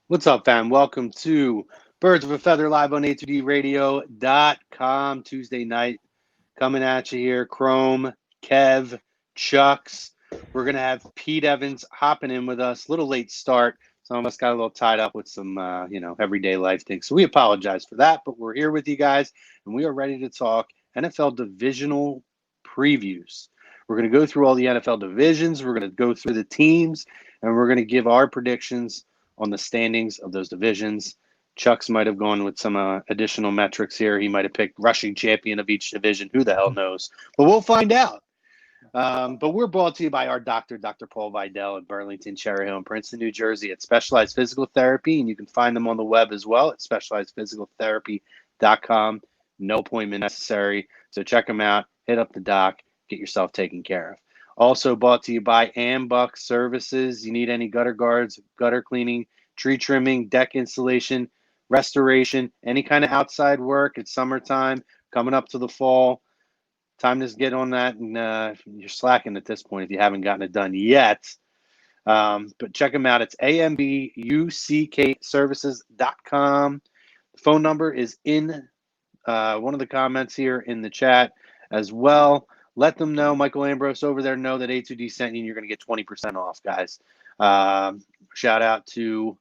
What's up, fam? Welcome to Birds of a Feather live on A2DRadio.com Tuesday night. Coming at you here, Chrome, Kev, Chucks. We're going to have Pete Evans hopping in with us. Little late start. Some of us got a little tied up with some, everyday life things. So we apologize for that, but we're here with you guys, and we are ready to talk NFL divisional previews. We're going to go through all the NFL divisions. We're going to go through the teams, and we're going to give our predictions on the standings of those divisions. Chucks might have gone with some additional metrics here. He might have picked rushing champion of each division. Who the hell knows? But we'll find out. But we're brought to you by our doctor, Dr. Paul Vidal at Burlington, Cherry Hill, and Princeton, New Jersey at Specialized Physical Therapy. And you can find them on the web as well at specializedphysicaltherapy.com. No appointment necessary. So check them out. Hit up the doc. Get yourself taken care of. Also brought to you by Ambuck Services. You need any gutter guards, gutter cleaning, tree trimming, deck installation, restoration, any kind of outside work. It's summertime, coming up to the fall. Time to get on that, and you're slacking at this point if you haven't gotten it done yet. But check them out. It's ambuckservices.com. The phone number is in one of the comments here in the chat as well. Let them know, Michael Ambrose over there, know that A2D sent you, and you're going to get 20% off, guys. Shout out to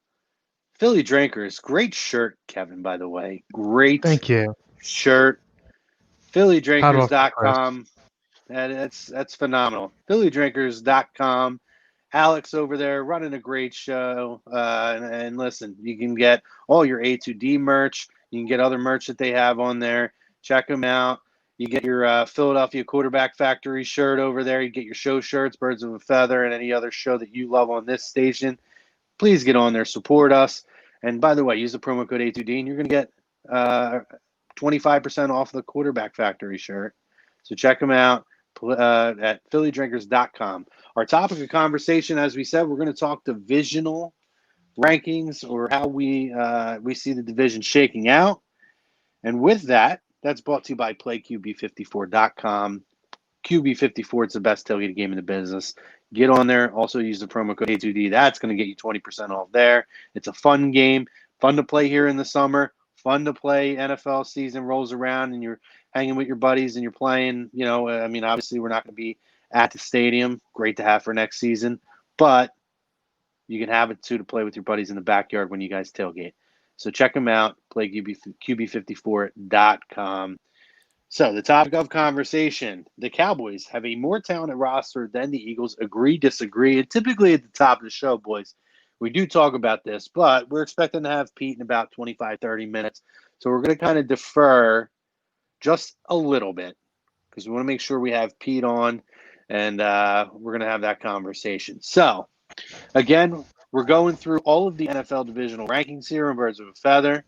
Philly Drinkers. Great shirt, Kevin, by the way. Great Thank you. shirt. Chris. PhillyDrinkers.com. That's phenomenal. PhillyDrinkers.com. Alex over there running a great show. And listen, you can get all your A2D merch. You can get other merch that they have on there. Check them out. You get your Philadelphia Quarterback Factory shirt over there. You get your show shirts, Birds of a Feather, and any other show that you love on this station. Please get on there, support us. And by the way, use the promo code A2D, and you're going to get 25% off the Quarterback Factory shirt. So check them out at PhillyDrinkers.com. Our topic of conversation, as we said, we're going to talk divisional rankings or how we see the division shaking out. And with that, that's brought to you by PlayQB54.com. QB54 is the best tailgate game in the business. Get on there. Also use the promo code A2D. That's going to get you 20% off there. It's a fun game. Fun to play here in the summer. Fun to play. NFL season rolls around and you're hanging with your buddies and you're playing. Obviously we're not going to be at the stadium. Great to have for next season. But you can have it too to play with your buddies in the backyard when you guys tailgate. So check them out, playqb54.com. So the topic of conversation, the Cowboys have a more talented roster than the Eagles. Agree, disagree. And typically at the top of the show, boys, we do talk about this, but we're expecting to have Pete in about 25, 30 minutes. So we're going to kind of defer just a little bit because we want to make sure we have Pete on and we're going to have that conversation. So, again, we're going through all of the NFL divisional rankings here on Birds of a Feather,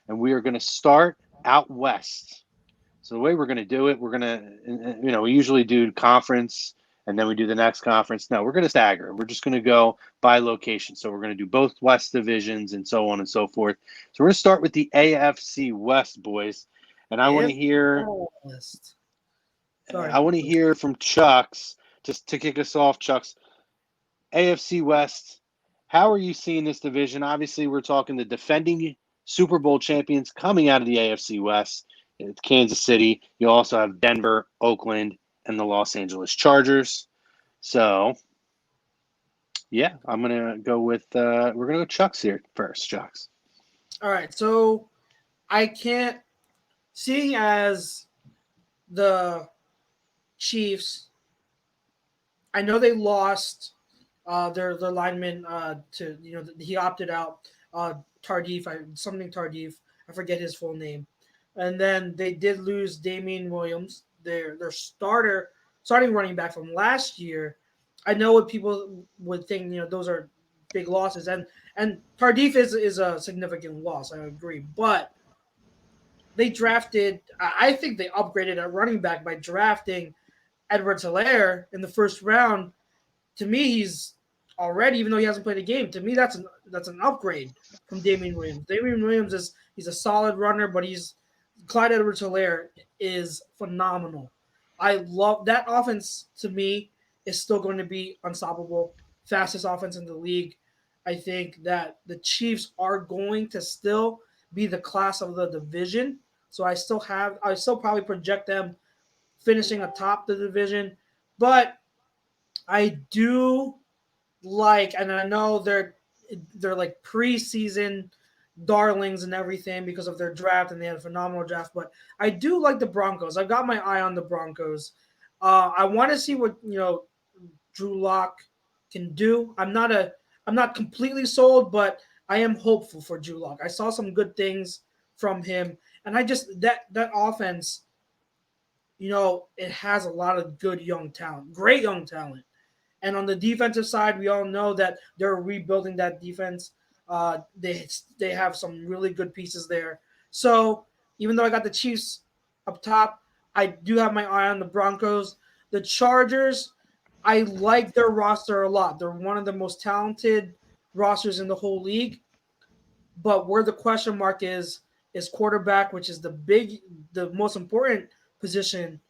and we are going to start out west. So the way we're going to do it, we're going to, we usually do conference, and then we do the next conference. No, we're going to stagger. We're just going to go by location. So we're going to do both West divisions and so on and so forth. So we're going to start with the AFC West, boys. And I want to hear from Chucks, just to kick us off, Chucks. AFC West, how are you seeing this division? Obviously, we're talking the defending Super Bowl champions coming out of the AFC West. It's Kansas City. You also have Denver, Oakland, and the Los Angeles Chargers. So, yeah, I'm going to go with we're going to go Chucks here first, Chucks. All right, so I can't – seeing as the Chiefs, I know they lost – their lineman to he opted out Tardif. I forget his full name, and then they did lose Damian Williams, their starting running back from last year. I know what people would think, those are big losses, and Tardif is a significant loss. I agree, but they drafted. I think they upgraded at running back by drafting Edwards-Helaire in the first round. To me, he's already, even though he hasn't played a game, to me that's an upgrade from Damian Williams. Damian Williams he's a solid runner, but Clyde Edwards-Helaire is phenomenal. I love that offense. To me, is still going to be unstoppable, fastest offense in the league. I think that the Chiefs are going to still be the class of the division. So I still probably project them finishing atop the division. But I do like, and I know they're like preseason darlings and everything because of their draft, and they had a phenomenal draft. But I do like the Broncos. I've got my eye on the Broncos. I want to see what Drew Lock can do. I'm not completely sold, but I am hopeful for Drew Lock. I saw some good things from him, and I just that offense, it has a lot of good young talent, great young talent. And on the defensive side, we all know that they're rebuilding that defense. They have some really good pieces there. So even though I got the Chiefs up top, I do have my eye on the Broncos. The Chargers, I like their roster a lot. They're one of the most talented rosters in the whole league. But where the question mark is quarterback, which is the most important position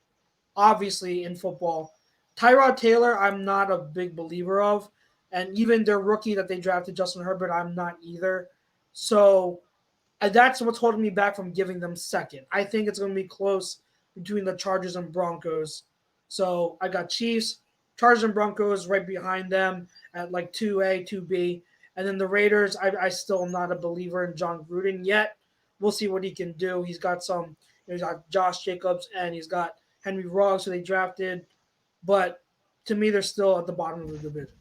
obviously in football. Tyrod Taylor, I'm not a big believer of. And even their rookie that they drafted, Justin Herbert, I'm not either. So that's what's holding me back from giving them second. I think it's going to be close between the Chargers and Broncos. So I got Chiefs, Chargers and Broncos right behind them at like 2A, 2B. And then the Raiders, I still am not a believer in John Gruden yet. We'll see what he can do. He's got Josh Jacobs and he's got Henry Ruggs, who they drafted. But to me, they're still at the bottom of the division.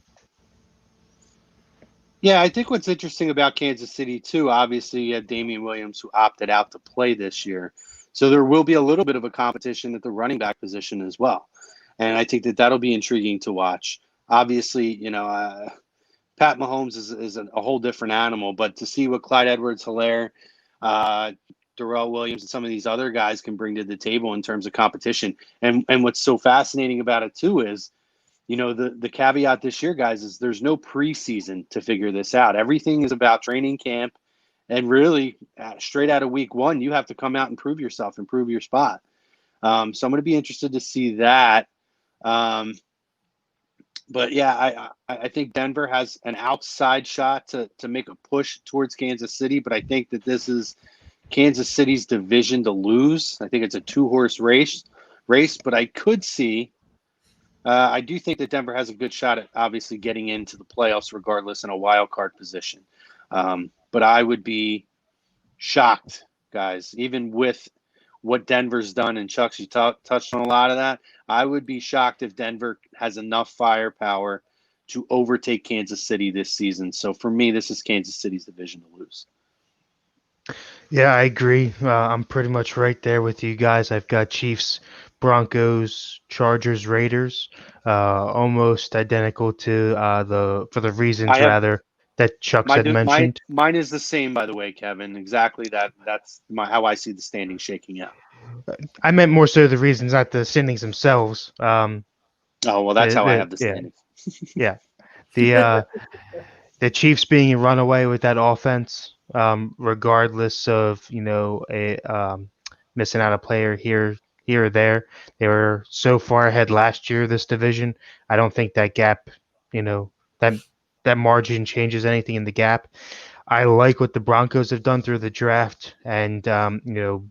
Yeah, I think what's interesting about Kansas City, too, obviously you had Damian Williams who opted out to play this year. So there will be a little bit of a competition at the running back position as well. And I think that that'll be intriguing to watch. Obviously, Pat Mahomes is a whole different animal, but to see what Clyde Edwards-Helaire, uh, Darrell Williams, and some of these other guys can bring to the table in terms of competition. And what's so fascinating about it, too, is the caveat this year, guys, is there's no preseason to figure this out. Everything is about training camp, and really straight out of week one, you have to come out and prove yourself and prove your spot. So I'm going to be interested to see that. But yeah, I think Denver has an outside shot to make a push towards Kansas City, but I think that this is Kansas City's division to lose. I think it's a two-horse race, but I could see. I do think that Denver has a good shot at obviously getting into the playoffs, regardless in a wild card position. But I would be shocked, guys, even with what Denver's done. And Chuck, you touched on a lot of that. I would be shocked if Denver has enough firepower to overtake Kansas City this season. So for me, this is Kansas City's division to lose. Yeah, I agree. I'm pretty much right there with you guys. I've got Chiefs, Broncos, Chargers, Raiders, almost identical to for the reasons I have rather that Chuck had mentioned. mine is the same, by the way, Kevin. Exactly that. That's how I see the standings shaking out. I meant more so the reasons, not the standings themselves. Oh well, that's how I have the Yeah, standings. yeah. The Chiefs being a runaway with that offense, regardless of missing out a player here or there. They were so far ahead last year this division. I don't think that gap, that that margin changes anything in the gap. I like what the Broncos have done through the draft and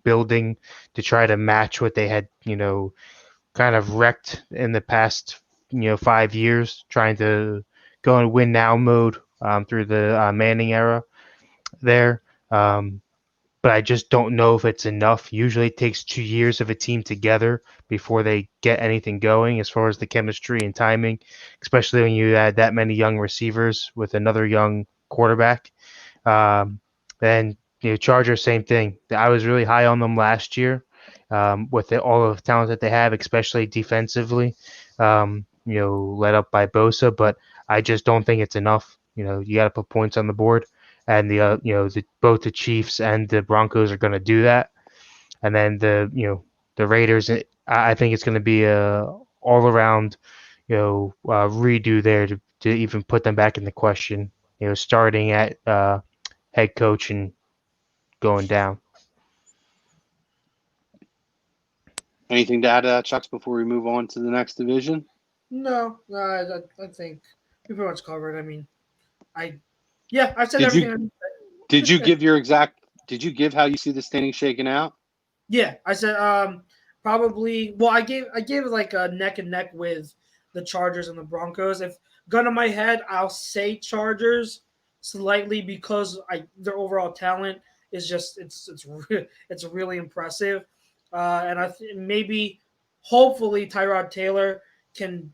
building to try to match what they had kind of wrecked in the past 5 years, trying to go in win now mode through the Manning era there. But I just don't know if it's enough. Usually it takes 2 years of a team together before they get anything going as far as the chemistry and timing, especially when you add that many young receivers with another young quarterback. Um, and Chargers, same thing. I was really high on them last year with all of the talent that they have, especially defensively, led up by Bosa. But I just don't think it's enough. You got to put points on the board, and both the Chiefs and the Broncos are going to do that. And then the Raiders, I think it's going to be a all around redo there to even put them back in the question. Starting at head coach and going down. Anything to add to that, Chucks, before we move on to the next division? No, I think we pretty much covered. I mean, I Yeah, I said Did everything. you did you give your exact? Did you give how you see the standing shaking out? Yeah, I said probably. Well, I gave it like a neck and neck with the Chargers and the Broncos. If gun to my head, I'll say Chargers slightly because their overall talent is just it's really impressive, and maybe hopefully Tyrod Taylor can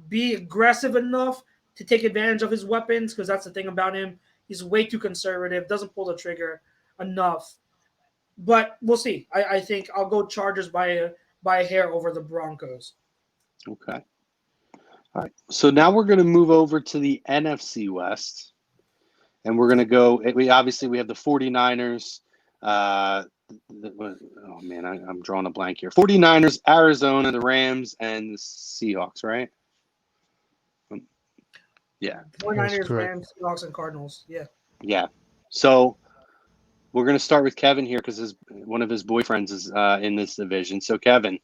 be aggressive enough to take advantage of his weapons because that's the thing about him. He's way too conservative, doesn't pull the trigger enough. But we'll see. I think I'll go Chargers by a hair over the Broncos. Okay. All right. So now we're going to move over to the NFC West, and we're going to go. We obviously we have the 49ers. Oh man, I'm drawing a blank here. 49ers, Arizona, the Rams, and the Seahawks, right? Yeah. 49ers, correct. Rams, Seahawks, and Cardinals. Yeah. Yeah. So we're going to start with Kevin here because one of his boyfriends is in this division. So Kevin,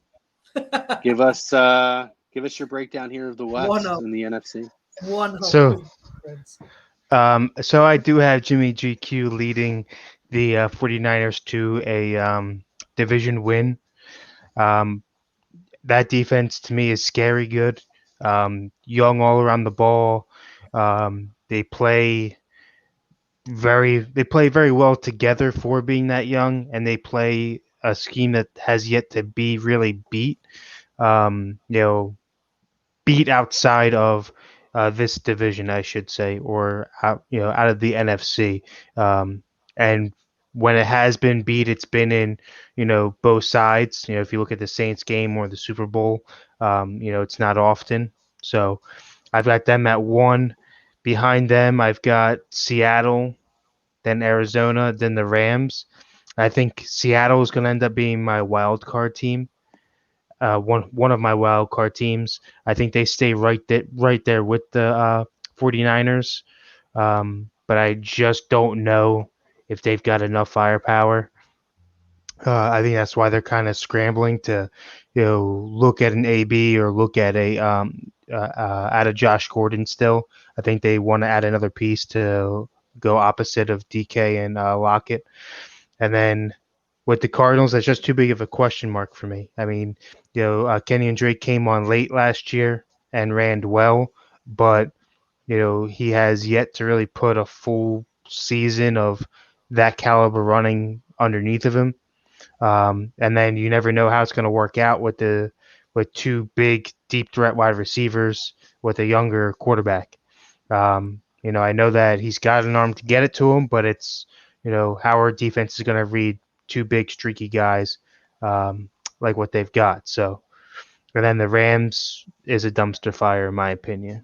give us your breakdown here of the one West of and the NFC. one of So, his friends. so I do have Jimmy GQ leading the 49ers to a division win. Um, that defense to me is scary good. Young all around the ball. They play very well together for being that young, and they play a scheme that has yet to be really beat. You know, beat outside of this division, I should say, or out of the NFC. And when it has been beat, it's been in both sides. If you look at the Saints game or the Super Bowl, it's not often. So I've got them at one. Behind them, I've got Seattle, then Arizona, then the Rams. I think Seattle is going to end up being my wild card team. One of my wild card teams. I think they stay right there with the 49ers. But I just don't know if they've got enough firepower. I think that's why they're kind of scrambling to, look at an AB or look at a Josh Gordon still. I think they want to add another piece to go opposite of DK and Lockett. And then with the Cardinals, that's just too big of a question mark for me. I mean, Kenyon Drake came on late last year and ran well, but he has yet to really put a full season of that caliber running underneath of him. And then you never know how it's going to work out with two big deep threat wide receivers with a younger quarterback. I know that he's got an arm to get it to him, but it's how our defense is going to read two big streaky guys like what they've got. So, and then the Rams is a dumpster fire in my opinion.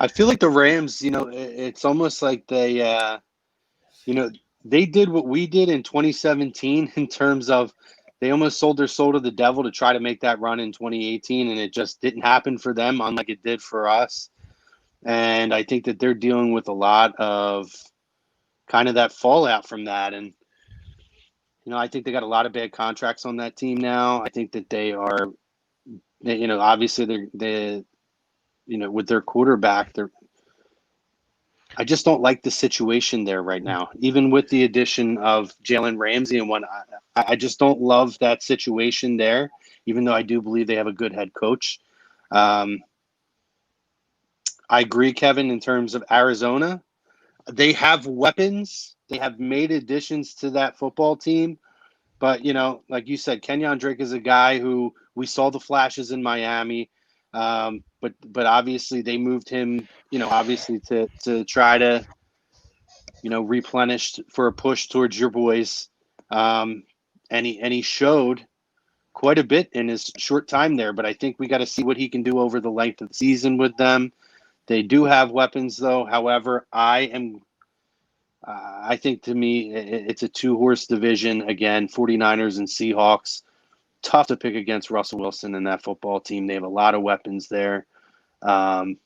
I feel like the Rams, it's almost like they did what we did in 2017 in terms of they almost sold their soul to the devil to try to make that run in 2018, and it just didn't happen for them, unlike it did for us. And I think that they're dealing with a lot of kind of that fallout from that. And, I think they got a lot of bad contracts on that team now. I think that obviously with their quarterback, I just don't like the situation there right now. Even with the addition of Jalen Ramsey and I just don't love that situation there, even though I do believe they have a good head coach. I agree, Kevin, in terms of Arizona. They have weapons. They have made additions to that football team. But, like you said, Kenyon Drake is a guy who we saw the flashes in Miami. But obviously they moved him, obviously to try to, replenish for a push towards your boys. And he showed quite a bit in his short time there. But I think we got to see what he can do over the length of the season with them. They do have weapons, though. However, I think to me, it's a two-horse division. Again, 49ers and Seahawks. Tough to pick against Russell Wilson and that football team. They have a lot of weapons there. And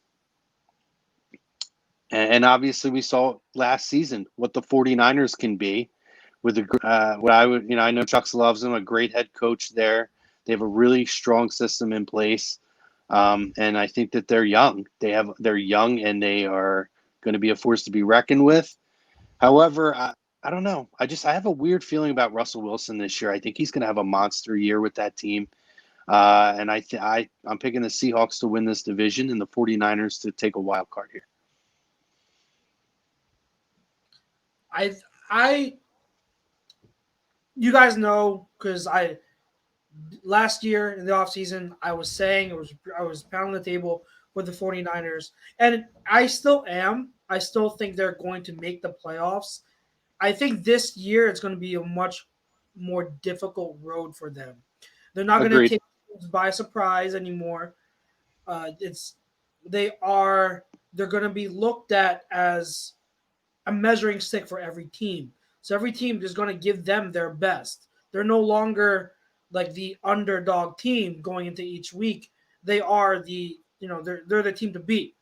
obviously we saw last season what the 49ers can be with I know Chuck loves them, a great head coach there. They have a really strong system in place. And I think that they're young. They're young and they are going to be a force to be reckoned with. However, I don't know. I have a weird feeling about Russell Wilson this year. I think he's going to have a monster year with that team. And I'm picking the Seahawks to win this division and the 49ers to take a wild card here. You guys know, because last year in the offseason, I was saying I was pounding the table with the 49ers, and I still am. I still think they're going to make the playoffs. I think this year it's going to be a much more difficult road for them. They're not going to Agreed. take teams by surprise anymore. They're going to be looked at as a measuring stick for every team. So every team is going to give them their best. They're no longer like the underdog team going into each week. They are they're the team to beat.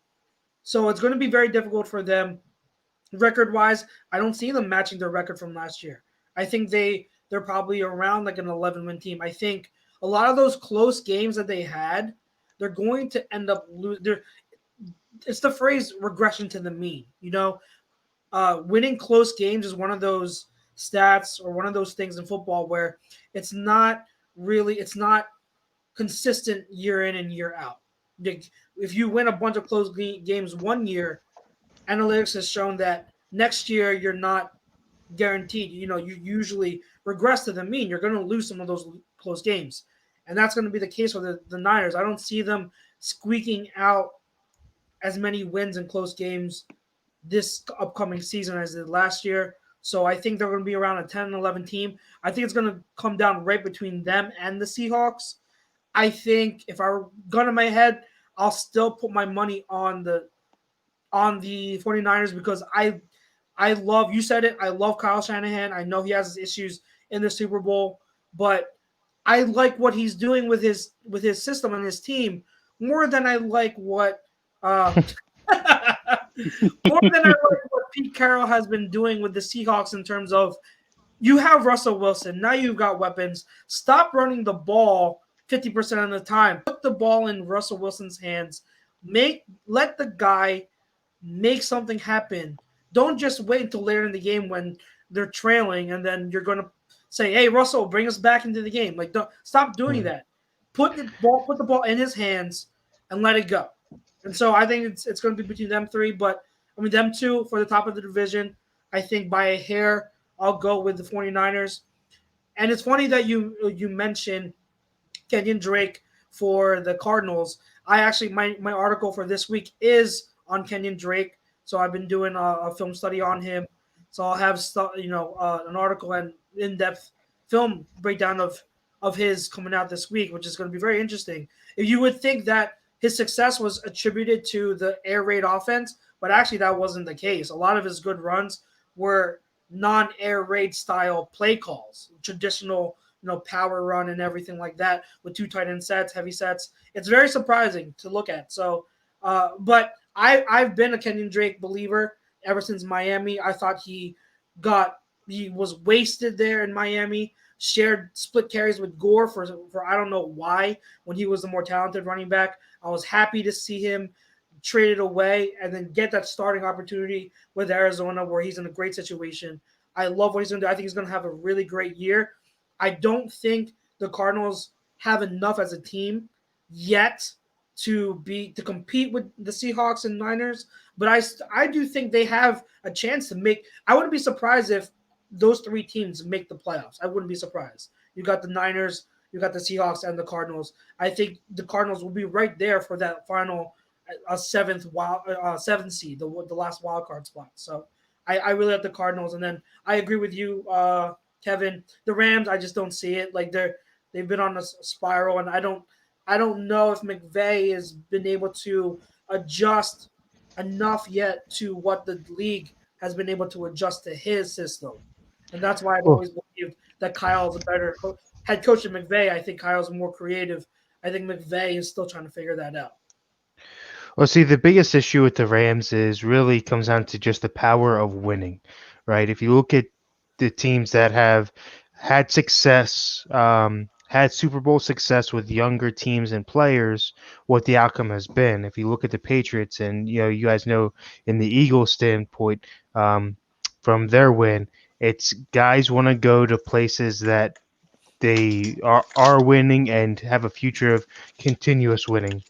So it's going to be very difficult for them. Record wise, I don't see them matching their record from last year. I think they're probably around like an 11-win team. I think a lot of those close games that they had, they're going to end up losing. It's the phrase regression to the mean. Winning close games is one of those stats or one of those things in football where it's not consistent year in and year out. If you win a bunch of close games one year, analytics has shown that next year you're not guaranteed. You usually regress to the mean. You're going to lose some of those close games. And that's going to be the case with the Niners. I don't see them squeaking out as many wins in close games this upcoming season as did last year. So I think they're going to be around a 10-11 team. I think it's going to come down right between them and the Seahawks. I think if I were gun in my head, I'll still put my money on the 49ers because I love, you said it, I love Kyle Shanahan. I know he has his issues in the Super Bowl, but I like what he's doing with his system and his team more than I like what Pete Carroll has been doing with the Seahawks in terms of you have Russell Wilson. Now you've got weapons. Stop running the ball 50% of the time. Put the ball in Russell Wilson's hands. Let the guy make something happen. Don't just wait until later in the game when they're trailing and then you're going to say, hey, Russell, bring us back into the game. Like, stop doing that. Put the ball in his hands and let it go. And so I think it's going to be between them three, but them two for the top of the division. I think by a hair, I'll go with the 49ers. And it's funny that you mentioned Kenyon Drake for the Cardinals. I actually, my article for this week is on Kenyon Drake. So I've been doing a film study on him. So I'll have an article and in-depth film breakdown of his coming out this week, which is going to be very interesting. If you would think that his success was attributed to the air raid offense, but actually that wasn't the case. A lot of his good runs were non-air raid style play calls, traditional, power run and everything like that with two tight end sets, heavy sets. It's very surprising to look at. So, but I've been a Kenyon Drake believer ever since Miami. I thought he was wasted there in Miami. Shared split carries with Gore for I don't know why when he was the more talented running back. I was happy to see him traded away and then get that starting opportunity with Arizona where he's in a great situation. I love what he's going to do. I think he's going to have a really great year. I don't think the Cardinals have enough as a team yet to compete with the Seahawks and Niners, but I do think they have a chance to make. I wouldn't be surprised if those three teams make the playoffs. I wouldn't be surprised. You got the Niners, you got the Seahawks, and the Cardinals. I think the Cardinals will be right there for that final seventh seed, the last wild card spot. So I really like the Cardinals, and then I agree with you, Kevin. The Rams, I just don't see it. Like they've been on a spiral, and I don't know if McVay has been able to adjust enough yet to what the league has been able to adjust to his system. And that's why I've always believed that Kyle's a better head coach than McVay. I think Kyle's more creative. I think McVay is still trying to figure that out. Well, see, the biggest issue with the Rams really comes down to just the power of winning, right? If you look at the teams that have had success, had Super Bowl success with younger teams and players, what the outcome has been. If you look at the Patriots, and you guys know in the Eagles standpoint, from their win, it's guys want to go to places that they are winning and have a future of continuous winning.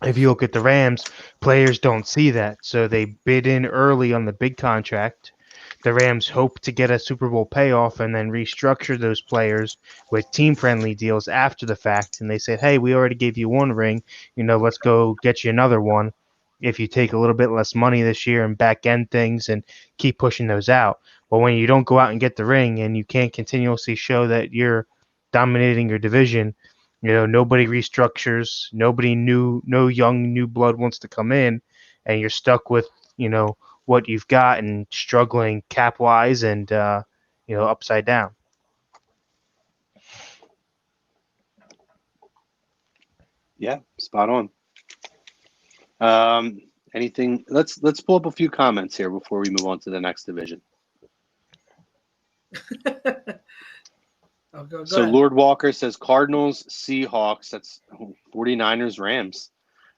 If you look at the Rams, players don't see that, so they bid in early on the big contract. The Rams hope to get a Super Bowl payoff and then restructure those players with team-friendly deals after the fact. And they said, "Hey, we already gave you one ring. Let's go get you another one. If you take a little bit less money this year and back end things and keep pushing those out." But when you don't go out and get the ring and you can't continuously show that you're dominating your division, nobody restructures, nobody new, no young new blood wants to come in, and you're stuck with, what you've got and struggling cap wise and, upside down. Yeah, spot on. Anything? Let's pull up a few comments here before we move on to the next division. Go So ahead. Lord Walker says Cardinals, Seahawks. That's 49ers, Rams.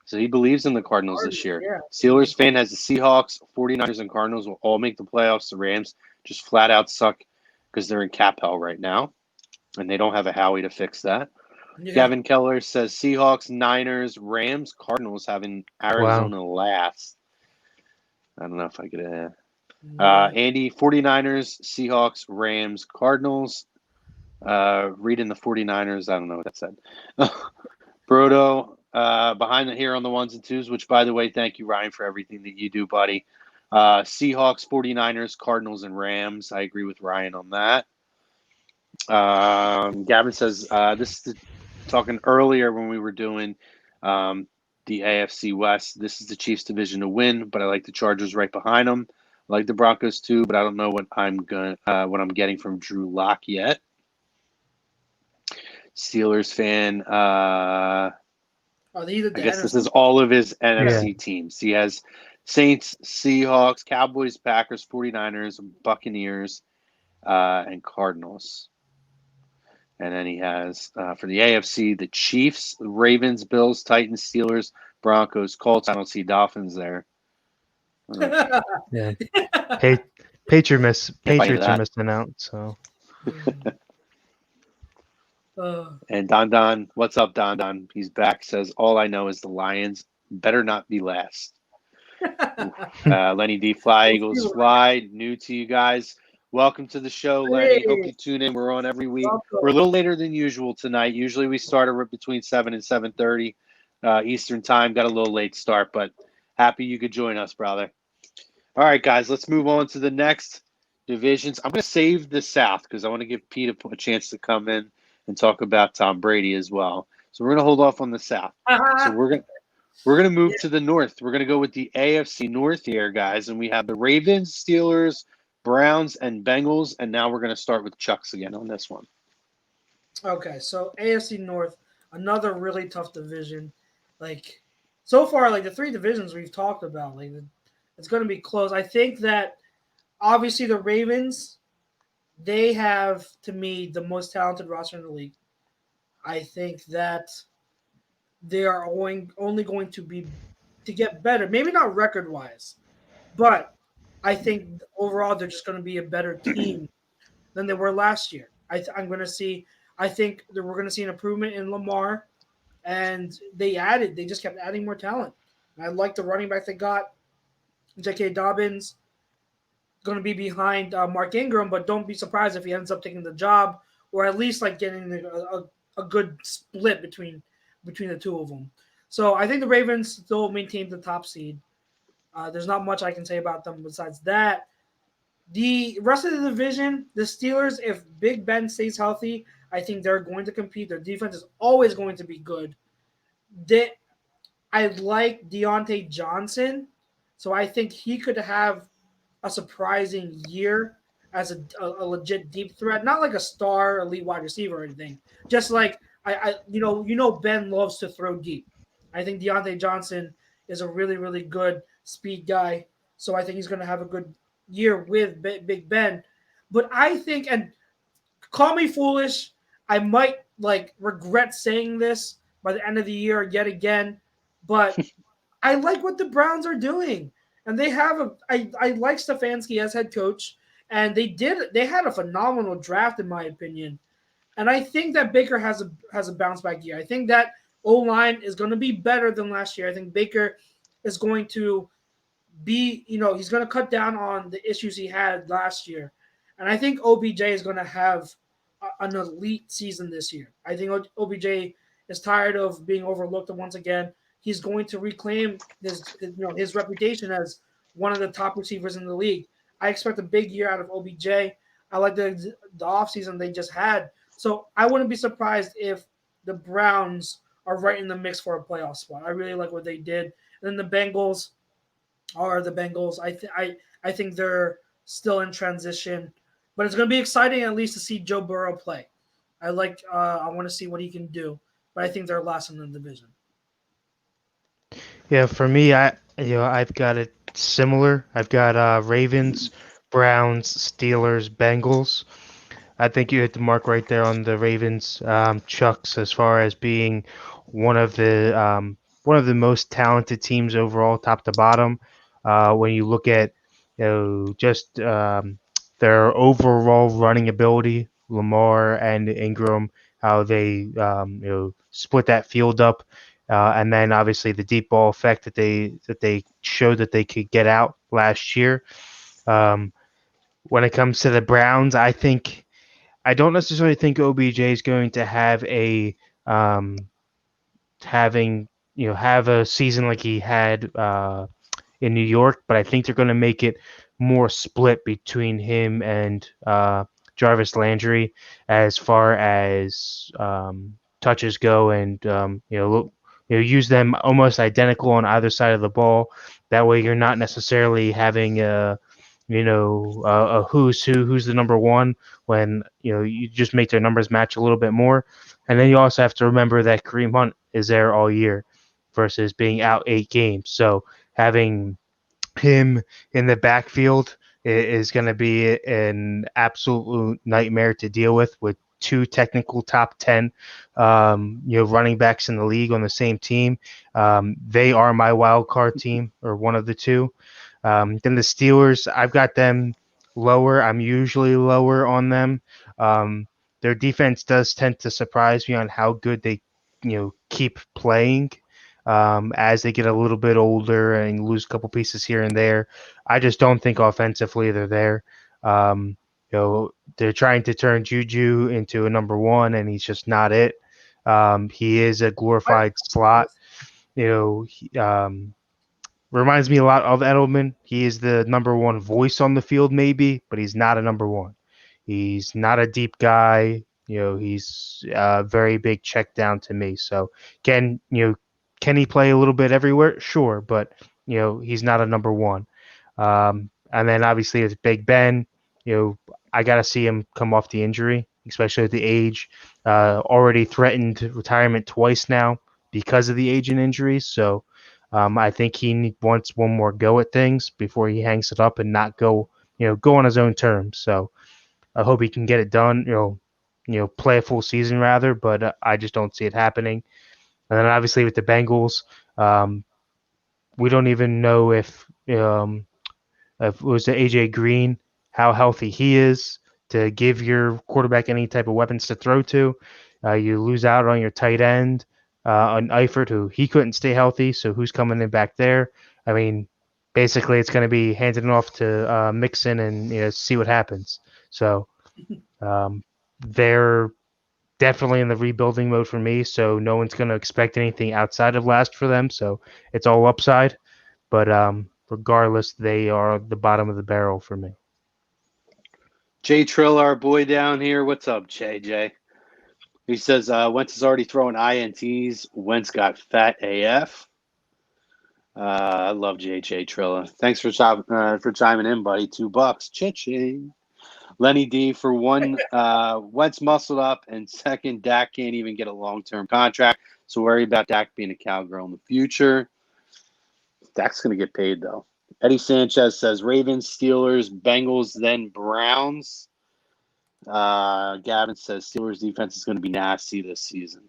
So he believes in the Cardinals this year. Yeah. Steelers fan has the Seahawks, 49ers, and Cardinals will all make the playoffs. The Rams just flat out suck because they're in cap hell right now, and they don't have a Howie to fix that. Yeah. Gavin Keller says Seahawks, Niners, Rams, Cardinals having Arizona last. I don't know if I could. Andy, 49ers, Seahawks, Rams, Cardinals. Reading the 49ers, I don't know what that said. Brodo, behind here on the ones and twos, which, by the way, thank you, Ryan, for everything that you do, buddy. Seahawks, 49ers, Cardinals, and Rams. I agree with Ryan on that. Gavin says, this is talking earlier when we were doing the AFC West. This is the Chiefs division to win, but I like the Chargers right behind them. I like the Broncos too, but I don't know what I'm getting from Drew Lock yet. Steelers fan. I guess this is all of his NFC teams. He has Saints, Seahawks, Cowboys, Packers, 49ers, Buccaneers, and Cardinals. And then he has, for the AFC, the Chiefs, Ravens, Bills, Titans, Steelers, Broncos, Colts. I don't see Dolphins there. Yeah. Patriots are missing out. So. And Don, what's up, Don? He's back. Says, all I know is the Lions better not be last. Lenny D. Fly Eagles Fly, new to you guys. Welcome to the show, Lenny. Hope you tune in. We're on every week. We're a little later than usual tonight. Usually we start between 7 and 7:30 Eastern time. Got a little late start, but happy you could join us, brother. All right, guys, let's move on to the next divisions. I'm going to save the South because I want to give Pete a chance to come in and talk about Tom Brady as well. So we're going to hold off on the South. So we're going to move to the North. We're going to go with the AFC North here, guys, and we have the Ravens, Steelers, Browns, and Bengals, and now we're going to start with Chucks again on this one. Okay, so AFC North, another really tough division. Like, so far, like the three divisions we've talked about, like it's going to be close. I think that obviously the Ravens, they have, to me, the most talented roster in the league. I think that they are only going to get better. Maybe not record-wise, but I think overall they're just going to be a better team than they were last year. I think we're going to see an improvement in Lamar, and they just kept adding more talent. And I like the running back they got. J.K. Dobbins going to be behind Mark Ingram, but don't be surprised if he ends up taking the job, or at least like getting a good split between the two of them. So I think the Ravens still maintain the top seed. There's not much I can say about them besides that. The rest of the division, the Steelers, if Big Ben stays healthy, I think they're going to compete. Their defense is always going to be good. I like Deontay Johnson, so I think he could have a surprising year as a legit deep threat, not like a star elite wide receiver or anything. Just like Ben loves to throw deep. I think Deontay Johnson is a really, really good speed guy, so I think he's going to have a good year with Big Ben. But I think, and call me foolish, I might regret saying this by the end of the year yet again, but I like what the Browns are doing, and they have I like Stefanski as head coach, and they had a phenomenal draft in my opinion, and I think that Baker has a bounce back year. I think that O line is going to be better than last year. I think Baker is going to be, he's going to cut down on the issues he had last year. And I think OBJ is going to have an elite season this year. I think OBJ is tired of being overlooked once again. He's going to reclaim his reputation as one of the top receivers in the league. I expect a big year out of OBJ. I like the offseason they just had. So I wouldn't be surprised if the Browns are right in the mix for a playoff spot. I really like what they did. And then the Bengals are the Bengals. I think they're still in transition, but it's going to be exciting at least to see Joe Burrow play. I want to see what he can do, but I think they're last in the division. Yeah, for me, I've got it similar. I've got Ravens, Browns, Steelers, Bengals. I think you hit the mark right there on the Ravens, Chucks, as far as being one of the one of the most talented teams overall, top to bottom. When you look at just their overall running ability, Lamar and Ingram, how they split that field up, and then obviously the deep ball effect that they showed that they could get out last year. Um, when it comes to the Browns, I don't necessarily think OBJ is going to have a having have a season like he had in New York, but I think they're going to make it more split between him and Jarvis Landry as far as touches go, and use them almost identical on either side of the ball. That way, you're not necessarily having a who's the number one when you just make their numbers match a little bit more. And then you also have to remember that Kareem Hunt is there all year versus being out 8 games. So having him in the backfield is going to be an absolute nightmare to deal with two technical top 10 running backs in the league on the same team. They are my wild card team, or one of the two. Then the Steelers, I've got them lower. I'm usually lower on them. Their defense does tend to surprise me on how good they keep playing as they get a little bit older and lose a couple pieces here and there. I just don't think offensively they're there. They're trying to turn Juju into a number one, and he's just not it. He is a glorified slot. Reminds me a lot of Edelman. He is the number one voice on the field, maybe, but he's not a number one. He's not a deep guy. He's a very big check down to me. So can he play a little bit everywhere? Sure, but he's not a number one. And then obviously it's Big Ben. I got to see him come off the injury, especially at the age. Already threatened retirement twice now because of the age and injuries. So I think he wants one more go at things before he hangs it up and not go on his own terms. So I hope he can get it done. Play a full season rather, but I just don't see it happening. And then obviously with the Bengals, we don't even know if it was AJ Green, how healthy he is to give your quarterback any type of weapons to throw to. You lose out on your tight end, on Eifert, who he couldn't stay healthy. So who's coming in back there? I mean, basically it's going to be handing it off to Mixon and see what happens. So they're definitely in the rebuilding mode for me. So no one's going to expect anything outside of last for them. So it's all upside. But regardless, they are the bottom of the barrel for me. Jay Trill, our boy down here. What's up, JJ? He says Wentz is already throwing INTs. Wentz got fat AF. I love JJ Trilla. Thanks for chiming in, buddy. $2. Cha-ching. Lenny D for one. Wentz muscled up, and second, Dak can't even get a long-term contract. So worry about Dak being a cowgirl in the future. Dak's going to get paid, though. Eddie Sanchez says Ravens, Steelers, Bengals, then Browns. Gavin says Steelers defense is going to be nasty this season.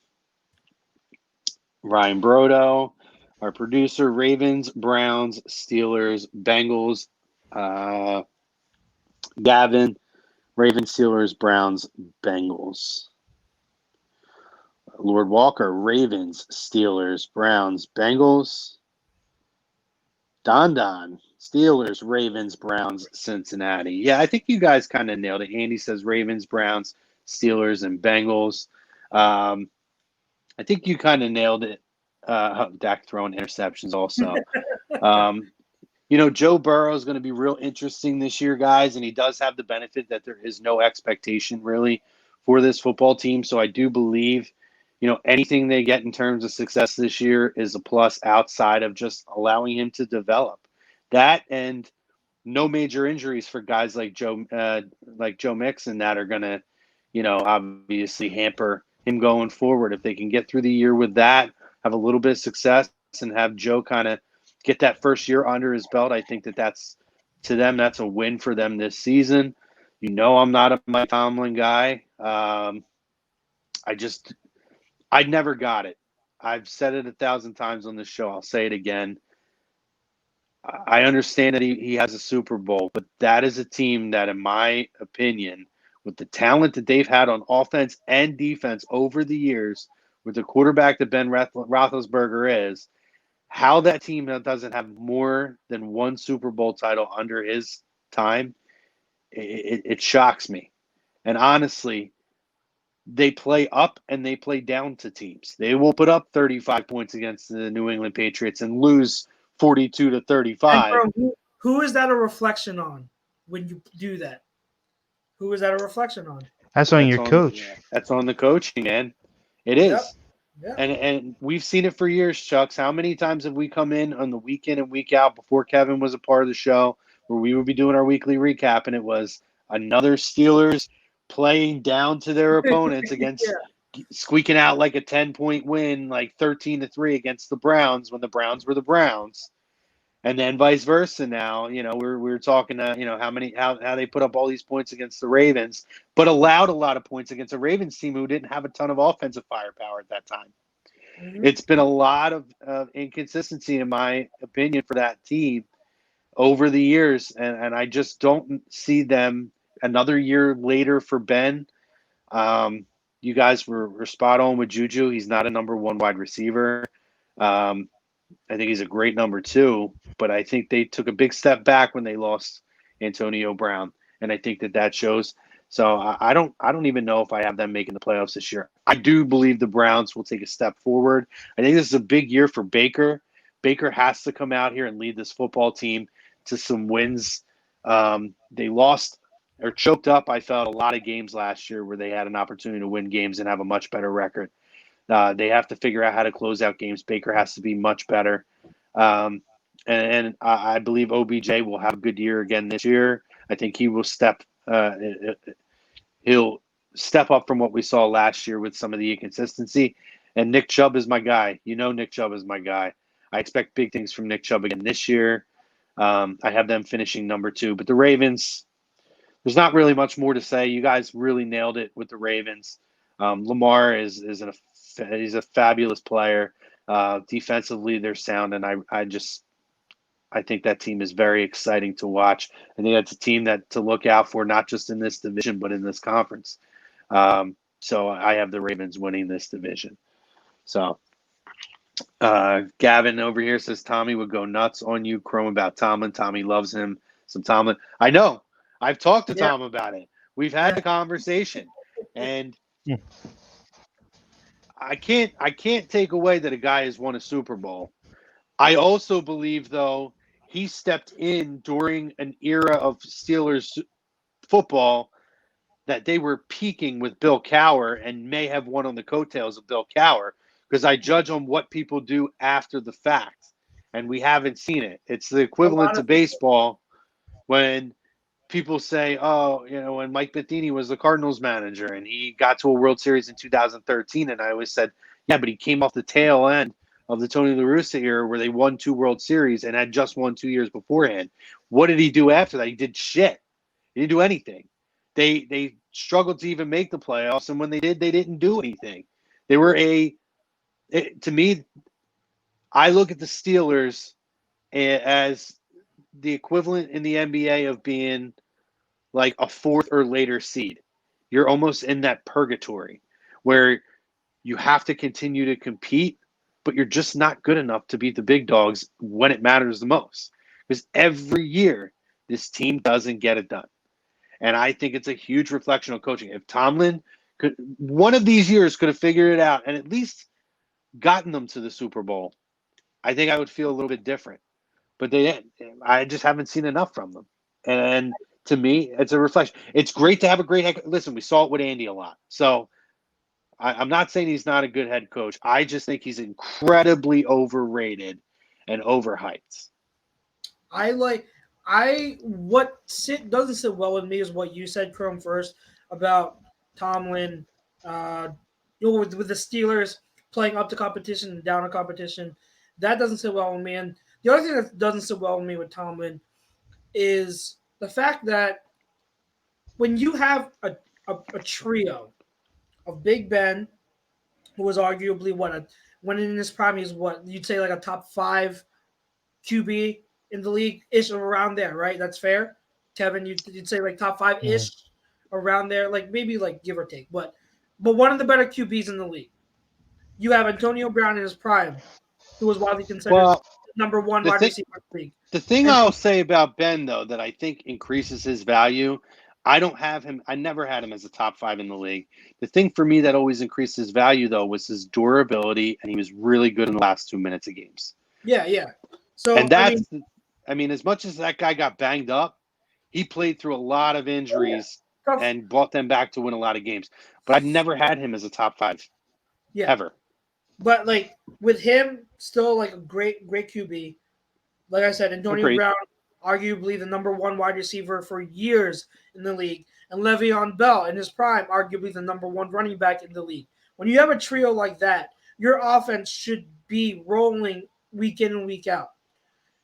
Ryan Brodo, our producer, Ravens, Browns, Steelers, Bengals. Gavin, Ravens, Steelers, Browns, Bengals. Lord Walker, Ravens, Steelers, Browns, Bengals. Don, Steelers, Ravens, Browns, Cincinnati. Yeah, I think you guys kind of nailed it. Andy says Ravens, Browns, Steelers, and Bengals. I think you kind of nailed it. Dak throwing interceptions also. Joe Burrow is going to be real interesting this year, guys, and he does have the benefit that there is no expectation really for this football team. So I do believe, anything they get in terms of success this year is a plus outside of just allowing him to develop. That and no major injuries for guys like Joe Mixon that are going to, obviously hamper him going forward. If they can get through the year with that, have a little bit of success, and have Joe kind of get that first year under his belt, I think that's a win for them this season. I'm not a Mike Tomlin guy. I never got it. I've said it 1,000 times on this show. I'll say it again. I understand that he has a Super Bowl, but that is a team that, in my opinion, with the talent that they've had on offense and defense over the years, with the quarterback that Ben Roethlisberger is, how that team doesn't have more than one Super Bowl title under his time, it shocks me. And honestly, they play up and they play down to teams. They will put up 35 points against the New England Patriots and lose 42-35. And bro, who is that a reflection on when you do that? Who is that a reflection on? That's on your coach. That's on the coaching, man. It is. Yep. And we've seen it for years, Chucks. How many times have we come in on the week in and week out before Kevin was a part of the show where we would be doing our weekly recap, and it was another Steelers playing down to their opponents against squeaking out like a 10-point win, like 13-3 against the Browns when the Browns were the Browns. And then vice versa now, we're talking how they put up all these points against the Ravens, but allowed a lot of points against a Ravens team who didn't have a ton of offensive firepower at that time. Mm-hmm. It's been a lot of inconsistency, in my opinion, for that team over the years. And I just don't see them another year later for Ben. You guys were spot on with Juju. He's not a number one wide receiver. I think he's a great number two, but I think they took a big step back when they lost Antonio Brown, and I think that shows. So I don't even know if I have them making the playoffs this year. I do believe the Browns will take a step forward. I think this is a big year for Baker. Baker has to come out here and lead this football team to some wins. They lost or choked up, I felt, a lot of games last year where they had an opportunity to win games and have a much better record. They have to figure out how to close out games. Baker has to be much better. And I believe OBJ will have a good year again this year. I think he will he'll step up from what we saw last year with some of the inconsistency. And Nick Chubb is my guy. Nick Chubb is my guy. I expect big things from Nick Chubb again this year. I have them finishing number 2. But the Ravens, there's not really much more to say. You guys really nailed it with the Ravens. Lamar is he's a fabulous player. Defensively, they're sound, and I think that team is very exciting to watch. I think that's a team to look out for, not just in this division, but in this conference. So I have the Ravens winning this division. So Gavin over here says Tommy would go nuts on you, Chrome, about Tomlin. Tommy loves him. Some Tomlin. I know. I've talked to Tom about it. We've had the conversation, and I can't take away that a guy has won a Super Bowl. I also believe, though, he stepped in during an era of Steelers football that they were peaking with Bill Cowher and may have won on the coattails of Bill Cowher, because I judge on what people do after the fact, and we haven't seen it. It's the equivalent to baseball when people say, when Mike Matheny was the Cardinals manager and he got to a World Series in 2013, and I always said, yeah, but he came off the tail end of the Tony La Russa era where they won 2 World Series and had just won 2 years beforehand. What did he do after that? He did shit. He didn't do anything. They struggled to even make the playoffs, and when they did, they didn't do anything. They were to me, I look at the Steelers as the equivalent in the NBA of being like a fourth or later seed. You're almost in that purgatory where you have to continue to compete, but you're just not good enough to beat the big dogs when it matters the most. Because every year, this team doesn't get it done. And I think it's a huge reflection on coaching. If Tomlin could, one of these years could have figured it out and at least gotten them to the Super Bowl, I think I would feel a little bit different. But they didn't. I just haven't seen enough from them. And to me, it's a reflection. It's great to have a great head. Listen, we saw it with Andy a lot. So I'm not saying he's not a good head coach. I just think he's incredibly overrated and overhyped. Doesn't sit well with me is what you said, Chrome, first about Tomlin. With the Steelers playing up to competition and down to competition, that doesn't sit well with me. And the other thing that doesn't sit well with me with Tomlin is the fact that when you have a trio of Big Ben, who was arguably when in his prime, he's what you'd say like a top 5 QB in the league ish around there, right? That's fair, Kevin. You'd say like top 5 ish around there, like maybe like give or take, but one of the better QBs in the league. You have Antonio Brown in his prime, who was widely considered number 1 wide receiver in the league. The thing I'll say about Ben, though, that I think increases his value, I don't have him. I never had him as a top 5 in the league. The thing for me that always increased his value, though, was his durability, and he was really good in the last 2 minutes of games. Yeah. So, and that's, as much as that guy got banged up, he played through a lot of injuries and brought them back to win a lot of games. But I've never had him as a top 5. Ever. But like with him, still like a great QB. Like I said, Antonio Brown, arguably the number 1 wide receiver for years in the league, and Le'Veon Bell in his prime, arguably the number 1 running back in the league. When you have a trio like that, your offense should be rolling week in and week out.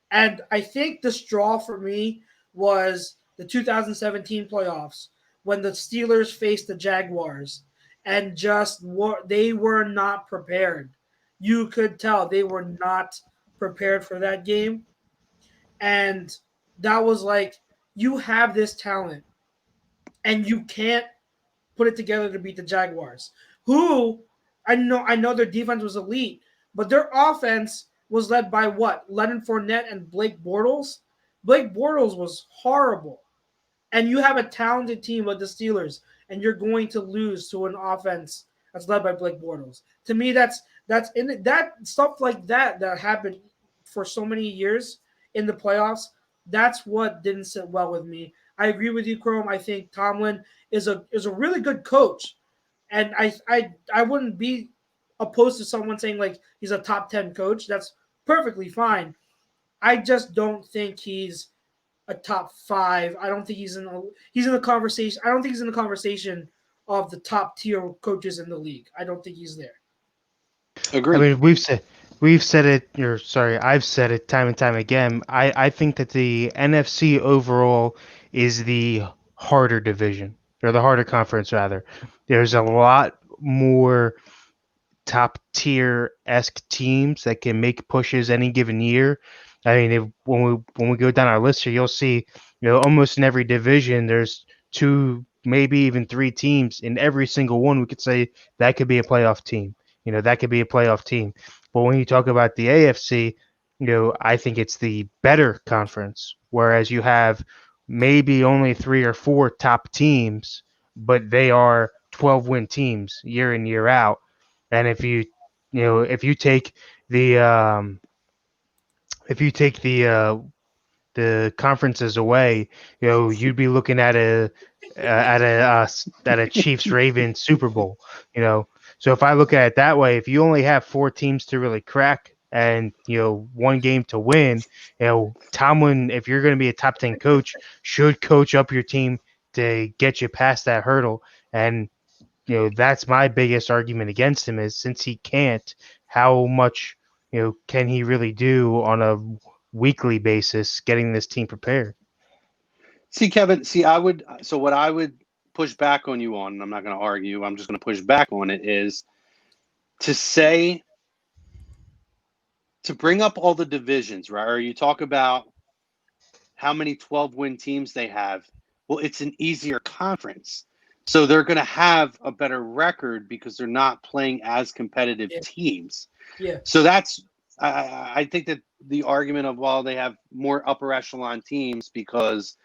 And I think the straw for me was the 2017 playoffs when the Steelers faced the Jaguars. And they were not prepared. You could tell they were not prepared for that game. And that was like, you have this talent and you can't put it together to beat the Jaguars, who I know their defense was elite, but their offense was led by what? Leonard Fournette and Blake Bortles? Blake Bortles was horrible. And you have a talented team like the Steelers, and you're going to lose to an offense that's led by Blake Bortles. To me, that's in it, that stuff like that happened for so many years in the playoffs. That's what didn't sit well with me. I agree with you, Chrome. I think Tomlin is a really good coach, and I wouldn't be opposed to someone saying like he's a top 10 coach. That's perfectly fine. I just don't think he's a top 5. I don't think he's in the conversation. I don't think he's in the conversation of the top tier coaches in the league. I don't think he's there. Agreed. I mean, I've said it time and time again. I think that the NFC overall is the harder division, or the harder conference rather. There's a lot more top tier-esque teams that can make pushes any given year. I mean, when we go down our list here, you'll see, almost in every division, there's 2, maybe even 3 teams in every single one. We could say that could be a playoff team. That could be a playoff team. But when you talk about the AFC, I think it's the better conference, whereas you have maybe only 3 or 4 top teams, but they are 12-win teams year in, year out. And if you take the the conferences away, you'd be looking at a Chiefs Ravens Super Bowl. So if I look at it that way, if you only have 4 teams to really crack and 1 game to win, Tomlin, if you're going to be a top 10 coach, should coach up your team to get you past that hurdle. And that's my biggest argument against him, is since he can't, how much can he really do on a weekly basis getting this team prepared? See, Kevin, what I would push back on you on, and I'm not going to argue, I'm just going to push back on it, is to say, to bring up all the divisions, right? Or you talk about how many 12-win teams they have. Well, it's an easier conference. So they're going to have a better record because they're not playing as competitive teams. Yeah. So that's, I think that the argument of, well, they have more upper echelon teams because,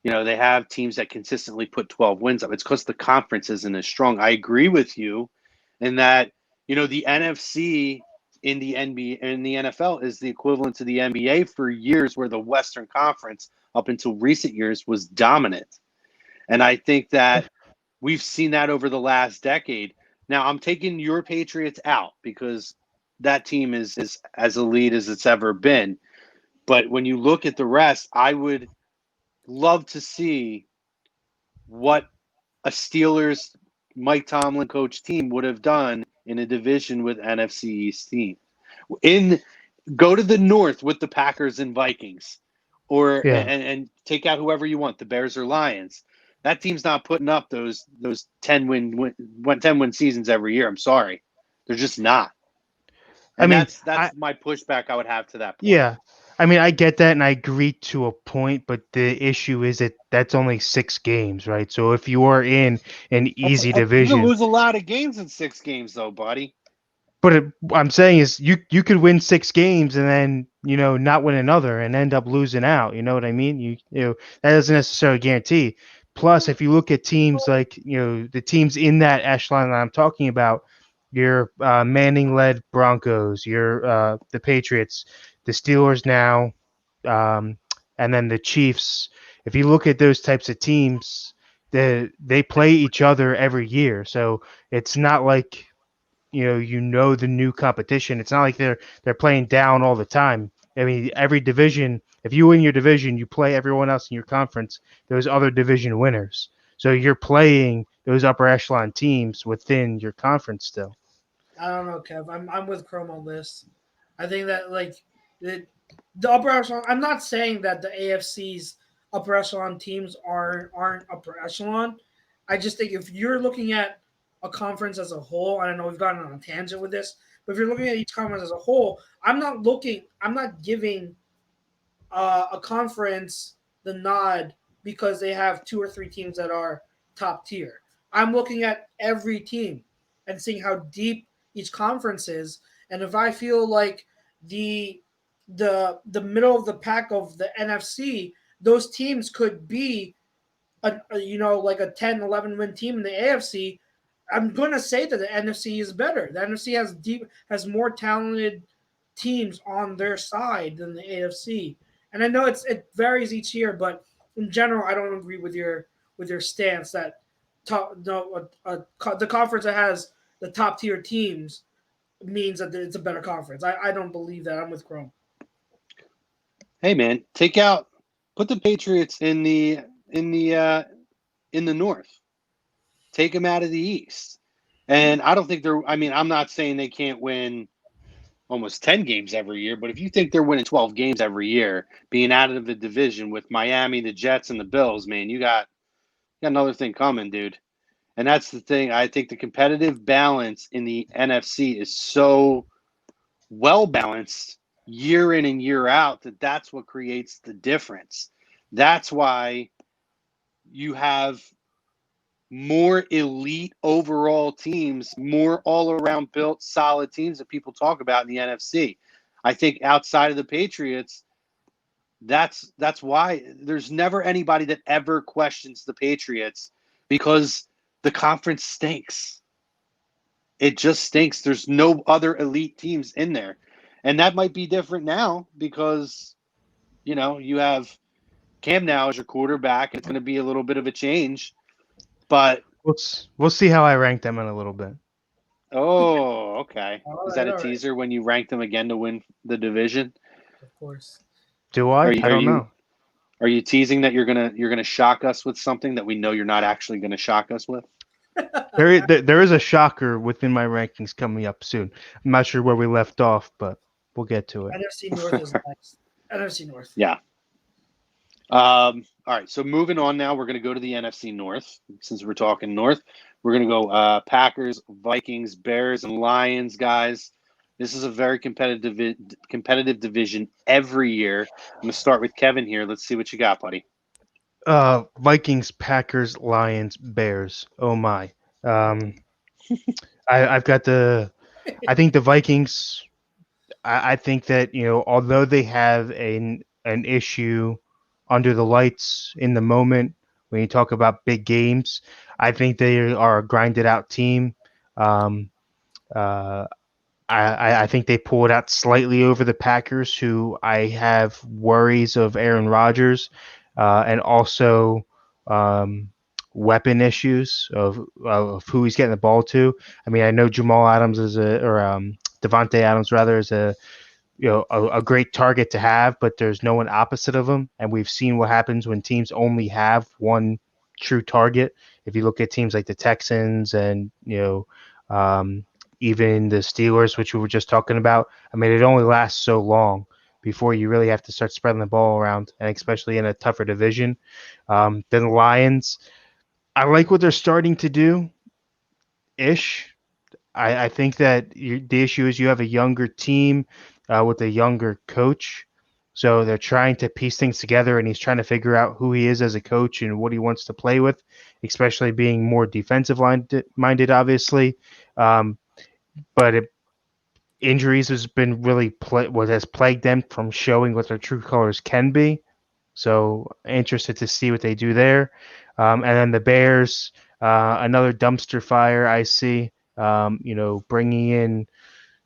they have teams that consistently put 12 wins up. It's because the conference isn't as strong. I agree with you in that, the NFC in the NBA and the NFL is the equivalent to the NBA for years, where the Western Conference up until recent years was dominant. And I think that we've seen that over the last decade. Now, I'm taking your Patriots out because that team is as elite as it's ever been. But when you look at the rest, I would love to see what a Steelers Mike Tomlin coach team would have done in a division with NFC East team. Go to the North with the Packers and Vikings, or and take out whoever you want, the Bears or Lions. That team's not putting up those 10-win seasons every year. I'm sorry, they're just not. And that's my pushback I would have to that point. Yeah. I mean, I get that, and I agree to a point, but the issue is that that's only 6 games, right? So if you are in an easy division, you can lose a lot of games in 6 games, though, buddy. But I'm saying is you could win 6 games and then not win another and end up losing out. You know what I mean? You that doesn't necessarily guarantee. Plus, if you look at teams like the teams in that echelon that I'm talking about, your Manning-led Broncos, your the Patriots, the Steelers now, and then the Chiefs. If you look at those types of teams, they play each other every year, so it's not like the new competition. It's not like they're playing down all the time. I mean, every division, if you win your division, you play everyone else in your conference, those other division winners. So you're playing those upper echelon teams within your conference still. I don't know, Kev. I'm with Chrome on this. I think that the upper echelon. I'm not saying that the AFC's upper echelon teams aren't upper echelon. I just think if you're looking at a conference as a whole, I don't know, we've gotten on a tangent with this, but if you're looking at each conference as a whole, I'm not giving a conference the nod because they have 2 or 3 teams that are top tier. I'm looking at every team and seeing how deep each conference is, and if I feel like the middle of the pack of the NFC, those teams could be like a 10, 11 win team in the AFC. I'm going to say that the NFC is better. The NFC has more talented teams on their side than the AFC. And I know it varies each year, but in general, I don't agree with your stance that the conference that has the top tier teams means that it's a better conference. I don't believe that. I'm with Chrome. Hey man, put the Patriots in the North. Take them out of the East. And I don't think I'm not saying they can't win almost 10 games every year, but if you think they're winning 12 games every year, being out of the division with Miami, the Jets, and the Bills, man, you got another thing coming, dude. And that's the thing. I think the competitive balance in the NFC is so well balanced year in and year out that's what creates the difference. That's why you have more elite overall teams, more all-around built solid teams that people talk about in the NFC. I think outside of the Patriots, that's why there's never anybody that ever questions the Patriots, because the conference stinks. It just stinks. There's no other elite teams in there. And that might be different now because, you have Cam now as your quarterback. It's going to be a little bit of a change. But we'll see how I rank them in a little bit. Oh, okay. Is that a teaser when you rank them again to win the division? Of course. Do I? I don't know. Are you teasing that you're gonna shock us with something that we know you're not actually gonna shock us with? There is a shocker within my rankings coming up soon. I'm not sure where we left off, but we'll get to it. NFC North is next. NFC North. Yeah. All All right, so moving on now, we're going to go to the NFC North. Since we're talking North, we're going to go Packers, Vikings, Bears, and Lions, guys. This is a very competitive division every year. I'm going to start with Kevin here. Let's see what you got, buddy. Vikings, Packers, Lions, Bears. Oh my. Um, I've got the. I think the Vikings. I think that although they have an issue under the lights in the moment when you talk about big games, I think they are a grinded out team. Um, uh, I think they pulled out slightly over the Packers, who I have worries of Aaron Rodgers, and also weapon issues of who he's getting the ball to. I mean, I know Jamal Adams or Devontae Adams rather is a great target to have, but there's no one opposite of him, and we've seen what happens when teams only have one true target. If you look at teams like the Texans and even the Steelers, which we were just talking about, I mean, it only lasts so long before you really have to start spreading the ball around, and especially in a tougher division. Then the Lions, I like what they're starting to do, ish. I think that the issue is you have a younger team with a younger coach. So they're trying to piece things together, and he's trying to figure out who he is as a coach and what he wants to play with, especially being more defensive minded, obviously. But injuries has been really what has plagued them from showing what their true colors can be. So interested to see what they do there. And then the Bears, another dumpster fire I see. Bringing in,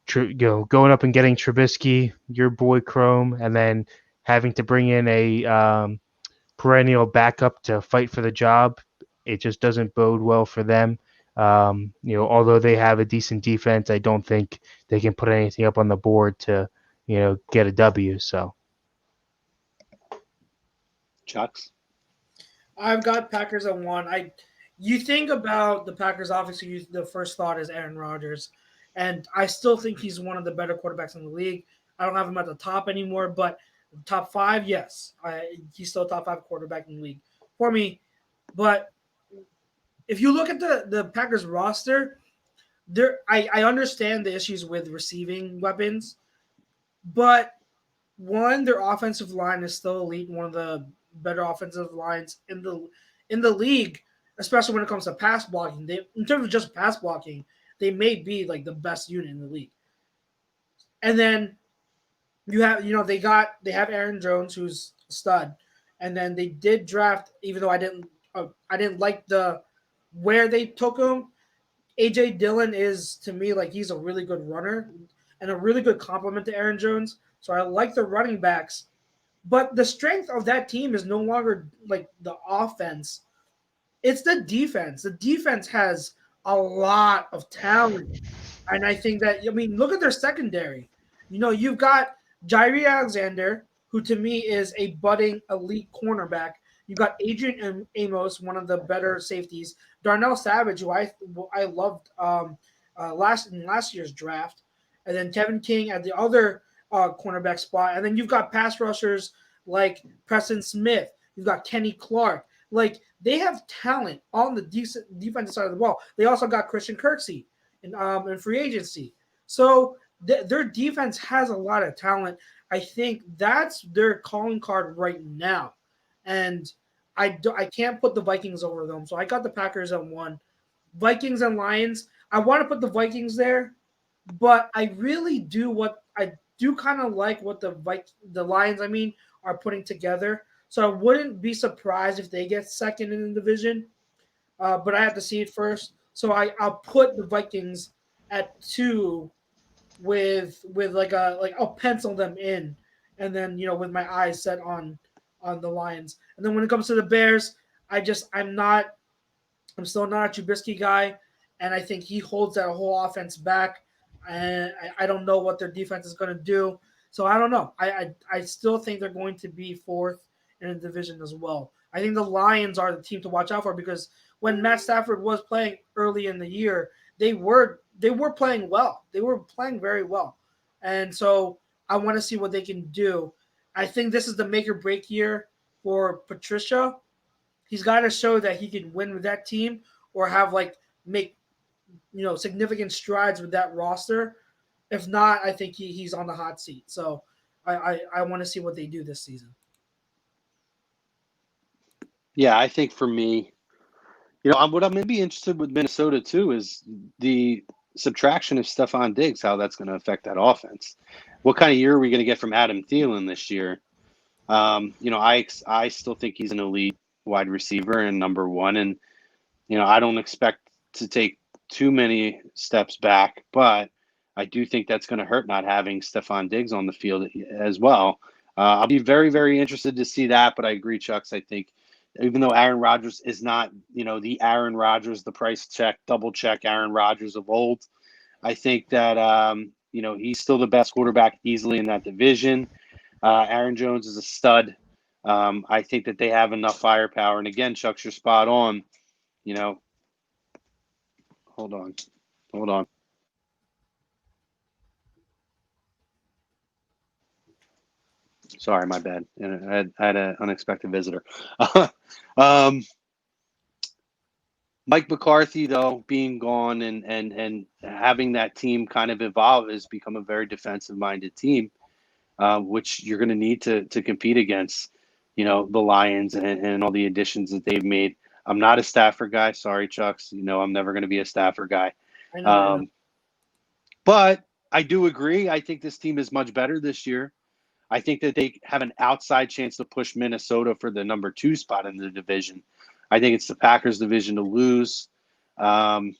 going up and getting Trubisky, your boy Chrome, and then having to bring in a perennial backup to fight for the job. It just doesn't bode well for them. Although they have a decent defense, I don't think they can put anything up on the board to, get a W. So, Chucks? I've got Packers at 1. You think about the Packers, obviously the first thought is Aaron Rodgers, and I still think he's one of the better quarterbacks in the league. I don't have him at the top anymore, but top 5, yes, he's still a top 5 quarterback in the league for me. But if you look at the Packers roster, I understand the issues with receiving weapons, but one, their offensive line is still elite, one of the better offensive lines in the league, especially when it comes to pass blocking. In terms of just pass blocking, they may be like the best unit in the league. And then you have, they have Aaron Jones, who's a stud, and then they did draft, even though I didn't like where they took him. AJ Dillon is, to me, like, he's a really good runner and a really good complement to Aaron Jones. So I like the running backs. But the strength of that team is no longer like the offense. It's the defense. The defense has a lot of talent. And I think that, look at their secondary. You've got Jairi Alexander, who to me is a budding elite cornerback. You've got Adrian Amos, one of the better safeties. Darnell Savage, who I loved in last year's draft. And then Kevin King at the other cornerback spot. And then you've got pass rushers like Preston Smith. You've got Kenny Clark. Like, they have talent on the defensive side of the ball. They also got Christian Kirksey in free agency. So their defense has a lot of talent. I think that's their calling card right now. And I can't put the Vikings over them. So I got the Packers at 1. Vikings and Lions. I want to put the Vikings there, but I really do kind of like what the Lions, are putting together. So I wouldn't be surprised if they get second in the division, but I have to see it first. So I'll put the Vikings at 2 with I'll pencil them in, and then with my eyes set on the Lions. And then when it comes to the Bears, I'm still not a Trubisky guy, and I think he holds that whole offense back. And I don't know what their defense is going to do. So I don't know. I still think they're going to be 4th in the division as well. I think the Lions are the team to watch out for, because when Matt Stafford was playing early in the year, they were playing well. They were playing very well. And so I want to see what they can do. I think this is the make or break year for Patricia. He's got to show that he can win with that team or have make significant strides with that roster. If not, I think he's on the hot seat. So I want to see what they do this season. Yeah, I think for me, what I'm going to be interested with Minnesota too is the subtraction of Stephon Diggs, how that's going to affect that offense. What kind of year are we going to get from Adam Thielen this year? I still think he's an elite wide receiver and number one, and I don't expect to take too many steps back, but I do think that's going to hurt not having Stephon Diggs on the field as well. I'll be very, very interested to see that, but I agree, Chucks. I think even though Aaron Rodgers is not, the Aaron Rodgers, the price check, double check Aaron Rodgers of old, I think that, he's still the best quarterback easily in that division. Aaron Jones is a stud. I think that they have enough firepower. And again, Chucks, you're spot on. Hold on. Sorry, my bad. I had an unexpected visitor. Mike McCarthy, though, being gone and having that team kind of evolve has become a very defensive-minded team, which you're going to need to compete against, the Lions and all the additions that they've made. I'm not a Stafford guy. Sorry, Chucks. I'm never going to be a Stafford guy. I know. But I do agree. I think this team is much better this year. I think that they have an outside chance to push Minnesota for the number 2 spot in the division. I think it's the Packers' division to lose. And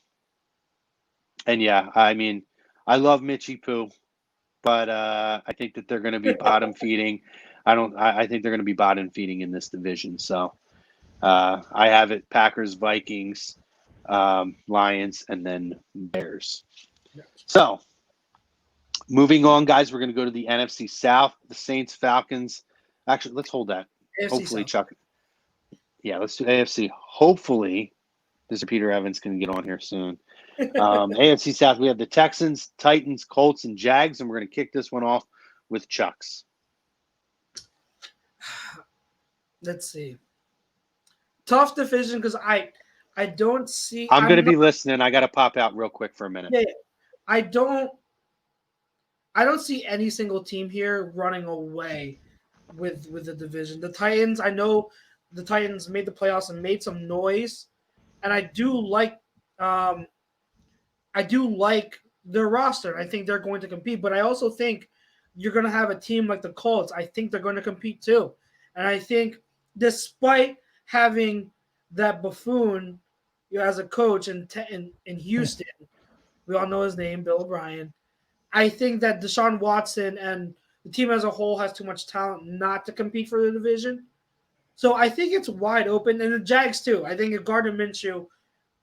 yeah, I mean, I love Mitchie Poo, but I think that they're going to be bottom feeding. I think they're going to be bottom feeding in this division. So I have it Packers, Vikings, Lions, and then Bears. So moving on, guys, we're going to go to the NFC South, the Saints, Falcons. Actually, let's hold that. AFC Hopefully, South. Chuck. Yeah, let's do AFC. Hopefully, Mr. Peter Evans can get on here soon. AFC South, we have the Texans, Titans, Colts, and Jags, and we're going to kick this one off with Chucks. Let's see. Tough division because I don't see. I'm going to be listening. I got to pop out real quick for a minute. Yeah, I don't see any single team here running away with the division. The Titans, I know the Titans made the playoffs and made some noise, and I do like their roster. I think they're going to compete, but I also think you're going to have a team like the Colts. I think they're going to compete too, and I think despite having that buffoon as a coach in Houston, we all know his name, Bill O'Brien. I think that Deshaun Watson and the team as a whole has too much talent not to compete for the division. So I think it's wide open. And the Jags, too. I think if Gardner Minshew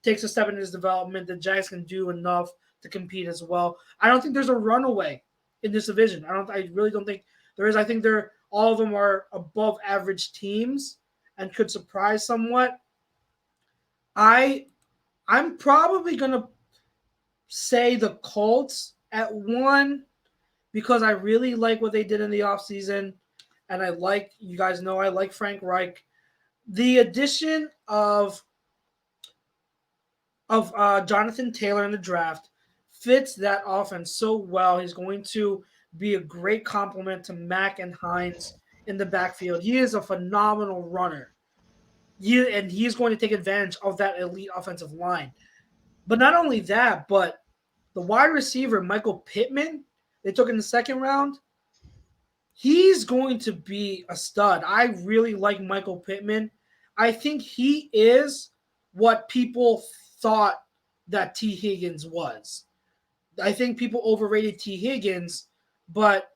takes a step in his development, the Jags can do enough to compete as well. I don't think there's a runaway in this division. I really don't think there is. I think all of them are above average teams and could surprise somewhat. I'm probably going to say the Colts at 1 because I really like what they did in the offseason, and I like Frank Reich. The addition of Jonathan Taylor in the draft fits that offense so well. He's going to be a great complement to Mack and Hines in the backfield. He is a phenomenal runner. And he's going to take advantage of that elite offensive line. But not only that, but the wide receiver, Michael Pittman, they took in the second round, he's going to be a stud. I really like Michael Pittman. I think he is what people thought that T. Higgins was. I think people overrated T. Higgins, but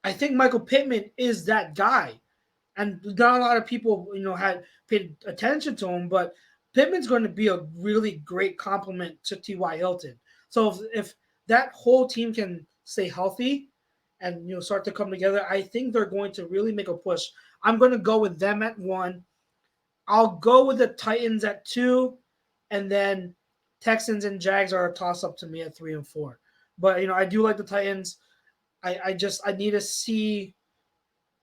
I think Michael Pittman is that guy. And not a lot of people, had paid attention to him, but Pittman's going to be a really great complement to T.Y. Hilton. So if that whole team can stay healthy and start to come together, I think they're going to really make a push. I'm going to go with them at 1. I'll go with the Titans at 2, and then Texans and Jags are a toss-up to me at 3 and 4. But I do like the Titans. I need to see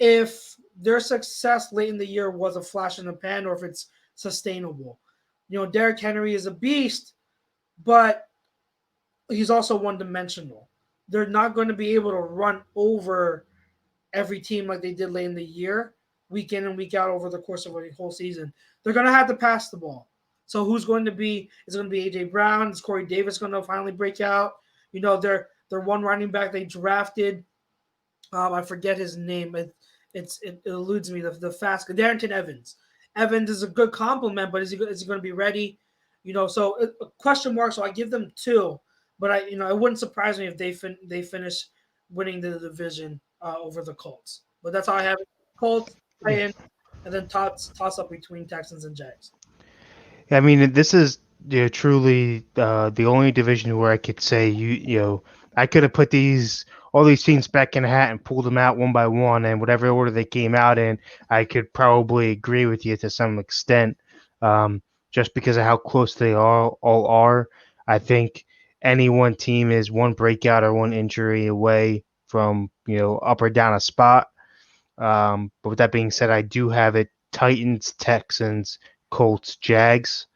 if their success late in the year was a flash in the pan or if it's sustainable. Derrick Henry is a beast, but he's also one dimensional. They're not going to be able to run over every team like they did late in the year, week in and week out over the course of a whole season. They're going to have to pass the ball. So who's going to be? Is it going to be A.J. Brown? Is Corey Davis going to finally break out? Their one running back they drafted. I forget his name. It eludes me. The fast Darrington Evans. Evans is a good compliment, but is he going to be ready? So a question mark. So I give them 2, but it wouldn't surprise me if they finish winning the division over the Colts. But that's how I have it. Colts, Titans, and then toss up between Texans and Jags. I mean, this is truly the only division where I could say I could have put all these teams back in a hat and pulled them out one by one, and whatever order they came out in, I could probably agree with you to some extent, just because of how close they all are. I think any one team is one breakout or one injury away from up or down a spot. But with that being said, I do have it Titans, Texans, Colts, Jags.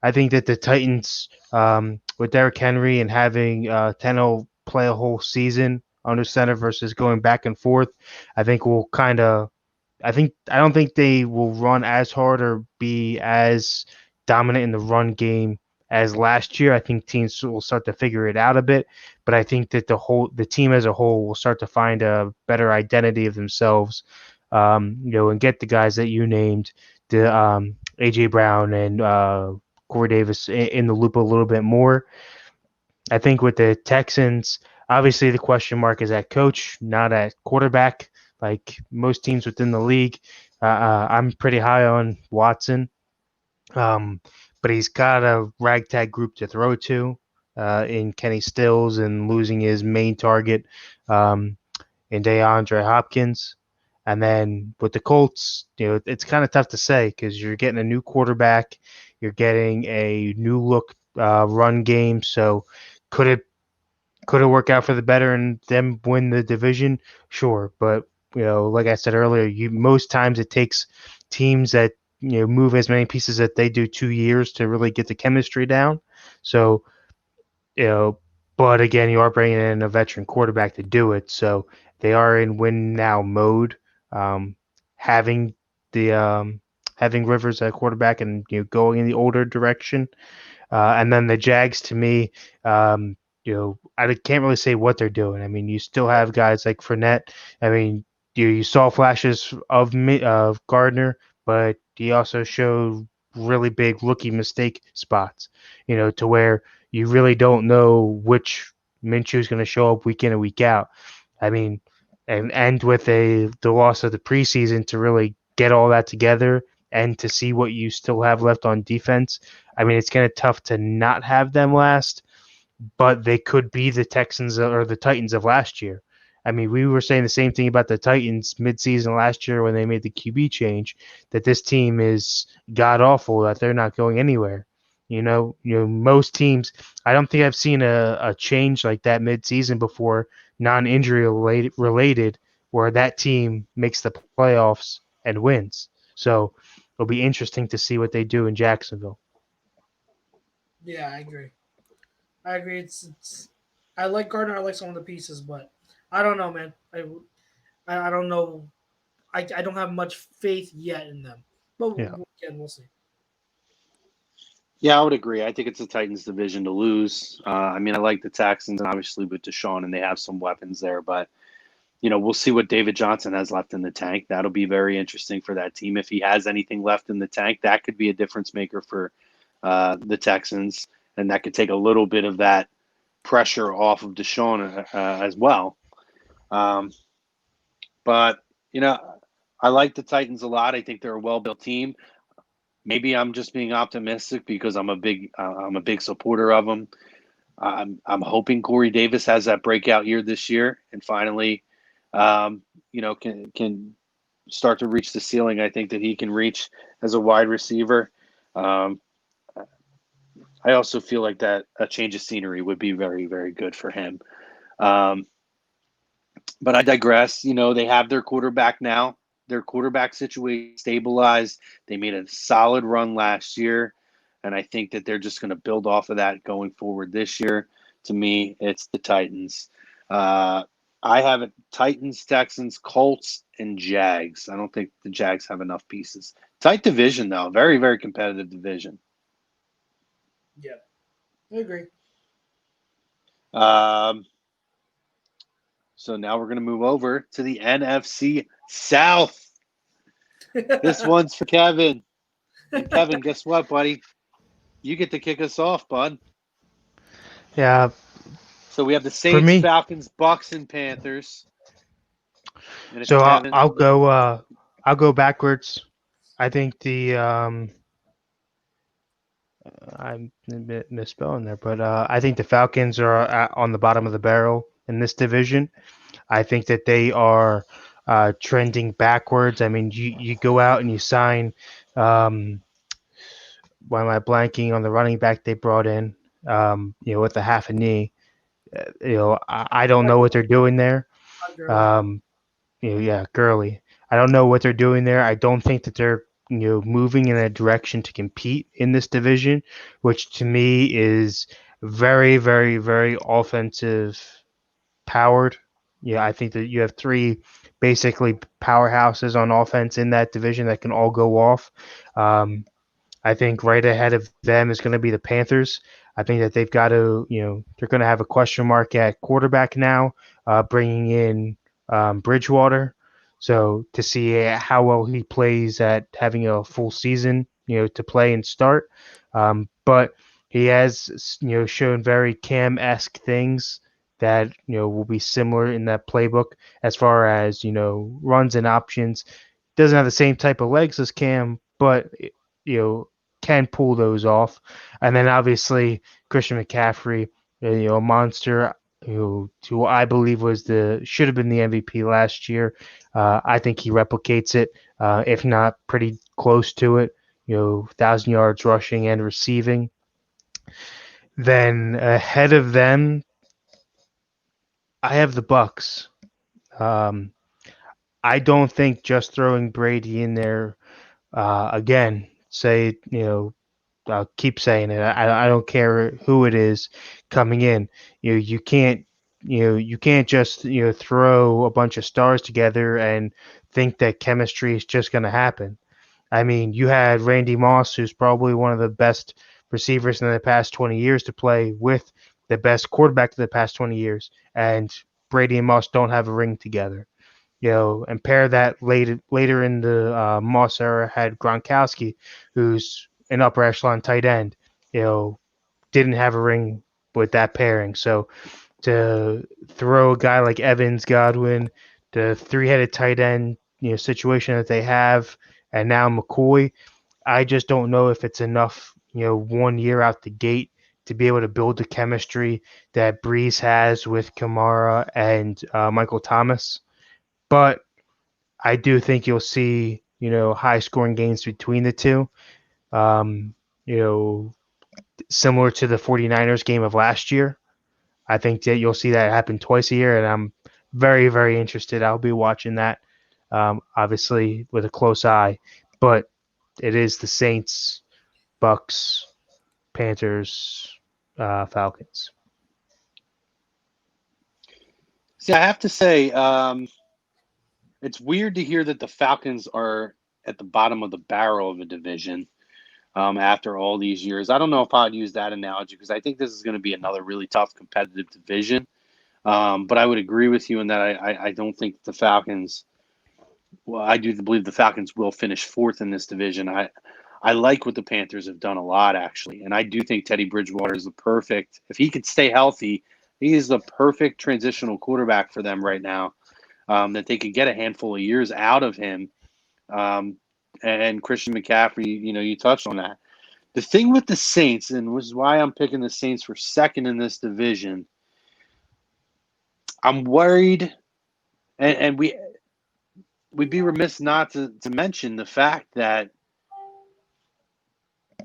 I think that the Titans, with Derrick Henry and having Tannehill play a whole season under center versus going back and forth, I think will kind of. I don't think they will run as hard or be as dominant in the run game as last year. I think teams will start to figure it out a bit, but I think that the team as a whole will start to find a better identity of themselves, and get the guys that you named, the AJ Brown and Corey Davis in the loop a little bit more. I think with the Texans, obviously the question mark is at coach, not at quarterback. Like most teams within the league, I'm pretty high on Watson, but he's got a ragtag group to throw to in Kenny Stills and losing his main target in DeAndre Hopkins. And then with the Colts, it's kind of tough to say because you're getting a new quarterback, you're getting a new look run game. So could it work out for the better and them win the division? Sure, but like I said earlier, most times it takes teams that move as many pieces that they do 2 years to really get the chemistry down. So but again, you are bringing in a veteran quarterback to do it, so they are in win now mode. Um, having having Rivers at quarterback and going in the older direction. And then the Jags, to me, I can't really say what they're doing. I mean, you still have guys like Fournette. I mean, you saw flashes of Gardner, but he also showed really big rookie mistake spots, to where you really don't know which Minshew is going to show up week in and week out. I mean, and end with the loss of the preseason to really get all that together and to see what you still have left on defense. I mean, it's kind of tough to not have them last, but they could be the Texans or the Titans of last year. I mean, we were saying the same thing about the Titans midseason last year when they made the QB change, that this team is god awful, that they're not going anywhere. Most teams, I don't think I've seen a change like that midseason before, non-injury related, where that team makes the playoffs and wins. So it'll be interesting to see what they do in Jacksonville. Yeah, I agree. It's I like Gardner. I like some of the pieces, but I don't know, man. I don't know. I don't have much faith yet in them. But Yeah. again, we'll see. Yeah, I would agree. I think it's the Titans' division to lose. I mean, I like the Texans, obviously, with Deshaun, and they have some weapons there. But, we'll see what David Johnson has left in the tank. That'll be very interesting for that team. If he has anything left in the tank, that could be a difference maker for the Texans, and that could take a little bit of that pressure off of Deshaun as well. But, I like the Titans a lot. I think they're a well-built team. Maybe I'm just being optimistic because I'm a big supporter of them. I'm hoping Corey Davis has that breakout year this year and finally, can start to reach the ceiling I think that he can reach as a wide receiver. I also feel like that a change of scenery would be very, very good for him. But I digress. They have their quarterback now. their quarterback situation stabilized. They made a solid run last year, and I think that they're just going to build off of that going forward this year. To me, it's the Titans. I have it Titans, Texans, Colts, and Jags. I don't think the Jags have enough pieces. Tight division, though. Very, very competitive division. Yeah, I agree. So now we're going to move over to the NFC South. This one's for Kevin. And Kevin, guess what, buddy? You get to kick us off, bud. Yeah, So we have the for Saints, me. Falcons, Bucks, and Panthers. And it's So Kevin. I'll go backwards. I think the I'm misspelling there, but I think the Falcons are on the bottom of the barrel in this division. I think that they are trending backwards. I mean, you go out and you sign. Um, why am I blanking on the running back they brought in? With a half a knee. I don't know what they're doing there. Um, yeah, Gurley. I don't know what they're doing there. I don't think that they're moving in a direction to compete in this division, which to me is very, very, very offensive powered. Yeah, I think that you have three basically powerhouses on offense in that division that can all go off. Um, I think right ahead of them is going to be the Panthers. I think that they've got to, they're going to have a question mark at quarterback now, bringing in Bridgewater. So to see how well he plays at having a full season, to play and start. But he has, shown very Cam-esque things that, will be similar in that playbook as far as, runs and options. Doesn't have the same type of legs as Cam, but you know can pull those off. And then obviously Christian McCaffrey, a monster who I believe should have been the MVP last year. I think he replicates it, if not pretty close to it. 1,000 yards rushing and receiving. Then ahead of them, I have the Bucks. Um, I don't think just throwing Brady in there again, say, I'll keep saying it. I don't care who it is coming in. You can't you can't just throw a bunch of stars together and think that chemistry is just going to happen. I mean, you had Randy Moss, who's probably one of the best receivers in the past 20 years to play with the best quarterback of the past 20 years, and Brady and Moss don't have a ring together. And pair that later in the Moss era had Gronkowski, who's an upper echelon tight end. Didn't have a ring with that pairing. So to throw a guy like Evans, Godwin, the three-headed tight end, situation that they have, and now McCoy, I just don't know if it's enough. 1 year out the gate to be able to build the chemistry that Breeze has with Kamara and Michael Thomas. But I do think you'll see, high scoring games between the two. Um, you know, Similar to the 49ers game of last year. I think that you'll see that happen twice a year, and I'm very, very interested. I'll be watching that, obviously, with a close eye. But it is the Saints, Bucks, Panthers, Falcons. See, I have to say, it's weird to hear that the Falcons are at the bottom of the barrel of a division after all these years. I don't know if I'd use that analogy because I think this is going to be another really tough competitive division. But I would agree with you in that I don't think the Falcons. Well, I do believe the Falcons will finish fourth in this division. I like what the Panthers have done a lot, actually. And I do think Teddy Bridgewater is the perfect, if he could stay healthy, he is the perfect transitional quarterback for them right now, that they could get a handful of years out of him. And Christian McCaffrey, you touched on that. The thing with the Saints, and which is why I'm picking the Saints for second in this division, I'm worried, and we'd be remiss not to mention the fact that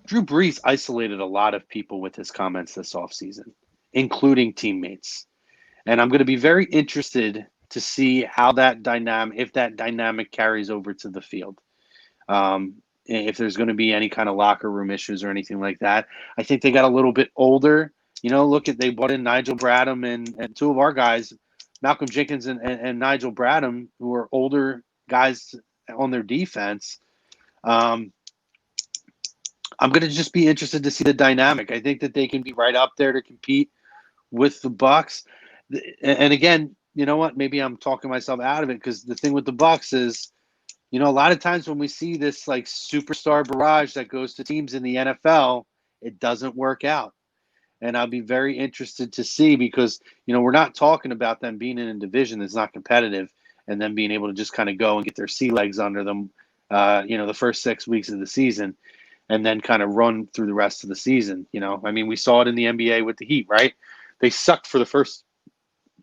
Drew Brees isolated a lot of people with his comments this offseason, including teammates. And I'm going to be very interested to see how that dynamic, if that dynamic carries over to the field. If there's going to be any kind of locker room issues or anything like that. I think they got a little bit older. Look at, they brought in Nigel Bradham and two of our guys, Malcolm Jenkins and Nigel Bradham, who are older guys on their defense. I'm going to just be interested to see the dynamic. I think that they can be right up there to compete with the Bucs. And again, you know what? Maybe I'm talking myself out of it, because the thing with the Bucs is, a lot of times when we see this like superstar barrage that goes to teams in the NFL, it doesn't work out. And I'll be very interested to see, because, we're not talking about them being in a division that's not competitive and then being able to just kind of go and get their sea legs under them, the first 6 weeks of the season, and then kind of run through the rest of the season. We saw it in the NBA with the Heat, right? They sucked for the first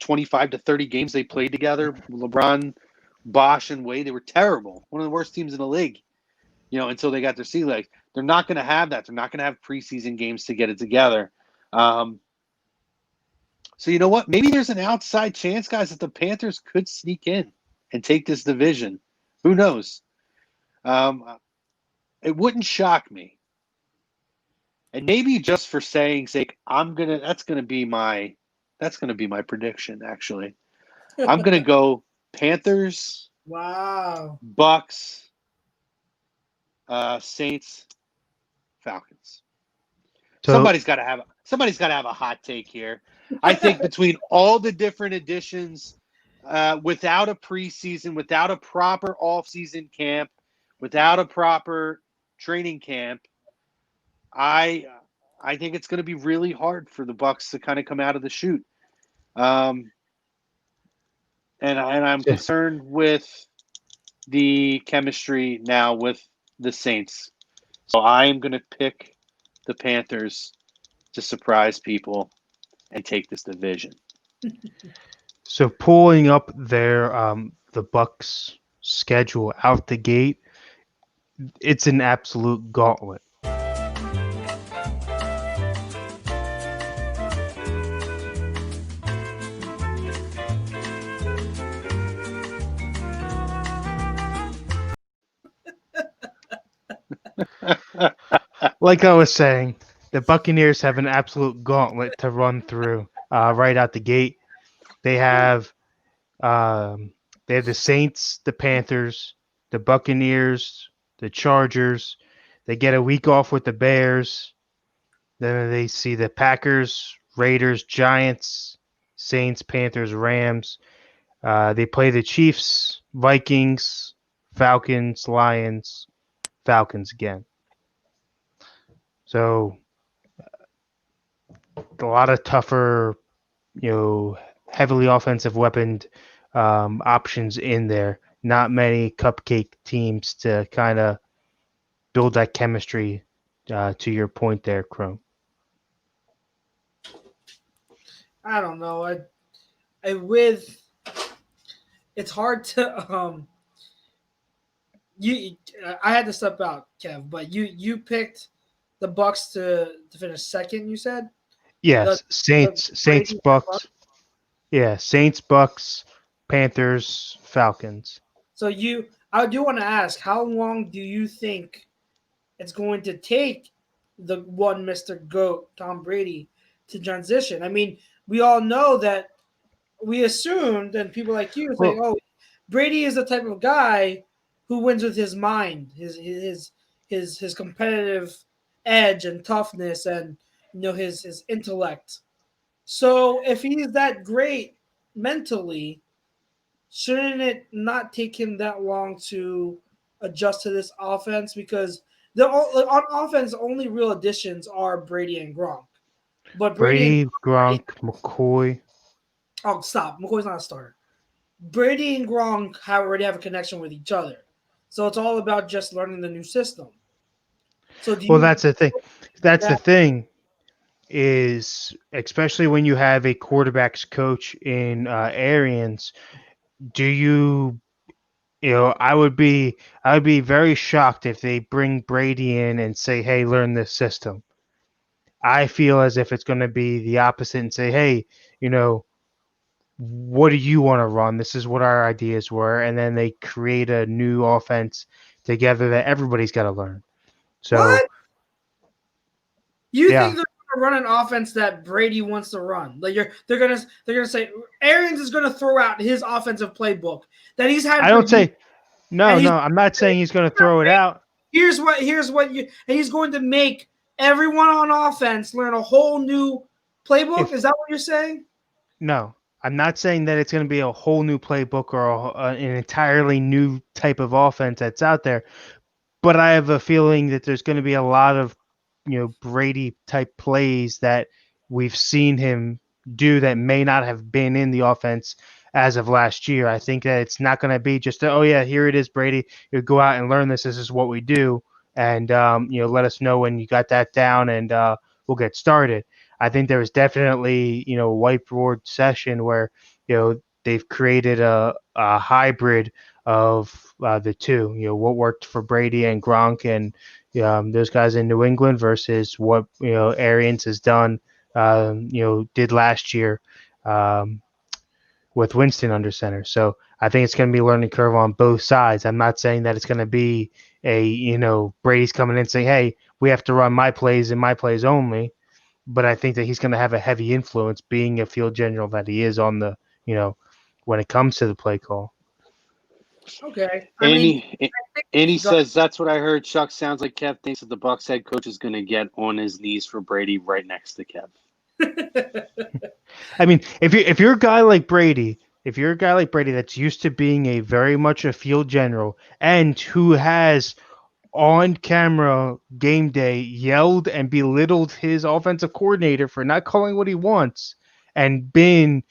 25 to 30 games they played together. LeBron, Bosh, and Wade, they were terrible. One of the worst teams in the league, until they got their sea legs. They're not going to have that. They're not going to have preseason games to get it together. So you know what? Maybe there's an outside chance, guys, that the Panthers could sneak in and take this division. Who knows? It wouldn't shock me. And maybe just for saying sake, that's gonna be my prediction, actually. I'm gonna go Panthers. Wow. Bucks, Saints, Falcons. So Somebody's got to have a hot take here. I think between all the different additions, without a preseason, without a proper off-season camp, without a proper training camp, I think it's going to be really hard for the Bucs to kind of come out of the chute. And I'm concerned with the chemistry now with the Saints. So I'm going to pick the Panthers to surprise people and take this division. So pulling up their the Bucks schedule out the gate, it's an absolute gauntlet. Like I was saying, the Buccaneers have an absolute gauntlet to run through right out the gate. They have the Saints, the Panthers, the Buccaneers, the Chargers. They get a week off with the Bears. Then they see the Packers, Raiders, Giants, Saints, Panthers, Rams. They play the Chiefs, Vikings, Falcons, Lions, Falcons again. So a lot of tougher, heavily offensive weaponed options in there. Not many cupcake teams to kind of build that chemistry. To your point there, Chrome. I don't know. It's hard to I had to step out, Kev, but you picked the Bucks to finish second, you said? Yes, Saints, Bucks. Yeah, Saints, Bucks, Panthers, Falcons. So I do want to ask, how long do you think it's going to take the one Mr. GOAT, Tom Brady, to transition? We all know that we assumed, and people like you say, Brady is the type of guy who wins with his mind, his competitive edge and toughness, and his intellect. So if he's that great mentally, shouldn't it not take him that long to adjust to this offense? Because on offense, only real additions are Brady and Gronk. But Brady, Gronk, McCoy. Oh, stop! McCoy's not a starter. Brady and Gronk already have a connection with each other, so it's all about just learning the new system. So that's the thing. That's the thing. Is especially when you have a quarterback's coach in Arians, I would be very shocked if they bring Brady in and say, hey, learn this system. I feel as if it's going to be the opposite and say, hey, what do you want to run? This is what our ideas were, and then they create a new offense together that everybody's got to learn. So What? You yeah, think they're gonna run an offense that Brady wants to run? Like they're gonna say Arians is gonna throw out his offensive playbook that he's had I for don't years, say no, and no. I'm not saying he's going to throw it out. here's what you, and he's going to make everyone on offense learn a whole new playbook. If Is that what you're saying? No, I'm not saying that it's going to be a whole new playbook or an entirely new type of offense that's out there. But I have a feeling that there's going to be a lot of, Brady type plays that we've seen him do that may not have been in the offense as of last year. I think that it's not going to be just, oh yeah, here it is, Brady. You go out and learn this. This is what we do, and let us know when you got that down, and we'll get started. I think there was definitely, a whiteboard session where, they've created a hybrid of the two. What worked for Brady and Gronk and those guys in New England versus what Arians has done, did last year with Winston under center. So I think it's going to be a learning curve on both sides. I'm not saying that it's going to be Brady's coming in and saying, hey, we have to run my plays and my plays only. But I think that he's going to have a heavy influence being a field general that he is on the, when it comes to the play call. Okay, Andy says that's what I heard. Chuck, sounds like Kev thinks that the Bucs head coach is going to get on his knees for Brady right next to Kev. I mean, if you're a guy like Brady, that's used to being a very much a field general and who has on camera game day yelled and belittled his offensive coordinator for not calling what he wants and been,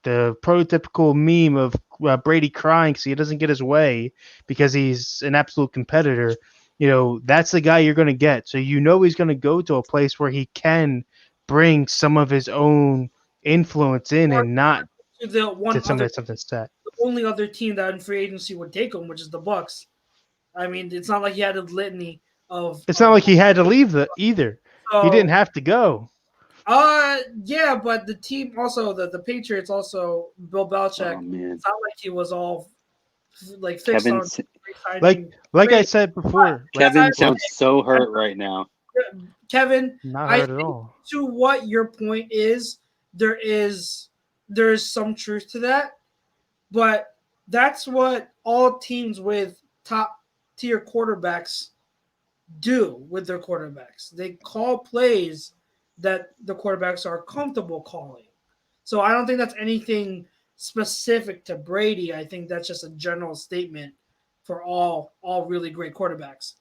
the prototypical meme of Brady crying because he doesn't get his way because he's an absolute competitor. That's the guy you're going to get. So he's going to go to a place where he can bring some of his own influence in and not to something set. The only other team that in free agency would take him, which is the Bucs. I mean, it's not like he had a litany of. It's not like he had to leave either. So, he didn't have to go. Yeah, but the team also the Patriots also Bill Belichick. Oh, man. It's not like he was all like fixed on like I said before. Kevin sounds so hurt right now. Kevin, Not I hurt at think all. to what your point is, there is some truth to that, but that's what all teams with top tier quarterbacks do with their quarterbacks. They call plays that the quarterbacks are comfortable calling. So I don't think that's anything specific to Brady. I think that's just a general statement for all really great quarterbacks.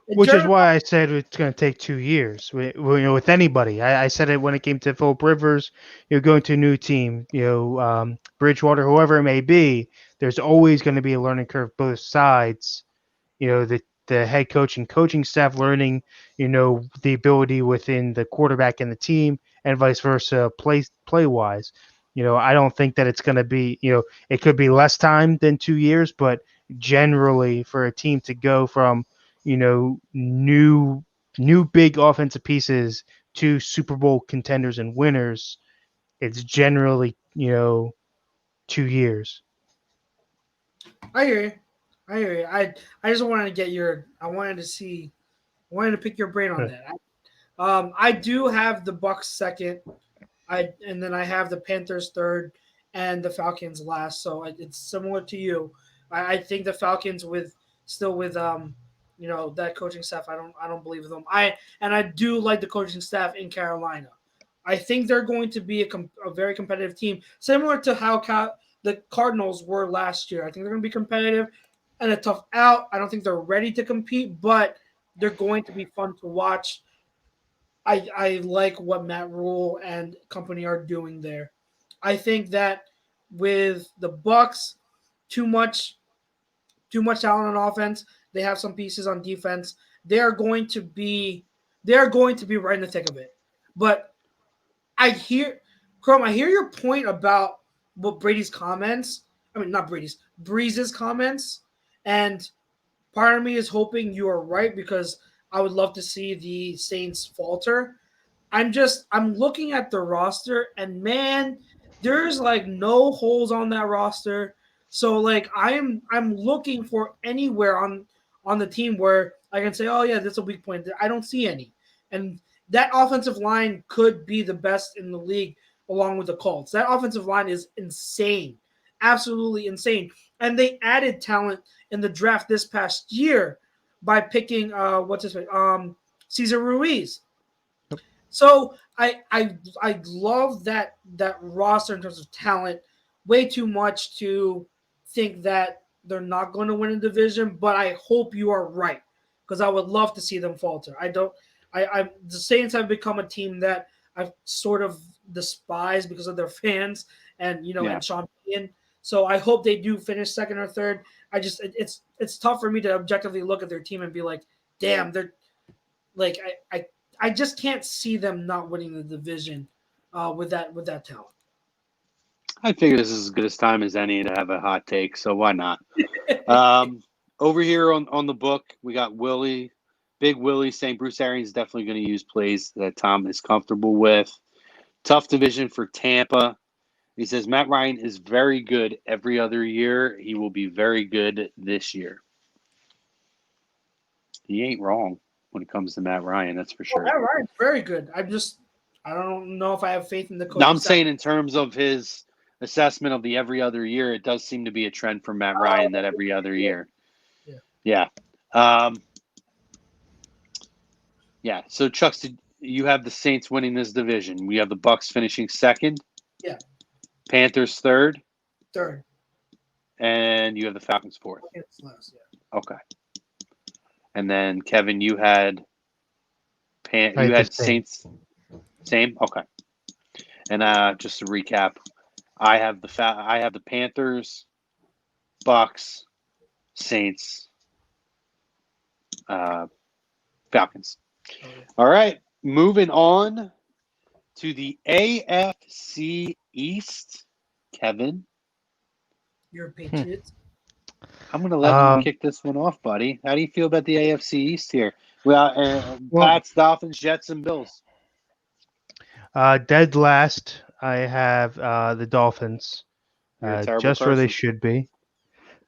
Which is why I said it's going to take 2 years. With anybody, I said it when it came to Philip Rivers. You're going to a new team, Bridgewater, whoever it may be. There's always going to be a learning curve both sides. The head coach and coaching staff learning, the ability within the quarterback and the team, and vice versa, play wise. I don't think that it's going to be, it could be less time than 2 years, but generally for a team to go from new big offensive pieces to Super Bowl contenders and winners, it's generally 2 years. I hear you. I just wanted to pick your brain on that. I do have the Bucs second, and then I have the Panthers third, and the Falcons last. So it's similar to you. I think the Falcons with that coaching staff. I don't believe them. I do like the coaching staff in Carolina. I think they're going to be a very competitive team, similar to how the Cardinals were last year. I think they're going to be competitive and a tough out. I don't think they're ready to compete, but they're going to be fun to watch. I like what Matt Rule and company are doing there. I think that with the Bucs, too much talent on offense. They have some pieces on defense. They are going to be right in the thick of it. But I hear your point about what Brady's comments. I mean, not Breeze's comments. And part of me is hoping you are right because I would love to see the Saints falter. I'm looking at the roster, and man, There's like no holes on that roster. So like I'm looking for anywhere on the team where I can say, oh yeah, this is a weak point. I don't see any. And that offensive line could be the best in the league along with the Colts. That offensive line is insane. Absolutely insane. And they added talent in the draft this past year by picking what's his name? Cesar Ruiz. So I love that roster in terms of talent. Way too much to think that they're not going to win a division, but I hope you are right because I would love to see them falter. The Saints have become a team that I sort of despise because of their fans and and Sean Payton. So I hope they do finish second or third. It's tough for me to objectively look at their team and be like, damn, they're like I just can't see them not winning the division with that talent. I figure this is as good a time as any to have a hot take, so why not? Over here on the book, we got Big Willie saying Bruce Arians is definitely going to use plays that Tom is comfortable with. Tough division for Tampa. He says Matt Ryan is very good every other year. He will be very good this year. He ain't wrong when it comes to Matt Ryan, that's for sure. Matt Ryan's very good. I don't know if I have faith in the coach. No, I'm saying in terms of his assessment of the every other year, it does seem to be a trend for Matt Ryan that every other year. Yeah. So Chuck, you have the Saints winning this division. We have the Bucks finishing second. Yeah. Panthers third. Third. And you have the Falcons fourth. Last, yeah. Okay. And then Kevin, you had Saints. Same. Okay. And just to recap, I have the Panthers, Bucks, Saints, Falcons. Oh, yeah. All right, moving on to the AFC East. Kevin, your Patriots. I'm going to let you kick this one off, buddy. How do you feel about the AFC East here? Well, Pats, Dolphins, Jets, and Bills. Dead last, I have the Dolphins. Just person. Where they should be.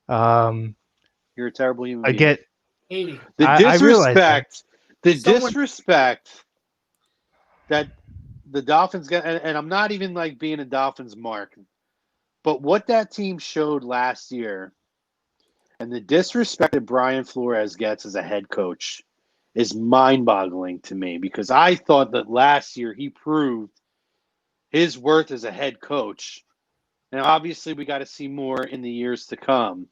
You're a terrible human being. I get the disrespect. Disrespect that the Dolphins got, and I'm not even like being a Dolphins mark, but what that team showed last year, and the disrespect that Brian Flores gets as a head coach, is mind-boggling to me because I thought that last year he proved his worth as a head coach. Now, obviously, we got to see more in the years to come.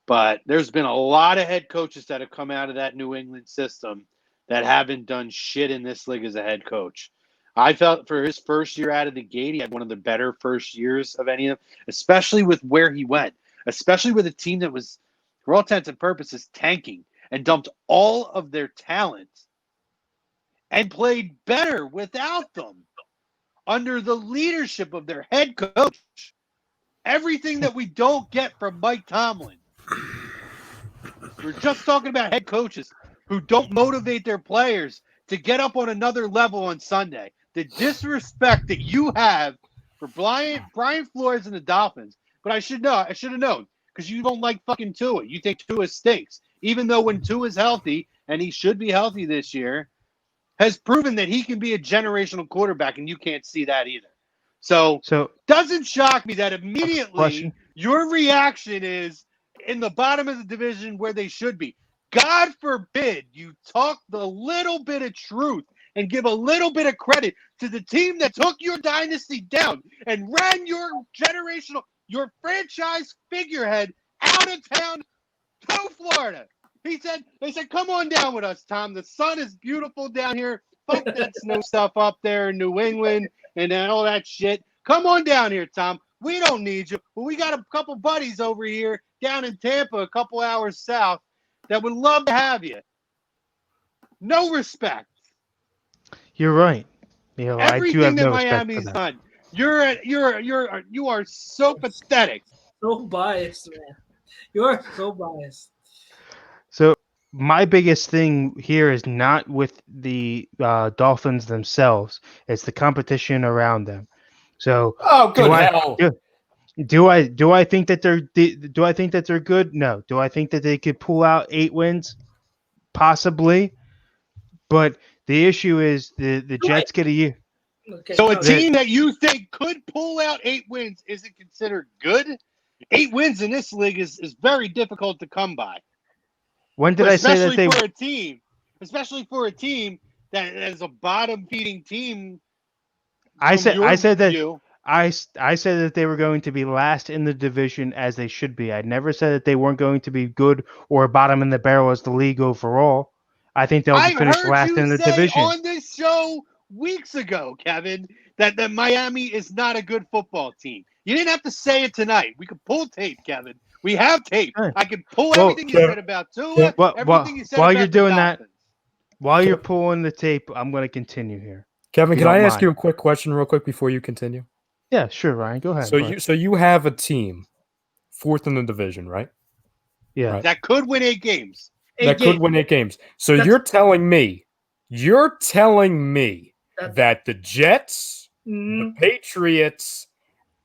But there's been a lot of head coaches that have come out of that New England system that haven't done shit in this league as a head coach. I felt for his first year out of the gate, he had one of the better first years of any of them, especially with where he went, especially with a team that was, for all intents and purposes, tanking and dumped all of their talent and played better without them under the leadership of their head coach. Everything that we don't get from Mike Tomlin. We're just talking about head coaches who don't motivate their players to get up on another level on Sunday. The disrespect that you have for Brian Flores and the Dolphins. But I should have known because you don't like fucking Tua. You think Tua stinks. Even though when Tua's healthy, and he should be healthy this year, has proven that he can be a generational quarterback, and you can't see that either. So doesn't shock me that immediately your reaction is in the bottom of the division where they should be. God forbid you talk the little bit of truth and give a little bit of credit to the team that took your dynasty down and ran your franchise figurehead out of town to Florida. They said, come on down with us, Tom. The sun is beautiful down here. Fuck that snow stuff up there in New England and all that shit. Come on down here, Tom. We don't need you. But we got a couple buddies over here down in Tampa, a couple hours south, that would love to have you. No respect. You're right. Everything I do have that no Miami's done. You are so pathetic. So biased, man. You are so biased. So my biggest thing here is not with the Dolphins themselves. It's the competition around them. So, Oh, good do I hell. do I think that they're good? No. Do I think that they could pull out 8 wins? Possibly. But the issue is the Jets get a year. Okay, So a no, team that you think could pull out 8 wins isn't considered good? 8 wins in this league is very difficult to come by. When did I say that they? Especially for a team that is a bottom-feeding team. I said that. View. I said that they were going to be last in the division as they should be. I never said that they weren't going to be good or bottom in the barrel as the league overall. I think they'll finish last in the division. On this show weeks ago, Kevin, that Miami is not a good football team. You didn't have to say it tonight. We could pull tape, Kevin. We have tape. Sure. I can pull everything you said about Tua. Everything you said while about you're doing that, Dolphins. while you're pulling the tape, I'm going to continue here. Kevin, can I ask you a quick question real quick before you continue? Yeah, sure, Ryan. Go ahead. So you have a team 4th in the division, right? Yeah. Right. That could win 8 games. Could win 8 games. So you're telling me that the Jets, the Patriots,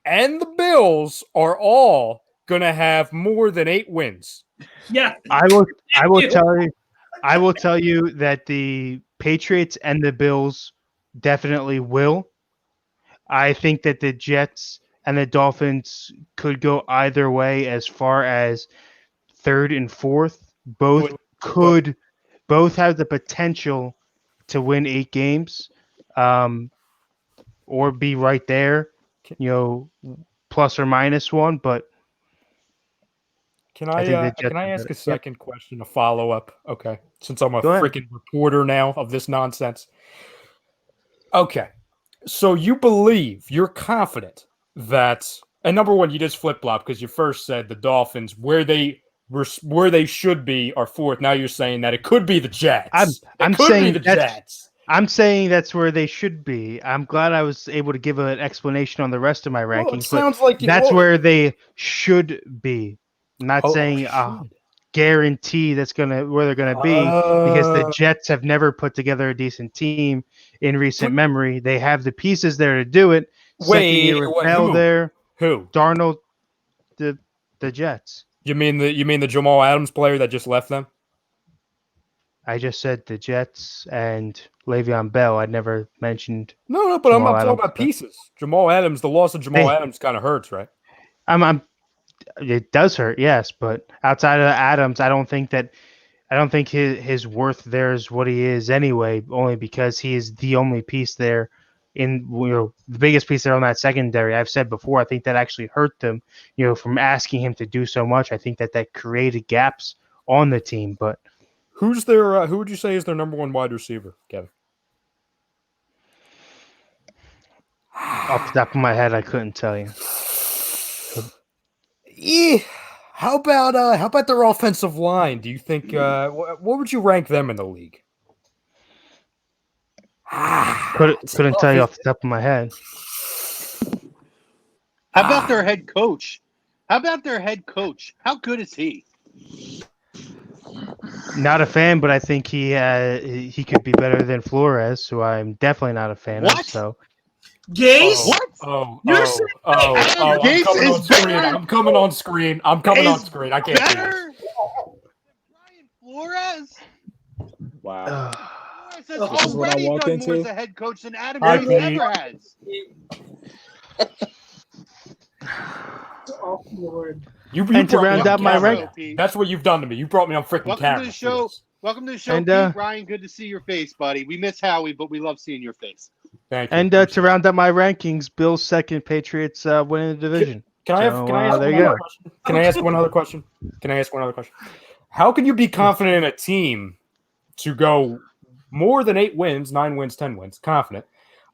and the Bills are all gonna have more than 8 wins. Yeah. I will tell you that the Patriots and the Bills definitely will. I think that the Jets and the Dolphins could go either way as far as 3rd and 4th. Both have the potential to win 8 games, or be right there, plus or minus 1. But can I ask a second question, a follow up? Okay, since I'm a freaking reporter now of this nonsense. Okay, so you're confident that, and number one, you just flip flop because you first said the Dolphins where they should be are 4th. Now you're saying that it could be the Jets. I'm saying that's where they should be. I'm glad I was able to give an explanation on the rest of my rankings. Well, it sounds like that's where they should be. I'm not saying guarantee where they're gonna be, because the Jets have never put together a decent team in recent memory. They have the pieces there to do it. There. Who? Darnold, the Jets. You mean the Jamal Adams player that just left them? I just said the Jets and Le'Veon Bell. I never mentioned. No, but I'm talking about pieces. Jamal Adams. The loss of Jamal Adams kind of hurts, right? It does hurt, yes, but outside of Adams, I don't think his worth there is what he is anyway. Only because he is the only piece there, the biggest piece there on that secondary. I've said before, I think that actually hurt them, from asking him to do so much. I think that created gaps on the team. But who's their? Who would you say is their number 1 wide receiver, Kevin? Off the top of my head, I couldn't tell you. How about their offensive line? Do you think what would you rank them in the league? Couldn't tell you off the top of my head. How about their head coach? How good is he? Not a fan, but I think he could be better than Flores, who I'm definitely not a fan of. So. Gase? What? I'm coming on screen. I can't do this. Brian Flores? Wow. Flores has already done more as a head coach than Adam Gase ever has. Oh, Lord. You to round out my rank, that's what you've done to me. You brought me on freaking camera. Welcome to the show, Pete. Ryan. Good to see your face, buddy. We miss Howie, but we love seeing your face. Thank you. And to round up my rankings, Bills 2nd, Patriots winning the division. Can I ask one other question? How can you be confident in a team to go more than 8 wins, 9 wins, 10 wins, confident,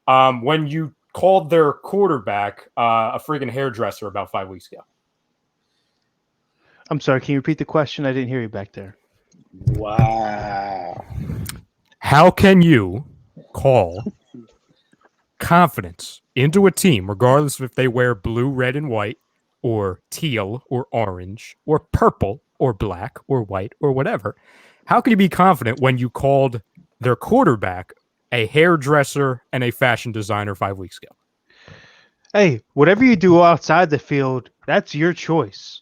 when you called their quarterback a friggin' hairdresser about 5 weeks ago? I'm sorry, can you repeat the question? I didn't hear you back there. Wow. How can you call confidence into a team, regardless of if they wear blue, red, and white, or teal, or orange, or purple, or black, or white, or whatever? How can you be confident when you called their quarterback a hairdresser and a fashion designer 5 weeks ago? Hey, whatever you do outside the field, that's your choice.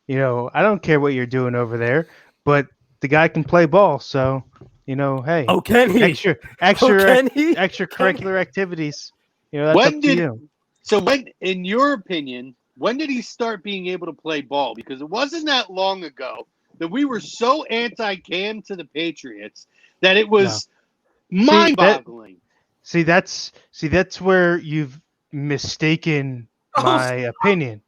I don't care what you're doing over there, but the guy can play ball, so hey, Oh, can he? extra Oh, can he? extracurricular activities. That's When up to did you. so when, in your opinion, when did he start being able to play ball? Because it wasn't that long ago that we were so anti-Cam to the Patriots that it was mind-boggling. That's where you've mistaken my opinion.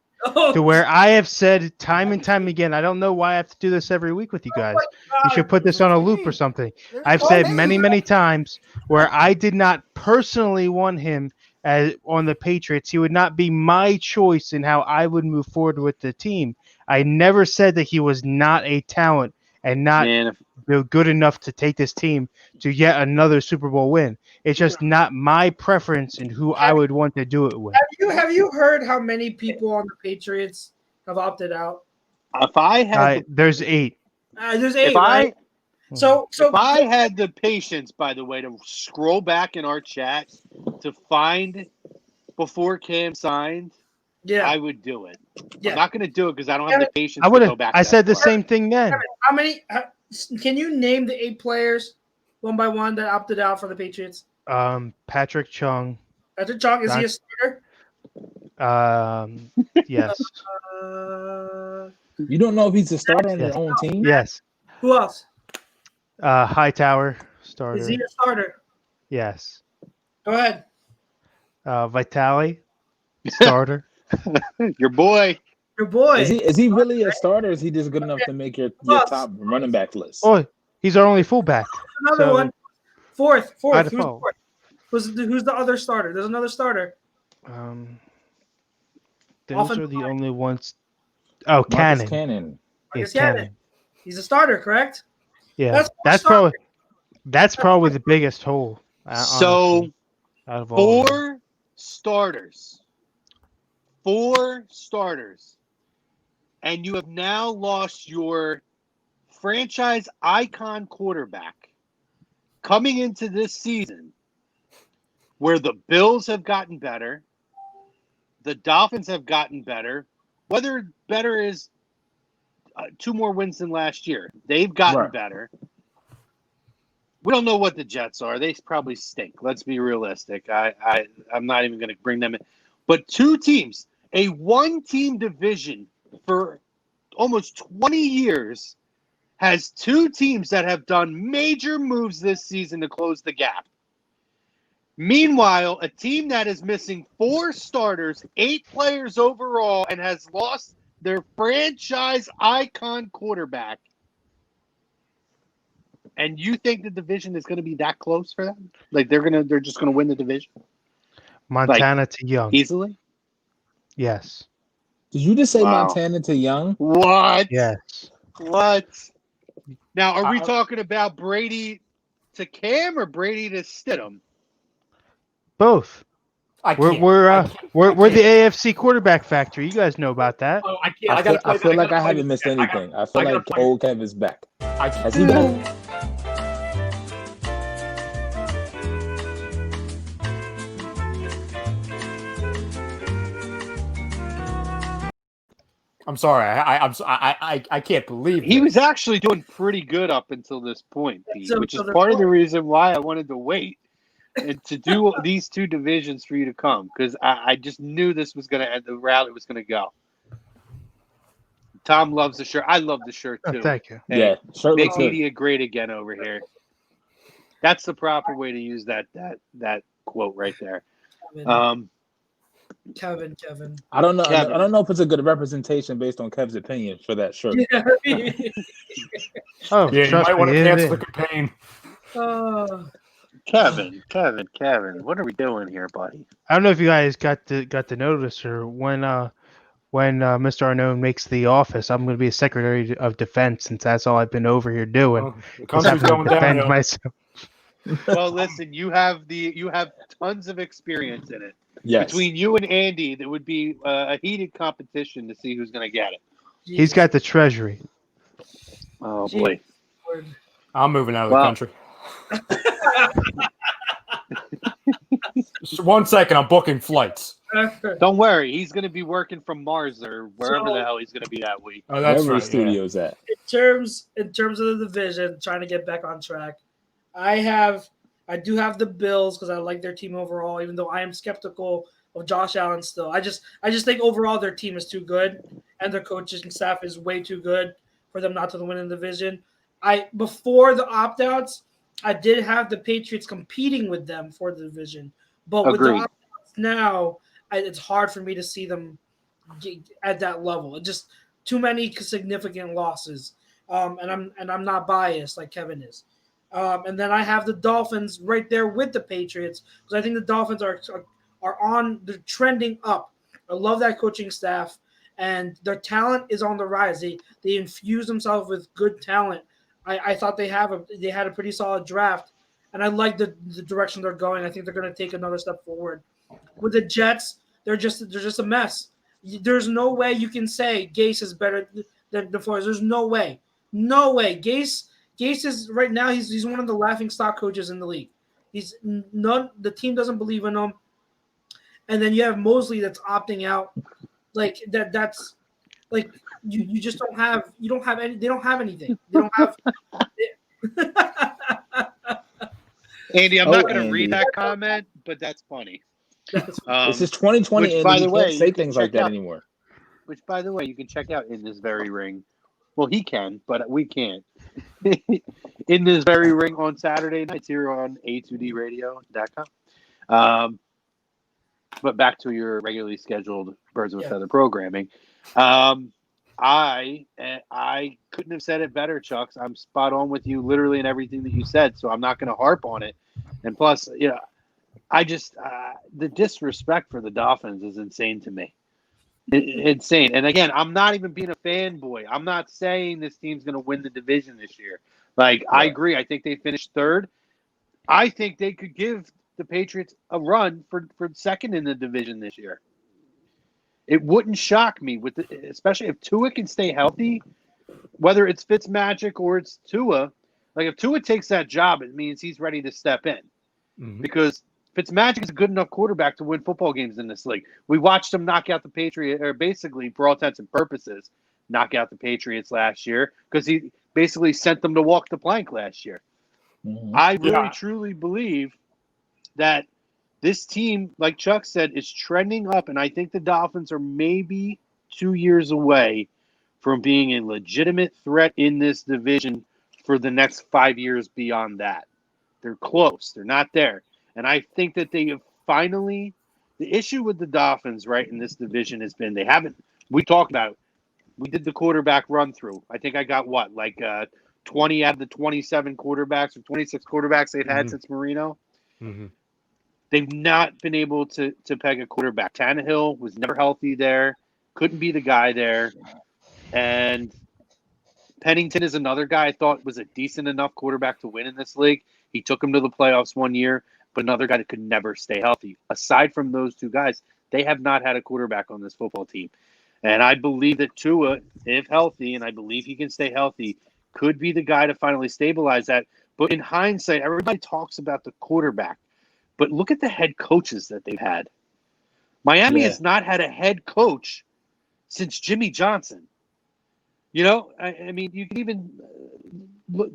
To where I have said time and time again, I don't know why I have to do this every week with you guys. You should put this on a loop or something. I've said many, many times where I did not personally want him on the Patriots. He would not be my choice in how I would move forward with the team. I never said that he was not a talent and not good enough to take this team to yet another Super Bowl win. It's just not my preference in who I would want to do it with. Have you heard how many people on the Patriots have opted out? If I had, there's 8. There's 8. Right? So if I had the patience, by the way, to scroll back in our chat to find before Cam signed, I would do it. I'm not going to do it because I don't have the patience to go back. I said the same thing then. How many? Can you name the 8 players one by one that opted out for the Patriots? Patrick Chung. Patrick Chung, is he a starter? Yes. You don't know if he's a starter on your own team? Yes. Who else? Hightower, starter. Is he a starter? Yes. Go ahead. Vitale, starter. Your boy. Your boy. Is he really a starter? Or is he just good enough to make your top running back list? Oh, he's our only fullback. Another one. Fourth. Who's fourth? Who's the other starter? There's another starter. Those are the only ones. Oh, Cannon. Marcus Cannon. He's a starter, correct? Yeah, that's probably the biggest hole. So, out of all 4 starters. 4 starters. And you have now lost your franchise icon quarterback coming into this season where the Bills have gotten better, the Dolphins have gotten better. Whether better is 2 more wins than last year. They've gotten better. We don't know what the Jets are. They probably stink. Let's be realistic. I'm not even going to bring them in. But 2 teams, a 1-team division for almost 20 years, has 2 teams that have done major moves this season to close the gap. Meanwhile, a team that is missing 4 starters, 8 players overall, and has lost their franchise icon quarterback. And you think the division is going to be that close for them? Like they're just going to win the division? Montana to Young. Easily? Yes. Did you just say Montana to Young? What? Yes. What? Now, are we talking about Brady to Cam or Brady to Stidham? Both. We're the AFC quarterback factory. You guys know about that. Oh, I can't. I feel like I haven't missed anything. I feel like old Kev is back. Has he back? I'm sorry. I can't believe he was actually doing pretty good up until this point, Pete, which is part of the reason why I wanted to wait and to do these 2 divisions for you to come, because I just knew this was going to end the route it was going to go. Tom loves the shirt. I love the shirt too. Oh, thank you. Hey, shirt make media great again over here. That's the proper way to use that quote right there. Kevin. I don't know. Kevin. I don't know if it's a good representation based on Kev's opinion for that shirt. Oh, yeah, you might want to cancel the campaign. Kevin, what are we doing here, buddy? I don't know if you guys got the notice, or when Mr. Arnone makes the office, I'm going to be a Secretary of Defense, since that's all I've been over here doing. The country's going down. Myself. Well, listen, you have tons of experience in it. Yes. Between you and Andy, there would be a heated competition to see who's going to get it. He's got the treasury. Oh boy! I'm moving out of the country. Just 1 second, I'm booking flights. Don't worry, he's going to be working from Mars or wherever the hell he's going to be that week. Oh, that's wherever right. the studio's at. In terms of the division, trying to get back on track, I do have the Bills because I like their team overall, even though I am skeptical of Josh Allen still. I just think overall their team is too good and their coaching staff is way too good for them not to win in the division. Before the opt-outs, I did have the Patriots competing with them for the division. But with the opt-outs now, it's hard for me to see them at that level. It's just too many significant losses. And I'm not biased like Kevin is. And then I have the Dolphins right there with the Patriots because I think the Dolphins are they're trending up. I love that coaching staff, and their talent is on the rise. They infuse themselves with good talent. I thought they had a pretty solid draft, and I like the direction they're going. I think they're going to take another step forward. With the Jets, they're just a mess. There's no way you can say Gase is better than Flores. There's no way. Gase is right now. He's one of the laughing stock coaches in the league. The team doesn't believe in him, and then you have Mosley that's opting out. Like that. That's like you just don't have. You don't have any. They don't have anything. They don't have. Andy, I'm not going to read that comment, but that's funny. This is 2020, and by the way, can't say things like that anymore. Which, by the way, you can check out in this very ring. Well, he can, but we can't. In this very ring on Saturday nights here on a2dradio.com. But back to your regularly scheduled Birds of a Feather programming. I couldn't have said it better, Chucks. I'm spot on with you literally in everything that you said, so I'm not going to harp on it. And plus, I just the disrespect for the Dolphins is insane to me. Insane. And again, I'm not even being a fanboy. I'm not saying this team's going to win the division this year. Like, I agree. I think they finished third. I think they could give the Patriots a run for second in the division this year. It wouldn't shock me, especially if Tua can stay healthy, whether it's Fitzmagic or it's Tua. Like, if Tua takes that job, it means he's ready to step in. Mm-hmm. Because Fitzmagic is a good enough quarterback to win football games in this league. We watched him knock out the Patriots, or basically, for all intents and purposes, knock out the Patriots last year because he basically sent them to walk the plank last year. Mm-hmm. I really, truly believe that this team, like Chuck said, is trending up, and I think the Dolphins are maybe 2 years away from being a legitimate threat in this division for the next 5 years beyond that. They're close. They're not there. And I think that they have finally – the issue with the Dolphins, right, in this division has been they haven't – we talked about it. We did the quarterback run-through. I think I got 20 out of the 27 quarterbacks or 26 quarterbacks they've had since Marino. Mm-hmm. They've not been able to peg a quarterback. Tannehill was never healthy there, couldn't be the guy there. And Pennington is another guy I thought was a decent enough quarterback to win in this league. He took him to the playoffs one year, but another guy that could never stay healthy. Aside from those two guys, they have not had a quarterback on this football team. And I believe that Tua, if healthy, and I believe he can stay healthy, could be the guy to finally stabilize that. But in hindsight, everybody talks about the quarterback. But look at the head coaches that they've had. Miami has not had a head coach since Jimmy Johnson. I mean, you can even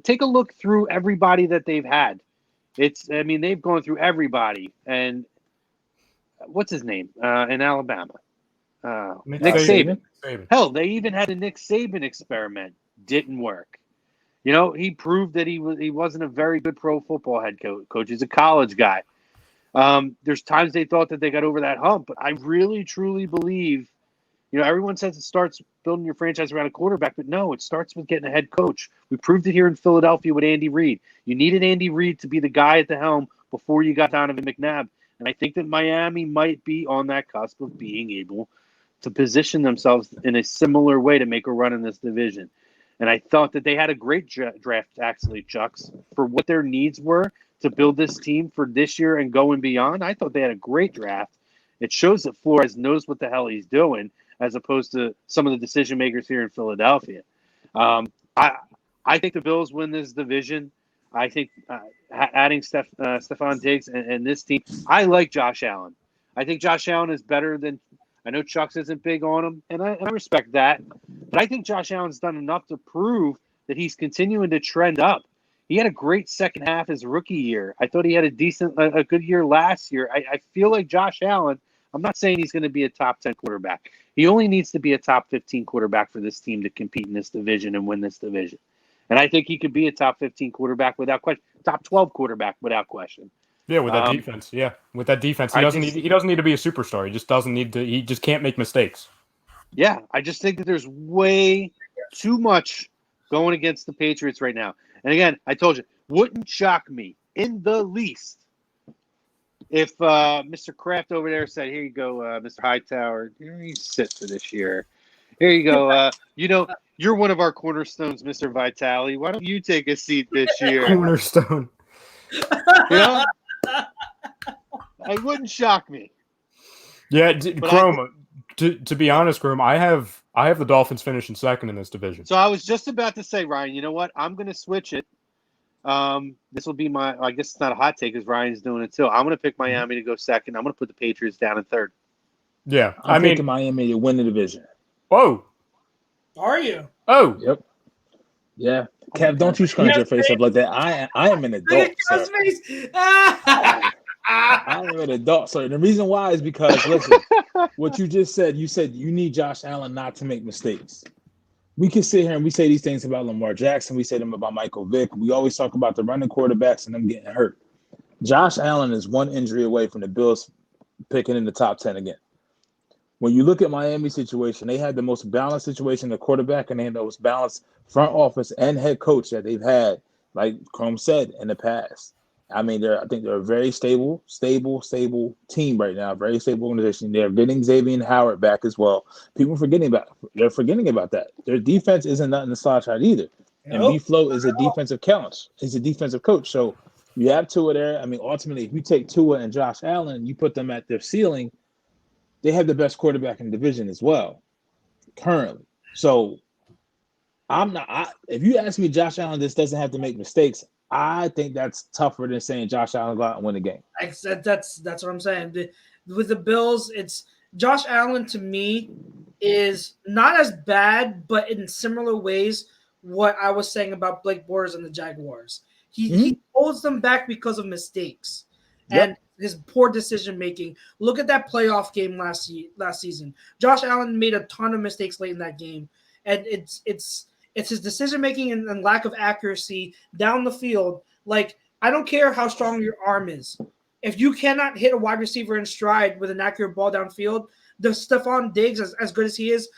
take a look through everybody that they've had. They've gone through everybody. And what's his name in Alabama? Nick Saban. Hell, they even had a Nick Saban experiment. Didn't work. He proved that he wasn't a very good pro football head coach. He's a college guy. There's times they thought that they got over that hump, but I really, truly believe, everyone says it starts building your franchise around a quarterback, but no, it starts with getting a head coach. We proved it here in Philadelphia with Andy Reid. You needed Andy Reid to be the guy at the helm before you got Donovan McNabb. And I think that Miami might be on that cusp of being able to position themselves in a similar way to make a run in this division. And I thought that they had a great draft, actually, Chucks, for what their needs were to build this team for this year and going beyond. I thought they had a great draft. It shows that Flores knows what the hell he's doing, as opposed to some of the decision makers here in Philadelphia. I think the Bills win this division. I think adding Stephon Diggs and this team, I like Josh Allen. I think Josh Allen is better than – I know Chuck's isn't big on him, and I respect that. But I think Josh Allen's done enough to prove that he's continuing to trend up. He had a great second half his rookie year. I thought he had a good year last year. I feel like Josh Allen – I'm not saying he's going to be a top 10 quarterback. He only needs to be a top 15 quarterback for this team to compete in this division and win this division. And I think he could be a top 15 quarterback without question, top 12 quarterback without question. Yeah, with that defense. Yeah, with that defense, he doesn't need to be a superstar. He just doesn't need to. He just can't make mistakes. Yeah, I just think that there's way too much going against the Patriots right now. And again, I told you, wouldn't shock me in the least if Mr. Kraft over there said, "Here you go, Mr. Hightower. Here you sit for this year. Here you go. You're one of our cornerstones, Mr. Vitale. Why don't you take a seat this year?" Cornerstone. It wouldn't shock me. Yeah, Chrome. To be honest, Chrome, I have the Dolphins finishing second in this division. So I was just about to say, Ryan, you know what? I'm going to switch it. This will be my. I guess it's not a hot take because Ryan's doing it too. I'm going to pick Miami to go second. I'm going to put the Patriots down in third. Yeah, I'm picking Miami to win the division. Whoa. Are you? Oh. Yep. Yeah. Kev, don't you scrunch your face up like that. I am an adult, sir. I am an adult, sir. The reason why is because, listen, what you just said, you said you need Josh Allen not to make mistakes. We can sit here and we say these things about Lamar Jackson. We say them about Michael Vick. We always talk about the running quarterbacks and them getting hurt. Josh Allen is one injury away from the Bills picking in the top 10 again. When you look at Miami's situation, they had the most balanced situation, the quarterback, and they had the most balanced front office and head coach that they've had, like Chrome said, in the past. I mean, I think they're a very stable team right now, very stable organization. They're getting Xavier Howard back as well. They're forgetting about that. Their defense isn't nothing to slouch at either. And B-Flow is a defensive coach. He's a defensive coach. So you have Tua there. I mean, ultimately, if you take Tua and Josh Allen, you put them at their ceiling, they have the best quarterback in the division as well, currently. So if you ask me, Josh Allen just doesn't have to make mistakes. I think that's tougher than saying Josh Allen go out and win the game. That's what I'm saying. With the Bills, it's Josh Allen to me is not as bad, but in similar ways, what I was saying about Blake Bortles and the Jaguars. He holds them back because of mistakes and his poor decision making. Look at that playoff game last season. Josh Allen made a ton of mistakes late in that game, and it's his decision making and lack of accuracy down the field. Like, I don't care how strong your arm is. If you cannot hit a wide receiver in stride with an accurate ball downfield, the Stephon Diggs, as good as he is,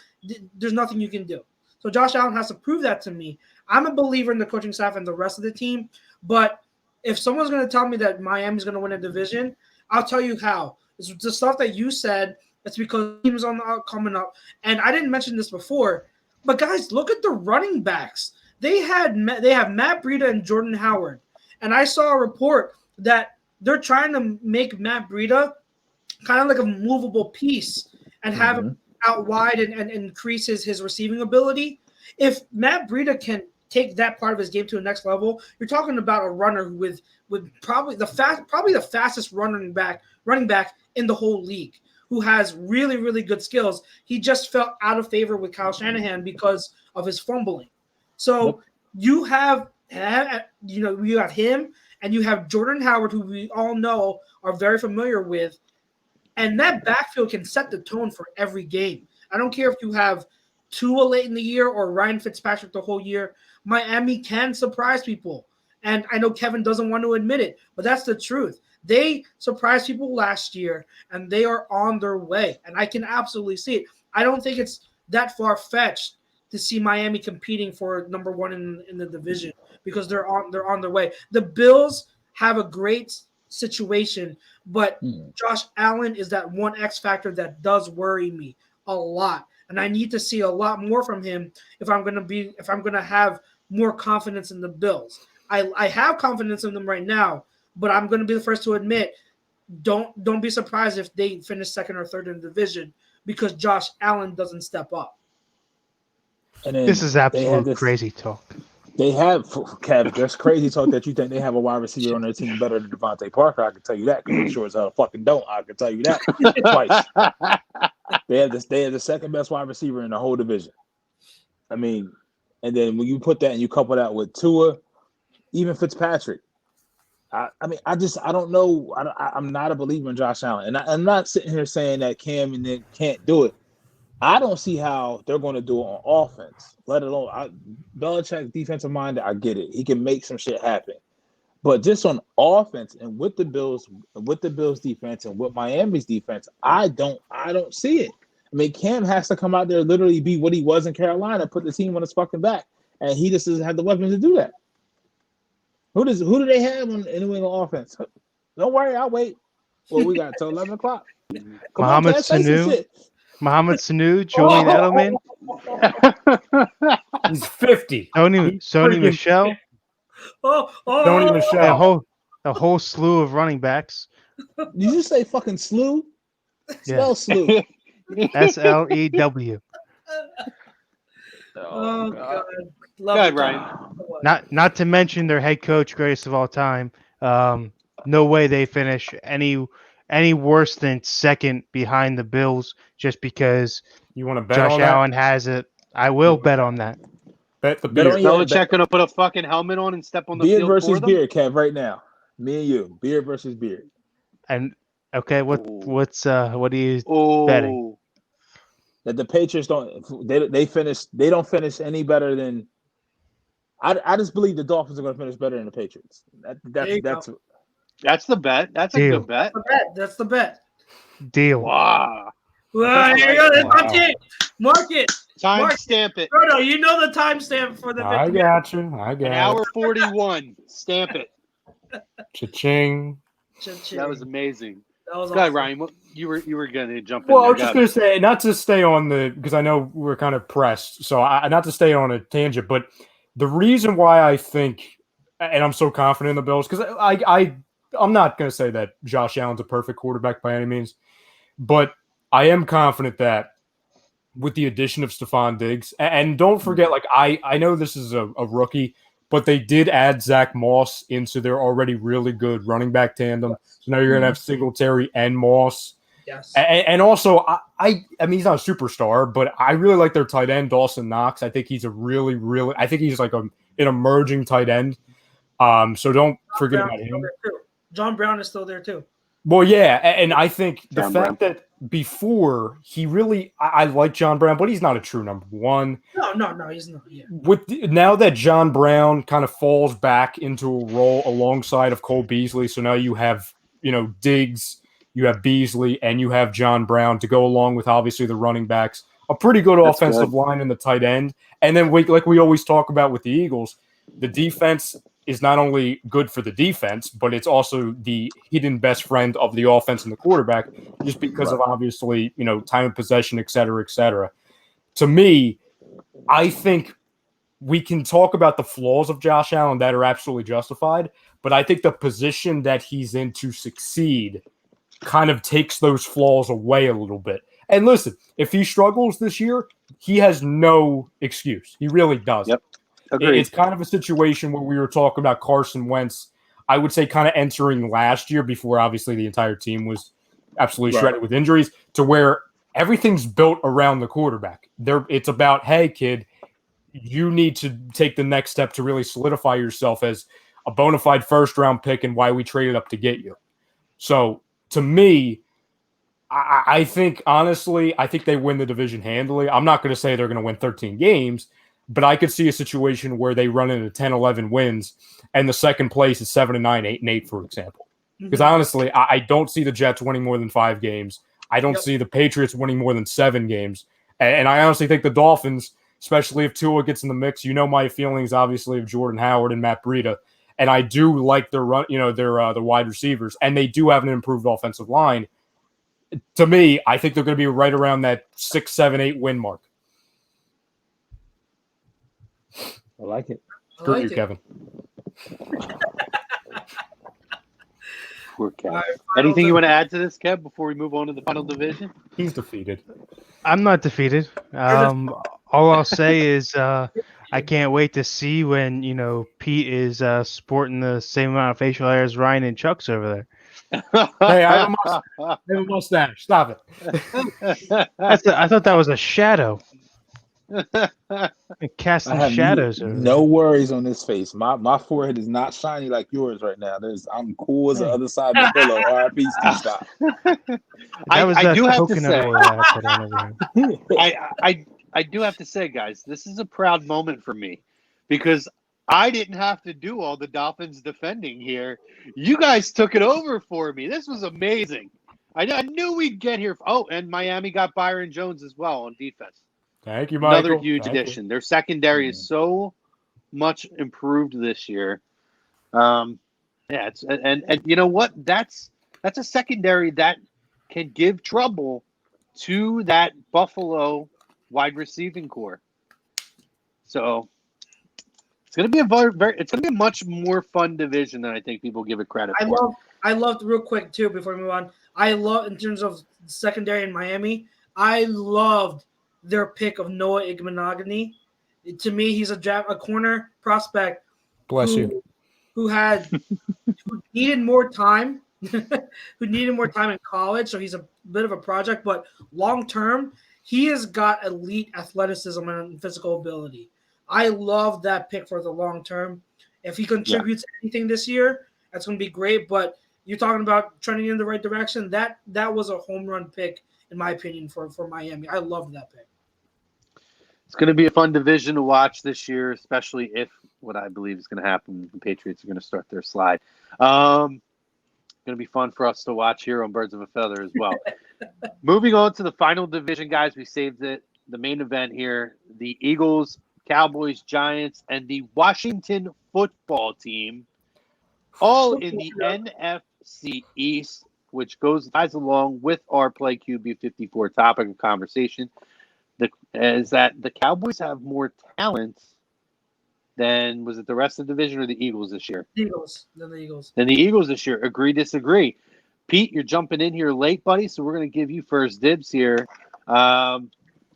there's nothing you can do. So Josh Allen has to prove that to me. I'm a believer in the coaching staff and the rest of the team, but if someone's going to tell me that Miami's going to win a division, I'll tell you how. It's the stuff that you said. It's because teams on the coming up. And I didn't mention this before, but guys, look at the running backs. They have Matt Breida and Jordan Howard. And I saw a report that they're trying to make Matt Breida kind of like a movable piece and have him out wide and increase his receiving ability. If Matt Breida can take that part of his game to the next level, you're talking about a runner with probably the fastest running back in the whole league, who has really, really good skills. He just fell out of favor with Kyle Shanahan because of his fumbling. So you have him and you have Jordan Howard, who we all know are very familiar with, and that backfield can set the tone for every game. I don't care if you have Tua late in the year or Ryan Fitzpatrick the whole year. Miami can surprise people. And I know Kevin doesn't want to admit it, but that's the truth. They surprised people last year, and they are on their way. And I can absolutely see it. I don't think it's that far-fetched to see Miami competing for number one in the division because they're on their way. The Bills have a great situation, but Josh Allen is that one X factor that does worry me a lot. And I need to see a lot more from him if I'm going to have more confidence in the Bills. I have confidence in them right now, but I'm going to be the first to admit, don't be surprised if they finish second or third in the division because Josh Allen doesn't step up. This is absolute crazy talk. They have, Kev, that's crazy talk that you think they have a wide receiver on their team better than Devontae Parker. I can tell you that because they sure as hell fucking don't. I can tell you that twice. They have the second best wide receiver in the whole division. I mean, and then when you put that and you couple that with Tua, even Fitzpatrick. I don't know. I'm not a believer in Josh Allen, and I'm not sitting here saying that Cam and them can't do it. I don't see how they're going to do it on offense, let alone Belichick defensive minded. I get it; he can make some shit happen, but just on offense and with the Bills defense and with Miami's defense, I don't see it. I mean, Cam has to come out there, literally be what he was in Carolina, put the team on his fucking back, and he just doesn't have the weapons to do that. Who do they have on New England offense? Don't worry, I'll wait. Well, we got till 11 o'clock. Mohamed Sanu, Julian Edelman. He's 50. Sony Michel. Sony Michel. A whole slew of running backs. Did you say fucking slew? Spell slew. SLEW. Oh God. Love Ryan. Not to mention their head coach, greatest of all time. No way they finish any worse than second behind the Bills just because you want to bet Josh on Allen has it. I will bet on that. Bet the beard. Belichick gonna put a fucking helmet on and step on the beard field versus for them? beard, Kev, right now. Me and you, beard versus beard. And okay, what are you betting? That the Patriots they don't finish any better than. I just believe the Dolphins are going to finish better than the Patriots. That's the bet. That's a good bet. That's the bet. Deal. Wow. Well, here you go. That's it. Mark it. Stamp it. No, you know the timestamp for the. I got you. An hour 41. Stamp it. Cha-ching. That was amazing. That was awesome. Awesome. Ryan, you were going to jump in. Well, I was just going to say, not to stay on because I know we're kind of pressed, so not to stay on a tangent, but the reason why I think, and I'm so confident in the Bills, because I'm not going to say that Josh Allen's a perfect quarterback by any means, but I am confident that with the addition of Stephon Diggs, and don't forget, like I know this is a rookie, but they did add Zach Moss into their already really good running back tandem. So now you're going to have Singletary and Moss. Yes. And also, I mean, he's not a superstar, but I really like their tight end, Dawson Knox. I think he's I think he's like an emerging tight end. So don't forget about him. John Brown is still there too. Well, yeah, and I think the fact that before he really, I like John Brown, but he's not a true number one. No, he's not. Yeah. Now that John Brown kind of falls back into a role alongside of Cole Beasley, so now you have, Diggs, you have Beasley, and you have John Brown to go along with obviously the running backs, a pretty good offensive line in the tight end. And then like we always talk about with the Eagles, the defense is not only good for the defense, but it's also the hidden best friend of the offense and the quarterback, just because of obviously, time of possession, et cetera, et cetera. To me, I think we can talk about the flaws of Josh Allen that are absolutely justified, but I think the position that he's in to succeed kind of takes those flaws away a little bit. And listen, if he struggles this year, he has no excuse. He really does. Yep. Agreed. It's kind of a situation where we were talking about Carson Wentz, I would say kind of entering last year before obviously the entire team was absolutely shredded with injuries, to where everything's built around the quarterback. It's about, hey, kid, you need to take the next step to really solidify yourself as a bona fide first-round pick and why we traded up to get you. So, to me, I think, honestly, they win the division handily. I'm not going to say they're going to win 13 games, but I could see a situation where they run into 10, 11 wins, and the second place is 7-9, 8-8, for example. Because honestly, I don't see the Jets winning more than 5 games. I don't see the Patriots winning more than 7 games. And I honestly think the Dolphins, especially if Tua gets in the mix, my feelings, obviously, of Jordan Howard and Matt Breida. And I do like their run, their wide receivers, and they do have an improved offensive line. To me, I think they're going to be right around that 6, 7, 8 win mark. I like it. Screw you, Kevin. Poor Kev. Anything you want to add to this, Kev, before we move on to the final division? He's defeated. I'm not defeated. All I'll say is I I can't wait to see when Pete is sporting the same amount of facial hair as Ryan and Chuck's over there. Hey, I have a mustache. Stop it. I thought that was a shadow. Casting shadows. No worries on this face. My forehead is not shiny like yours right now. I'm cool as the other side of the pillow. R.I.P. Steve Scott. I do have to say, I I do have to say, guys, this is a proud moment for me because I didn't have to do all the Dolphins defending here. You guys took it over for me. This was amazing. I knew we'd get here. Oh, and Miami got Byron Jones as well on defense. Thank you, Michael. Another huge addition. Their secondary is so much improved this year. And you know what? That's a secondary that can give trouble to that Buffalo wide receiving core. So it's going to be a much more fun division than I think people give it credit for. I loved real quick too before we move on. I love in terms of secondary in Miami. I loved their pick of Noah Igbenogany. To me, he's a corner prospect. Bless you. Who needed more time. Who needed more time in college, so he's a bit of a project. But long term, he has got elite athleticism and physical ability. I love that pick for the long term. If he contributes anything this year, that's going to be great. But you're talking about trending in the right direction. That was a home run pick, in my opinion, for Miami. I loved that pick. It's going to be a fun division to watch this year, especially if what I believe is going to happen, the Patriots are going to start their slide. Going to be fun for us to watch here on Birds of a Feather as well. Moving on to the final division, guys, we saved it. The main event here, the Eagles, Cowboys, Giants, and the Washington football team, all in the NFC East, which ties along with our Play QB54 topic of conversation. Is that the Cowboys have more talent than, was it the rest of the division or the Eagles this year? The Eagles this year. Agree, disagree. Pete, you're jumping in here late, buddy, so we're going to give you first dibs here. To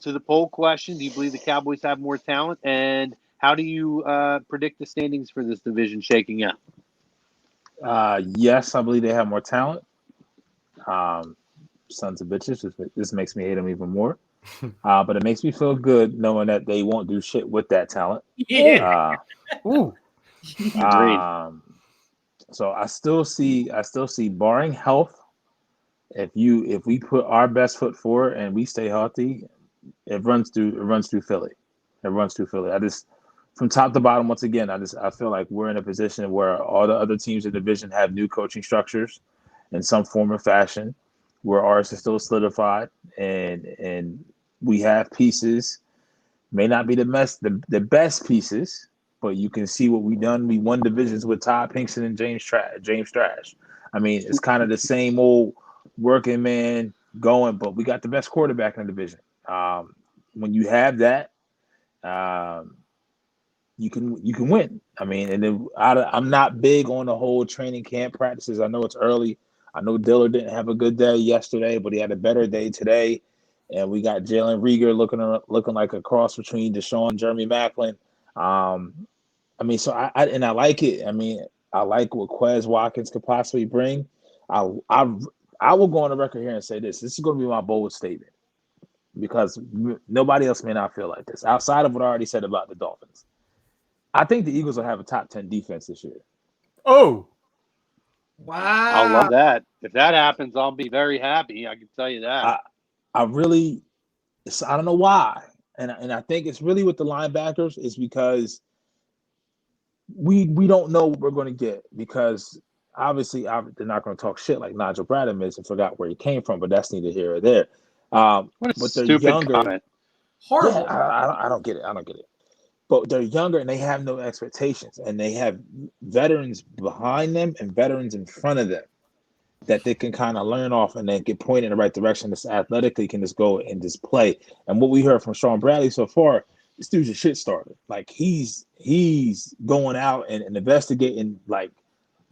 the poll question, do you believe the Cowboys have more talent? And how do you predict the standings for this division shaking out? Yes, I believe they have more talent. Sons of bitches. This makes me hate them even more. But it makes me feel good knowing that they won't do shit with that talent. Yeah. So I still see barring health, if we put our best foot forward and we stay healthy, it runs through Philly. I just, from top to bottom, once again, I feel like we're in a position where all the other teams in the division have new coaching structures in some form or fashion, where ours is still solidified, and we have pieces, may not be the best pieces, but you can see what we've done. We won divisions with Todd Pinkston and James Trash. I mean, it's kind of the same old working man going, but we got the best quarterback in the division. When you have that, you can win. I mean, and then I'm not big on the whole training camp practices. I know it's early. I know Dillard didn't have a good day yesterday, but he had a better day today. And we got Jalen Reagor looking like a cross between Deshaun and Jeremy Maclin. I mean, so I like it. I mean, I like what Quez Watkins could possibly bring. I will go on the record here and say this. This is going to be my bold statement because nobody else may not feel like this. Outside of what I already said about the Dolphins, I think the Eagles will have a top 10 defense this year. Oh. Wow. I love that. If that happens, I'll be very happy. I can tell you that. I don't know why. And I think it's really with the linebackers is because we don't know what we're going to get, because obviously they're not going to talk shit like Nigel Bradham is and forgot where he came from, but that's neither here or there. What a but they're stupid younger. comment. Horrible. Yeah, I don't get it. But they're younger and they have no expectations, and they have veterans behind them and veterans in front of them that they can kind of learn off and then get pointed in the right direction. This athletically can just go and just play. And what we heard from Sean Bradley so far, this dude's a shit starter. Like he's going out and investigating like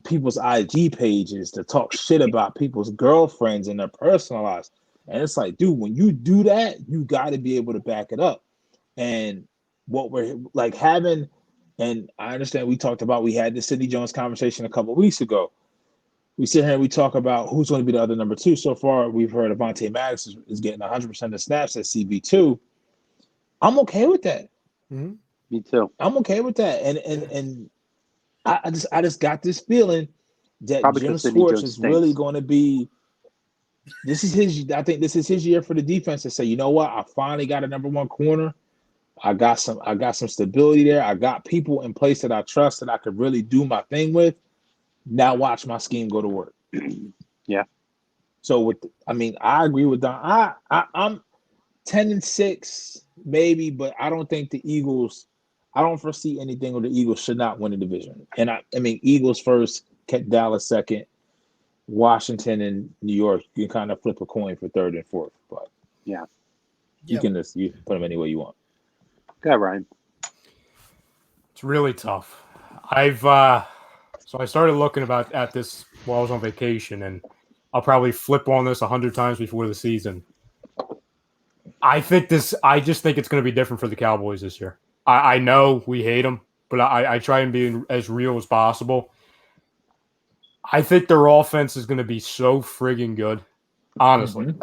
people's IG pages to talk shit about people's girlfriends and their personal lives. And it's like, dude, when you do that, you got to be able to back it up. And what we're like having. And I understand we had the Sidney Jones conversation a couple of weeks ago. We sit here and we talk about who's going to be the other number 2. So far, we've heard Avonte Maddox is getting 100% of snaps at CB2. I'm okay with that. Mm-hmm. Me too. I'm okay with that. And I just got this feeling that Jim Schwartz is really going to be. This is his. I think this is his year for the defense to say, you know what? I finally got a number 1 corner. I got some stability there. I got people in place that I trust that I could really do my thing with. Now watch my scheme go to work. Yeah. So I agree with Don. I'm 10-6 maybe, but I don't think the Eagles. I don't foresee anything where the Eagles should not win the division. And I mean Eagles first, Dallas second, Washington and New York. You can kind of flip a coin for third and fourth, but yeah, you can put them any way you want. Go ahead, Ryan. It's really tough. So I started looking at this while I was on vacation, and I'll probably flip on this 100 times before the season. I just think it's going to be different for the Cowboys this year. I know we hate them, but I try and be as real as possible. I think their offense is going to be so friggin' good, honestly.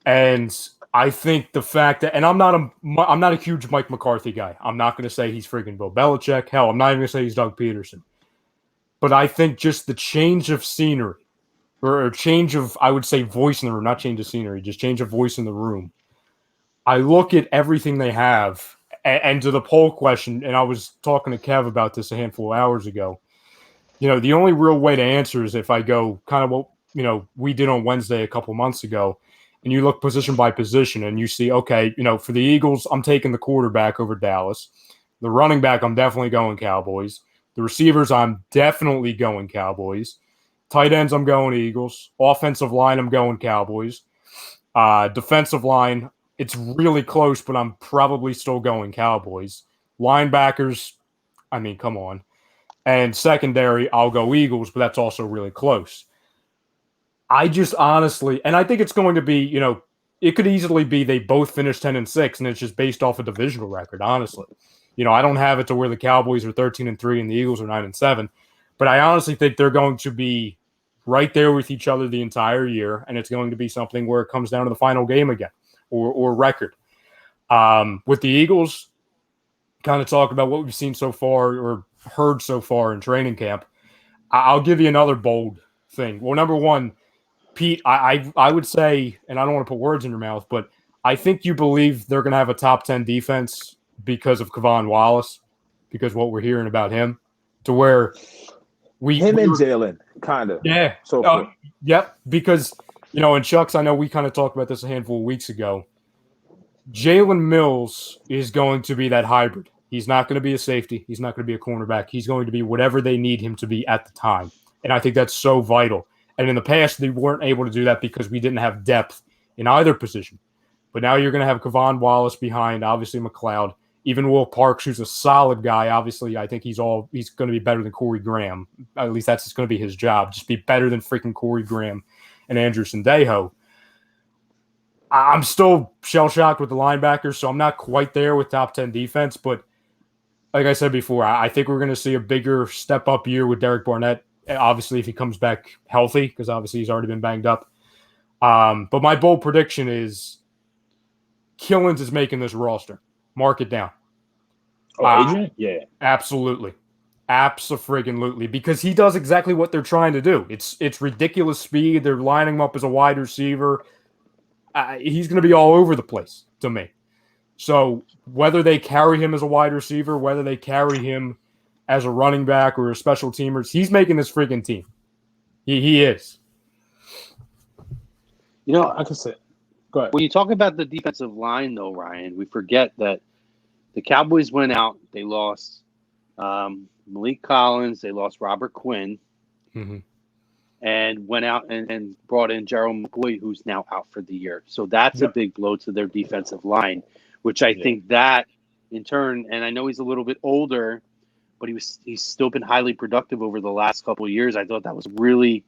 And I think the fact that, and I'm not a huge Mike McCarthy guy. I'm not going to say he's friggin' Bill Belichick. Hell, I'm not even going to say he's Doug Peterson. But I think just the change of scenery, or change of, I would say, voice in the room, not change of scenery, just change of voice in the room. I look at everything they have, and to the poll question, and I was talking to Kev about this a handful of hours ago. The only real way to answer is if I go kind of what, we did on Wednesday a couple months ago, and you look position by position and you see, okay, for the Eagles, I'm taking the quarterback over Dallas. The running back, I'm definitely going Cowboys. The receivers, I'm definitely going Cowboys. Tight ends, I'm going Eagles. Offensive line, I'm going Cowboys. Defensive line, it's really close, but I'm probably still going Cowboys. Linebackers, I mean, come on. And secondary, I'll go Eagles, but that's also really close. I just honestly, and I think it's going to be, it could easily be they both finish 10-6, and it's just based off a divisional record, honestly. I don't have it to where the Cowboys are 13-3 and the Eagles are 9-7, but I honestly think they're going to be right there with each other the entire year, and it's going to be something where it comes down to the final game again, or record. With the Eagles, kind of talk about what we've seen so far or heard so far in training camp. I'll give you another bold thing. Well, number one, Pete, I would say, and I don't want to put words in your mouth, but I think you believe they're going to have a top 10 defense because of Kevon Wallace, because what we're hearing about him, to where and Jalen, kind of. Yeah. So yep. Because, and Chucks, I know we kind of talked about this a handful of weeks ago. Jalen Mills is going to be that hybrid. He's not going to be a safety. He's not going to be a cornerback. He's going to be whatever they need him to be at the time. And I think that's so vital. And in the past, they weren't able to do that because we didn't have depth in either position. But now you're going to have Kevon Wallace behind, obviously McLeod, even Will Parks, who's a solid guy. Obviously, I think he's going to be better than Corey Graham. At least that's going to be his job. Just be better than freaking Corey Graham and Andrew Sendejo. I'm still shell-shocked with the linebackers, so I'm not quite there with top 10 defense. But like I said before, I think we're going to see a bigger step-up year with Derek Barnett, obviously if he comes back healthy, because obviously he's already been banged up. But my bold prediction is Killins is making this roster. Mark it down. Adrian? Yeah. Absolutely. Abso-friggin-lutely. Because he does exactly what they're trying to do. It's ridiculous speed. They're lining him up as a wide receiver. He's going to be all over the place to me. So whether they carry him as a wide receiver, whether they carry him as a running back or a special teamer, he's making this freaking team. He is. I can say, go ahead. When you talk about the defensive line, though, Ryan, we forget that the Cowboys went out. They lost Malik Collins. They lost Robert Quinn. Mm-hmm. And went out and brought in Gerald McCoy, who's now out for the year. So that's a big blow to their defensive line, which I think that in turn, and I know he's a little bit older, but he's still been highly productive over the last couple of years. I thought that was really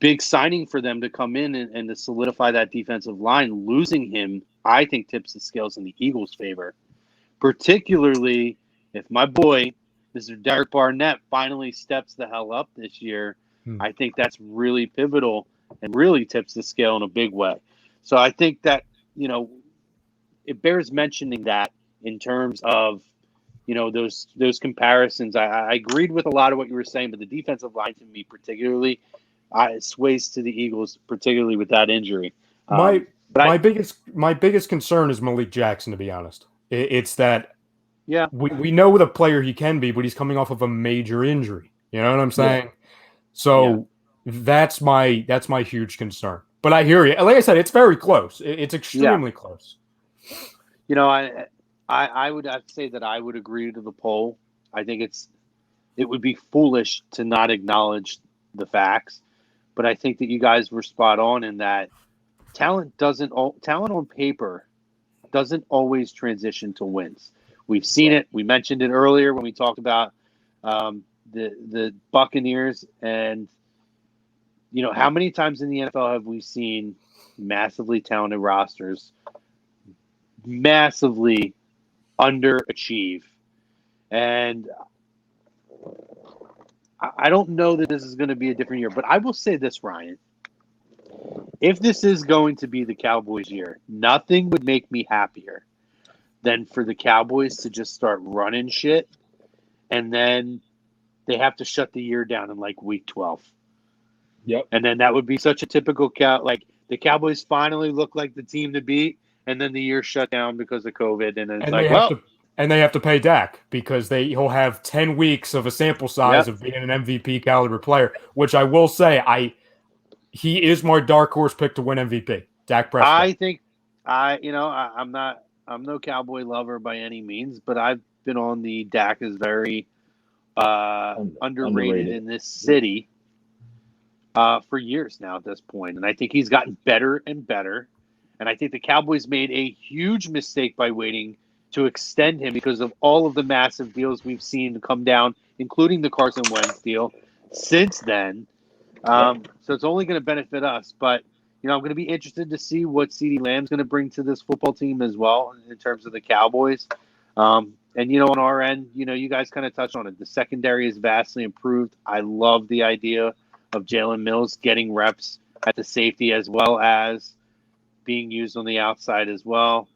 big signing for them to come in and to solidify that defensive line. Losing him, I think, tips the scales in the Eagles' favor. particularly if my boy, Mr. Derek Barnett, finally steps the hell up this year. I think that's really pivotal and really tips the scale in a big way. So I think that, it bears mentioning that in terms of, those comparisons. I agreed with a lot of what you were saying, but the defensive line to me particularly sways to the Eagles, particularly with that injury. My biggest concern is Malik Jackson, to be honest. It's that we know what a player he can be, but he's coming off of a major injury. You know what I'm saying? Yeah. So that's my huge concern. But I hear you. Like I said, it's very close. It's extremely close. I would have to say that I would agree to the poll. I think it would be foolish to not acknowledge the facts, but I think that you guys were spot on in that talent on paper doesn't always transition to wins. We've seen it. We mentioned it earlier when we talked about the Buccaneers, and how many times in the NFL have we seen massively talented rosters massively underachieve? And I don't know that this is going to be a different year, but I will say this, Ryan. If this is going to be the Cowboys' year, nothing would make me happier than for the Cowboys to just start running shit, and then they have to shut the year down in like week 12. Yep. And then that would be such a typical like the Cowboys finally look like the team to beat, and then the year shut down because of COVID, and it's they have to pay Dak because he'll have 10 weeks of a sample size of being an MVP caliber player, which I will say he is my dark horse pick to win MVP. Dak Prescott. I think I'm no Cowboy lover by any means, but I've been on the Dak is very underrated in this city for years now at this point, and I think he's gotten better and better. And I think the Cowboys made a huge mistake by waiting to extend him because of all of the massive deals we've seen come down, including the Carson Wentz deal since then. So it's only going to benefit us. But, I'm going to be interested to see what CeeDee Lamb's going to bring to this football team as well in terms of the Cowboys. And, on our end, you guys kind of touched on it. The secondary is vastly improved. I love the idea of Jalen Mills getting reps at the safety as well as being used on the outside as well.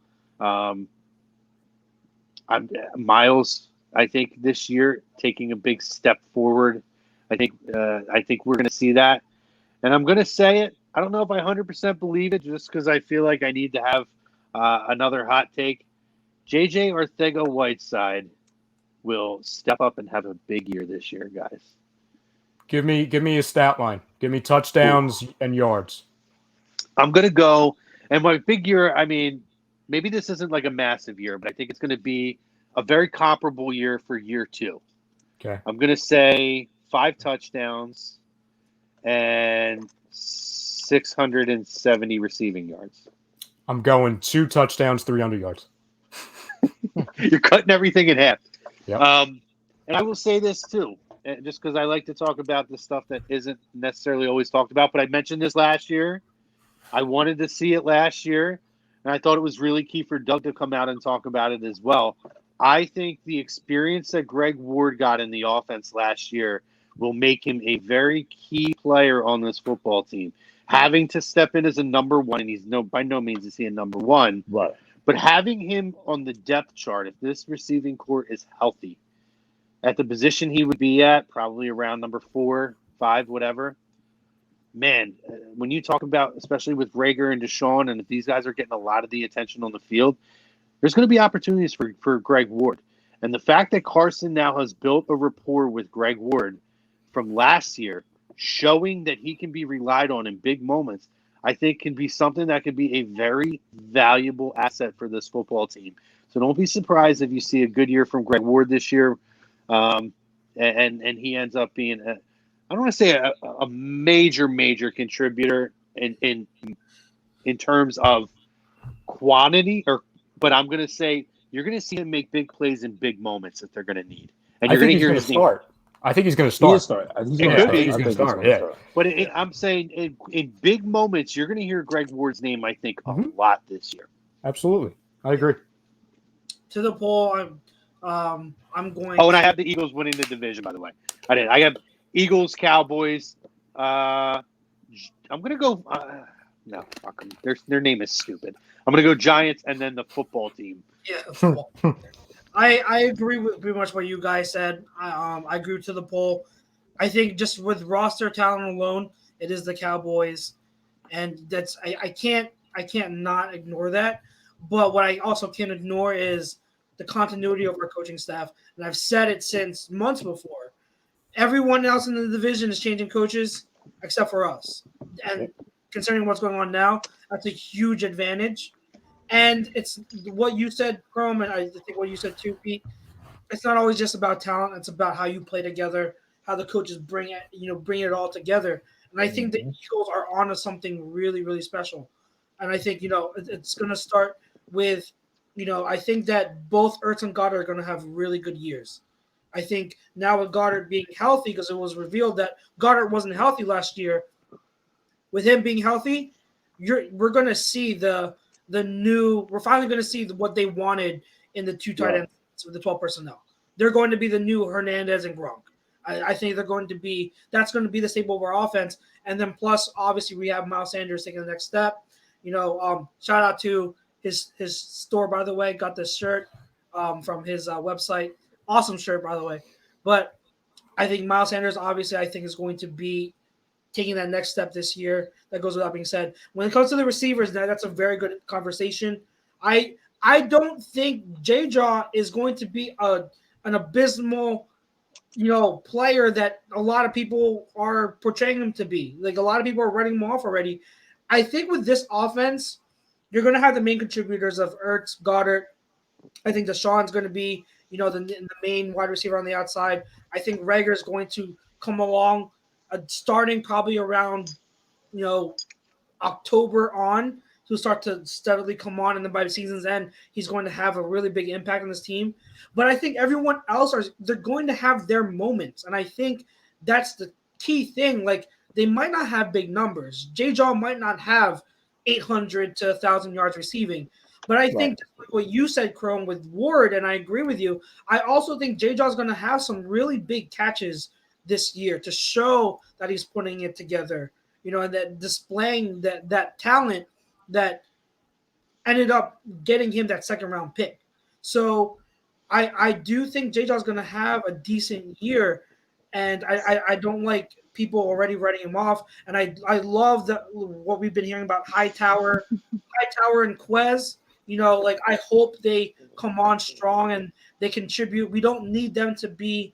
Miles, I think this year taking a big step forward. I think we're going to see that, and I'm going to say it. I don't know if I 100% believe it, just because I feel like I need to have another hot take. JJ Arcega-Whiteside will step up and have a big year this year, guys. Give me a stat line. Give me touchdowns and yards. I'm going to go. And my big year, maybe this isn't like a massive year, but I think it's going to be a very comparable year for year 2. Okay. I'm going to say 5 touchdowns and 670 receiving yards. I'm going 2 touchdowns, 300 yards. You're cutting everything in half. Yep. And I will say this too, just because I like to talk about the stuff that isn't necessarily always talked about, but I mentioned this last year. I wanted to see it last year, and I thought it was really key for Doug to come out and talk about it as well. I think the experience that Greg Ward got in the offense last year will make him a very key player on this football team. Having to step in as a number 1, and he's by no means is he a number 1, right? But having him on the depth chart, if this receiving core is healthy, at the position he would be at, probably around number 4, 5, whatever. Man, when you talk about, especially with Rager and Deshaun, and if these guys are getting a lot of the attention on the field, there's going to be opportunities for Greg Ward. And the fact that Carson now has built a rapport with Greg Ward from last year, showing that he can be relied on in big moments, I think can be something that could be a very valuable asset for this football team. So don't be surprised if you see a good year from Greg Ward this year, and he ends up being I don't want to say a major contributor in terms of quantity, but I'm going to say you're going to see him make big plays in big moments that they're going to need. And you're going to hear his name. I think he's going to start. He's going to start. Yeah. But I'm saying in big moments, you're going to hear Greg Ward's name, I think, a lot this year. Absolutely. I agree. to the poll. I'm going. Oh, and I have the Eagles winning the division. By the way, I did. I have Eagles, Cowboys. I'm gonna go. No, fuck them. Their name is stupid. I'm gonna go Giants and then the football team. Yeah, football. I agree with pretty much what you guys said. I agree to the poll. I think just with roster talent alone, it is the Cowboys, and that's I can't not ignore that. But what I also can't ignore is the continuity of our coaching staff, and I've said it since months before. Everyone else in the division is changing coaches except for us, and considering what's going on now, that's a huge advantage. And it's what you said, Chrome, and I think what you said too, Pete. It's not always just about talent; it's about how you play together, how the coaches bring it all together. And I think the Eagles are onto something really, really special. And I think it's going to start with, I think that both Ertz and Goddard are going to have really good years. I think now with Goddard being healthy, because it was revealed that Goddard wasn't healthy last year. With him being healthy, we're going to see we're finally going to see what they wanted in the two tight ends with the 12 personnel. They're going to be the new Hernandez and Gronk. I think that's going to be the staple of our offense. And then plus, obviously, we have Miles Sanders taking the next step. Shout out to his store, by the way. Got this shirt from his website. Awesome shirt, by the way. But I think Miles Sanders, obviously, is going to be taking that next step this year. That goes without being said. When it comes to the receivers, that's a very good conversation. I don't think J-Jaw is going to be an abysmal, player that a lot of people are portraying him to be. Like a lot of people are writing him off already. I think with this offense, you're going to have the main contributors of Ertz, Goddard. I think Deshaun's going to be, the main wide receiver on the outside. I think Rager is going to come along, starting probably around, October on. He'll start to steadily come on, and then by the season's end, he's going to have a really big impact on this team. But I think everyone else they're going to have their moments, and I think that's the key thing. Like they might not have big numbers. J-Jaw might not have 800 to 1,000 yards receiving, but I think what you said, Chrome, with Ward, and I agree with you. I also think J-Jaw is going to have some really big catches this year to show that he's putting it together. And that displaying that talent that ended up getting him that second round pick. So I do think J-Jaw is going to have a decent year, and I don't like people already writing him off. And I love what we've been hearing about Hightower and Quez. I hope they come on strong and they contribute. We don't need them to be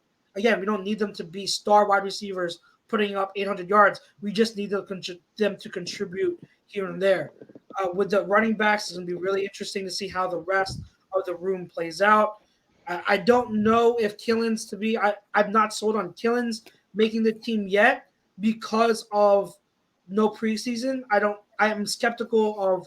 star wide receivers putting up 800 yards. We just need them to contribute here and there. With the running backs, it's going to be really interesting to see how the rest of the room plays out. I don't know if Killins I'm not sold on Killins making the team yet because of no preseason. I am skeptical of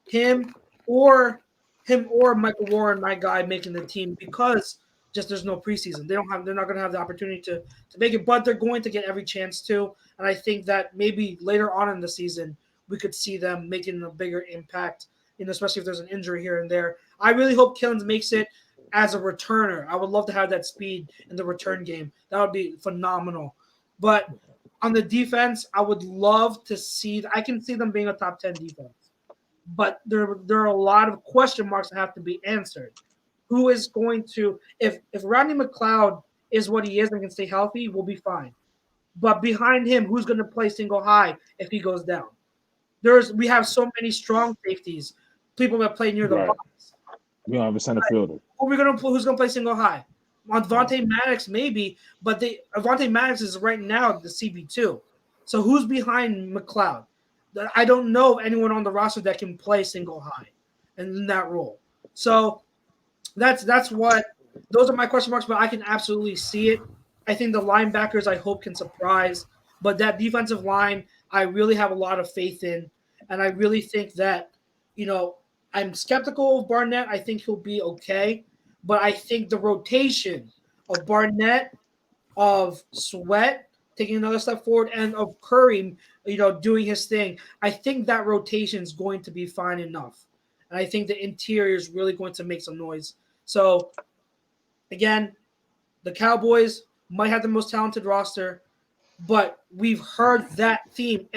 him or Michael Warren, my guy, making the team because just there's no preseason. They're not going to have the opportunity to make it, but they're going to get every chance to. And I think that maybe later on in the season, we could see them making a bigger impact, especially if there's an injury here and there. I really hope Killins makes it as a returner. I would love to have that speed in the return game. That would be phenomenal. But on the defense, I would love to see – I can see them being a top 10 defense. But there are a lot of question marks that have to be answered. Who is going to – if Rodney McLeod is what he is and can stay healthy, we'll be fine. But behind him, who's going to play single high if he goes down? We have so many strong safeties, people that play near the box. We don't have a center fielder. Who's going to play single high? Vontae Maddox maybe, but Vontae Maddox is right now the CB2. So who's behind McLeod? I don't know anyone on the roster that can play single high in that role. So that's what those are my question marks, but I can absolutely see it. I think the linebackers I hope can surprise, but that defensive line I really have a lot of faith in, and I really think that I'm skeptical of Barnett. I think he'll be okay, but I think the rotation of Barnett, of Sweat taking another step forward, and of Curry, doing his thing, I think that rotation is going to be fine enough. And I think the interior is really going to make some noise. So, again, the Cowboys might have the most talented roster, but we've heard that theme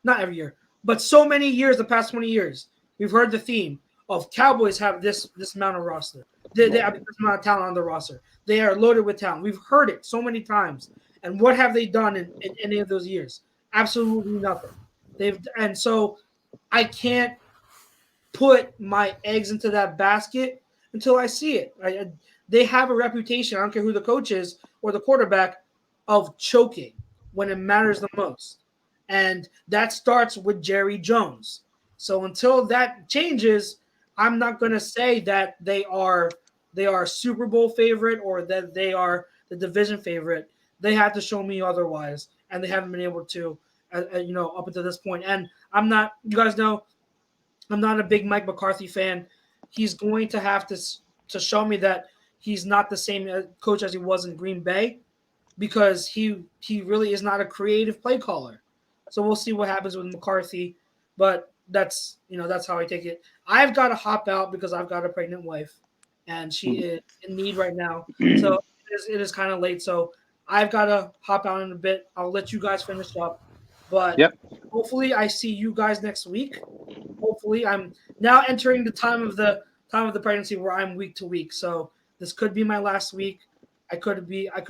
not every year, but so many years, the past 20 years, we've heard the theme of Cowboys have this amount of roster. They have this amount of talent on the roster. They are loaded with talent. We've heard it so many times. And what have they done in any of those years? Absolutely nothing. And so I can't put my eggs into that basket until I see it. They have a reputation, I don't care who the coach is or the quarterback, of choking when it matters the most. And that starts with Jerry Jones. So until that changes, I'm not going to say that they are Super Bowl favorite or that they are the division favorite. They have to show me otherwise, and they haven't been able to, up until this point. And I'm not. You guys know, I'm not a big Mike McCarthy fan. He's going to have to show me that he's not the same coach as he was in Green Bay, because he really is not a creative play caller. So we'll see what happens with McCarthy, but that's how I take it. I've got to hop out because I've got a pregnant wife, and she is in need right now. So it is kind of late. So I've got to hop out in a bit. I'll let you guys finish up, but hopefully I see you guys next week. Hopefully, I'm now entering the time of the pregnancy where I'm week to week. So this could be my last week. I could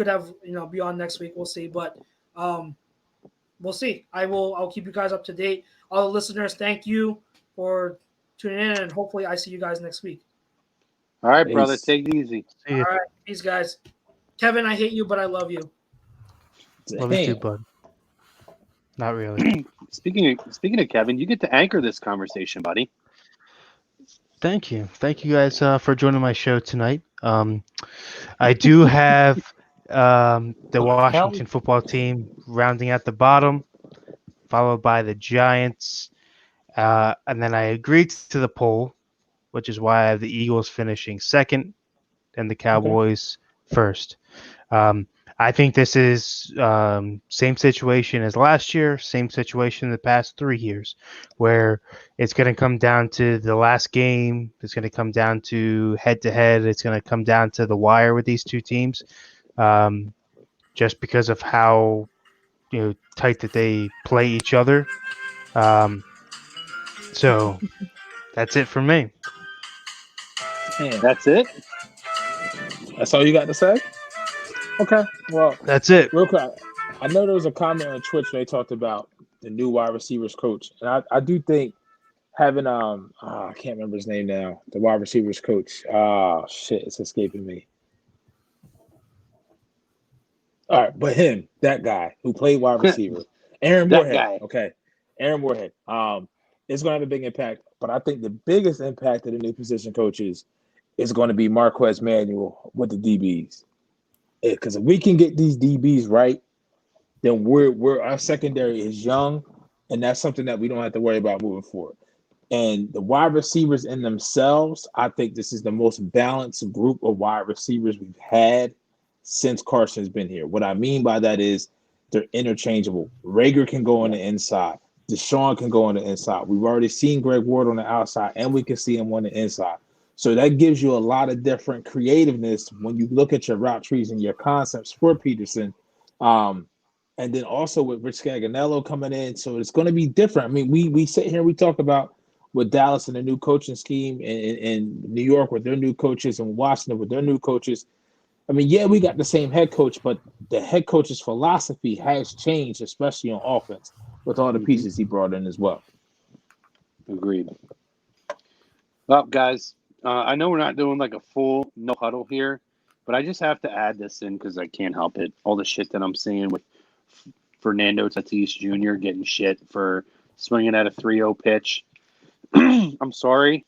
have be on next week. We'll see, but we'll see. I'll keep you guys up to date. All the listeners, thank you for tuning in, and hopefully I see you guys next week. All right, brother. Take it easy. All right, peace, guys. Kevin, I hate you, but I love you. Love you too, bud. Not really. Speaking of Kevin, you get to anchor this conversation, buddy. Thank you guys for joining my show tonight. I do have the Washington football team rounding at the bottom, followed by the Giants, and then I agreed to the poll, which is why I have the Eagles finishing second and the Cowboys first. I think this is same situation as last year, same situation in the past 3 years, where it's going to come down to the last game. It's going to come down to head-to-head. It's going to come down to the wire with these two teams, just because of how tight that they play each other. So that's it for me. Man. That's it? That's all you got to say? Okay, well, that's it. Real quick, I know there was a comment on Twitch where they talked about the new wide receivers coach, and I do think having I can't remember his name now, the wide receivers coach. Oh shit, it's escaping me. All right, but that guy who played wide receiver, Aaron Moorhead. Guy. Okay, Aaron Moorhead. It's going to have a big impact, but I think the biggest impact of the new position coaches is going to be Marquez Manuel with the DBs. Because if we can get these DBs right, then our secondary is young, and that's something that we don't have to worry about moving forward. And the wide receivers in themselves, I think this is the most balanced group of wide receivers we've had since Carson's been here. What I mean by that is they're interchangeable. Rager can go on the inside. Deshaun can go on the inside. We've already seen Greg Ward on the outside, and we can see him on the inside. So that gives you a lot of different creativeness when you look at your route trees and your concepts for Peterson. And then also with Rich Scaganello coming in. So it's going to be different. I mean, we sit here and we talk about with Dallas and the new coaching scheme and New York with their new coaches and Washington with their new coaches. I mean, yeah, we got the same head coach, but the head coach's philosophy has changed, especially on offense, with all the pieces he brought in as well. Agreed. Well, guys, I know we're not doing like a full no huddle here, but I just have to add this in because I can't help it. All the shit that I'm seeing with Fernando Tatis Jr. getting shit for swinging at a 3-0 pitch. I'm sorry.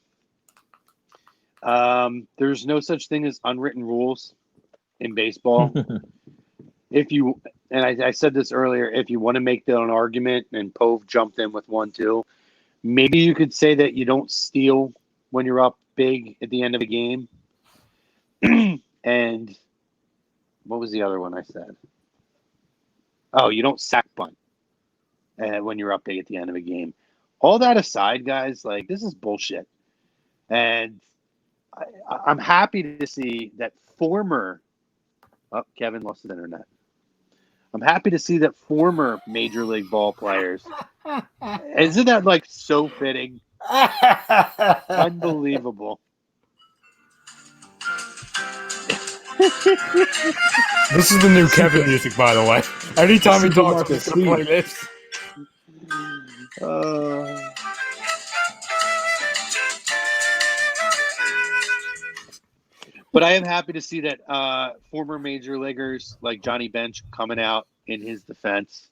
There's no such thing as unwritten rules in baseball. I said this earlier, if you want to make that an argument, and Pove jumped in with one too, maybe you could say that you don't steal when you're up big at the end of a game. And what was the other one I said? Oh, you don't sack bunt when you're up big at the end of a game. All that aside, guys, like, this is bullshit. And I'm happy to see that former. Oh, Kevin lost his internet. I'm happy to see that former Major League ball players. Isn't that like so fitting? Unbelievable. This is the new Kevin music, by the way. Anytime he talks, I'm just going to play this. But I am happy to see that former major leaguers like Johnny Bench coming out in his defense.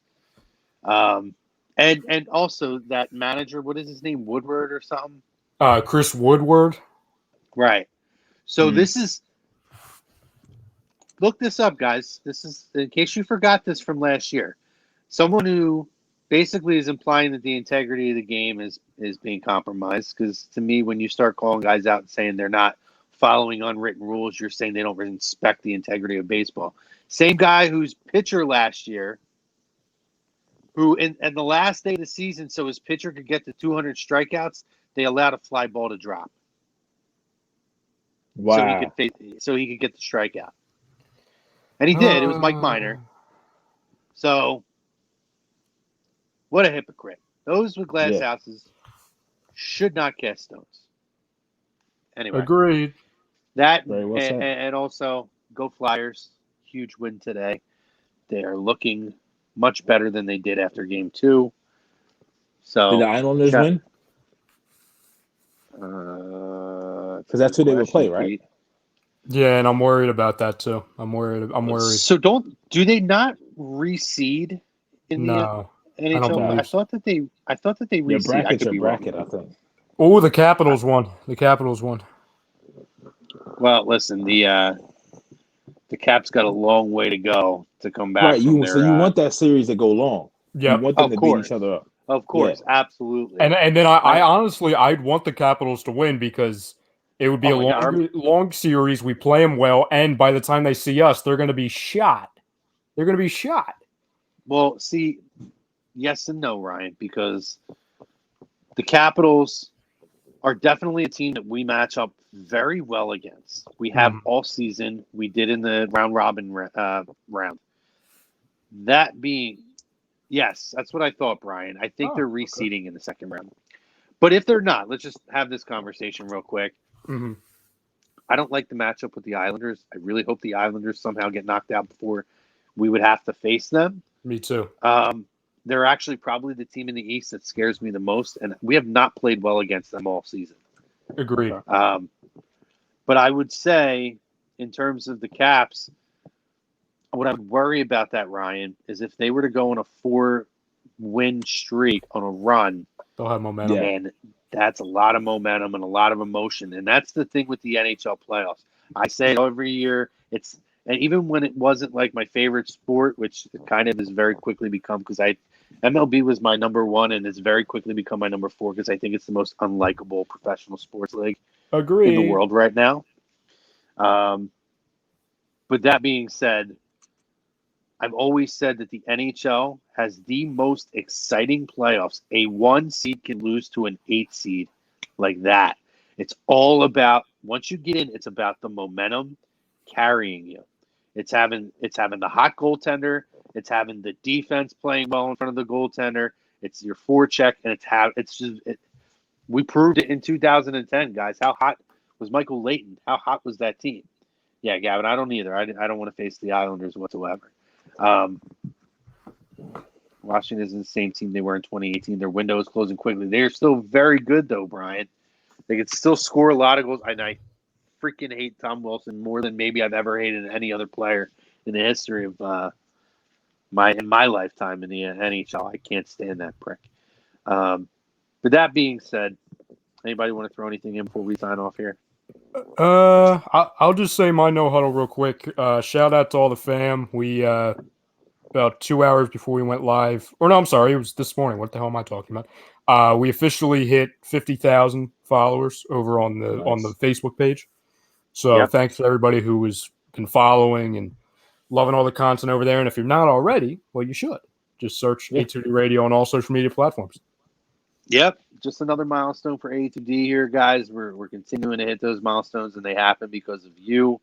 And also that manager, what is his name, Woodward or something? Chris Woodward. Right. So this is – look this up, guys. This is – in case you forgot this from last year. Someone who basically is implying that the integrity of the game is being compromised, because to me, when you start calling guys out and saying they're not following unwritten rules, you're saying they don't respect the integrity of baseball. Same guy whose pitcher last year, who in the last day of the season, so his pitcher could get to 200 strikeouts, they allowed a fly ball to drop. Wow. So he could get the strikeout. And he did. It was Mike Minor. So, what a hypocrite. Those with glass houses should not cast stones. Anyway. Agreed. That and also go Flyers. Huge win today. They are looking much better than they did after game 2. So did the Islanders win? Because that's who they would play, right? Yeah, and I'm worried about that too. I'm worried. So do they not reseed in the NHL? I thought that they reseed. Brackets are bracket, I think. Oh, the Capitals won. Well, listen, the Caps got a long way to go to come back. Right, you want that series to go long. Yeah, you want them to beat each other up. Of course, absolutely. And then I honestly, I'd want the Capitals to win because it would be a long series. We play them well, and by the time they see us, they're going to be shot. Well, see, yes and no, Ryan, because the Capitals are definitely a team that we match up very well against. We have all season. We did in the round-robin round. That being, yes, that's what I thought, Brian. I think they're reseeding in the second round. But if they're not, let's just have this conversation real quick. Mm-hmm. I don't like the matchup with the Islanders. I really hope the Islanders somehow get knocked out before we would have to face them. Me too. They're actually probably the team in the East that scares me the most, and we have not played well against them all season. Agreed. But I would say, in terms of the Caps, what I would worry about that, Ryan, is if they were to go on a 4-win streak on a run, they'll have momentum. And that's a lot of momentum and a lot of emotion. And that's the thing with the NHL playoffs. I say it every year. And even when it wasn't like my favorite sport, which it kind of has very quickly become, because MLB was my number 1 and it's very quickly become my number 4 because I think it's the most unlikable professional sports league in the world right now. But that being said, I've always said that the NHL has the most exciting playoffs. A 1 seed can lose to an 8 seed like that. It's all about, once you get in, it's about the momentum carrying you. It's having the hot goaltender. It's having the defense playing well in front of the goaltender. It's your forecheck, and we proved it in 2010, guys. How hot was Michael Layton? How hot was that team? Yeah, Gavin, I don't either. I don't want to face the Islanders whatsoever. Washington isn't the same team they were in 2018. Their window is closing quickly. They're still very good, though, Brian. They can still score a lot of goals. And I freaking hate Tom Wilson more than maybe I've ever hated any other player in the history of my lifetime in the NHL. I can't stand that prick. But that being said, anybody want to throw anything in before we sign off here? I'll just say my no huddle real quick. Shout out to all the fam. We about 2 hours before we went live, or no, I'm sorry, it was this morning. What the hell am I talking about? We officially hit 50,000 followers over on the Facebook page. So thanks to everybody who has been following and loving all the content over there. And if you're not already, well, you should just search A2D Radio on all social media platforms. Yep, just another milestone for A2D here, guys. We're continuing to hit those milestones, and they happen because of you,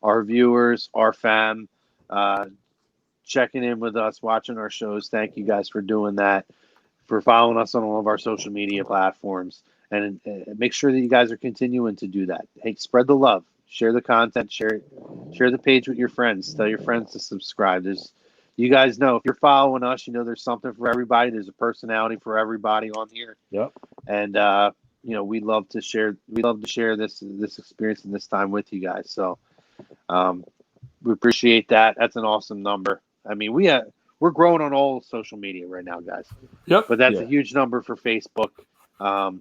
our viewers, our fam, checking in with us, watching our shows. Thank you guys for doing that, for following us on all of our social media platforms, and make sure that you guys are continuing to do that. Hey, spread the love, share the content, share the page with your friends. Tell your friends to subscribe. You guys know if you're following us, you know there's something for everybody. There's a personality for everybody on here. Yep. And we love to share this experience and this time with you guys. So we appreciate that. That's an awesome number. I mean, we're growing on all social media right now, guys. Yep. But that's a huge number for Facebook. All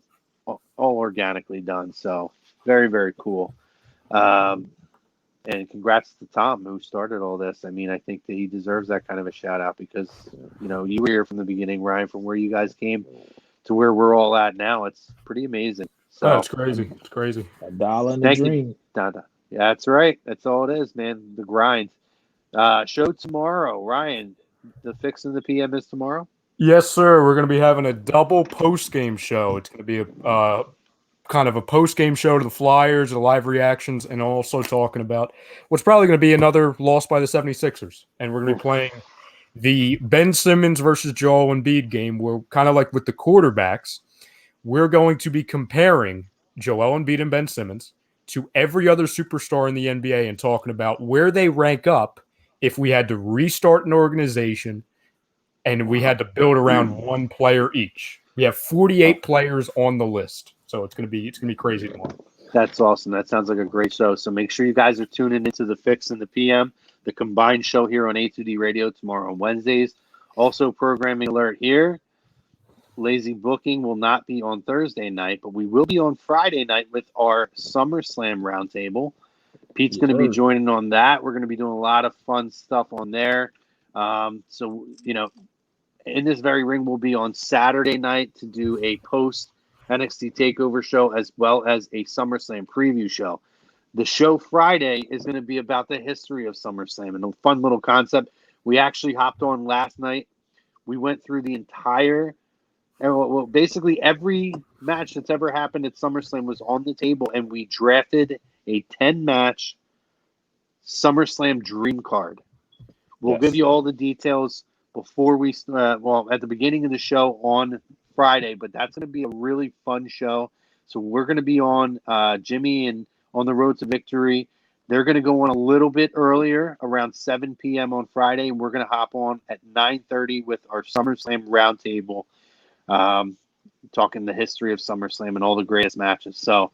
organically done. So very, very cool. And congrats to Tom, who started all this. I mean, I think that he deserves that kind of a shout out because, you were here from the beginning, Ryan, from where you guys came to where we're all at now. It's pretty amazing. So it's crazy. It's crazy. $1 in the dream. Yeah, that's right. That's all it is, man. The grind. Show tomorrow. Ryan, the Fix in the PM is tomorrow? Yes, sir. We're going to be having a double post-game show. It's going to be a kind of a post-game show to the Flyers, the live reactions, and also talking about what's probably going to be another loss by the 76ers. And we're going to be playing the Ben Simmons versus Joel Embiid game where kind of like with the quarterbacks, we're going to be comparing Joel Embiid and Ben Simmons to every other superstar in the NBA and talking about where they rank up if we had to restart an organization and we had to build around one player each. We have 48 players on the list. So it's gonna be crazy tomorrow. That's awesome. That sounds like a great show. So make sure you guys are tuning into the Fix in the PM, the combined show here on A2D Radio tomorrow on Wednesdays. Also, programming alert here. Lazy Booking will not be on Thursday night, but we will be on Friday night with our SummerSlam roundtable. Pete's going to be joining on that. We're going to be doing a lot of fun stuff on there. So, in this very ring, we'll be on Saturday night to do a post NXT TakeOver show as well as a SummerSlam preview show. The show Friday is going to be about the history of SummerSlam and a fun little concept. We actually hopped on last night. We went through the entire, basically every match that's ever happened at SummerSlam was on the table, and we drafted a 10-match SummerSlam dream card. We'll give you all the details before we, at the beginning of the show on Friday, but that's going to be a really fun show. So we're going to be on Jimmy and on the road to victory. They're going to go on a little bit earlier, around 7 p.m. on Friday, and we're going to hop on at 9:30 with our SummerSlam roundtable, talking the history of SummerSlam and all the greatest matches. So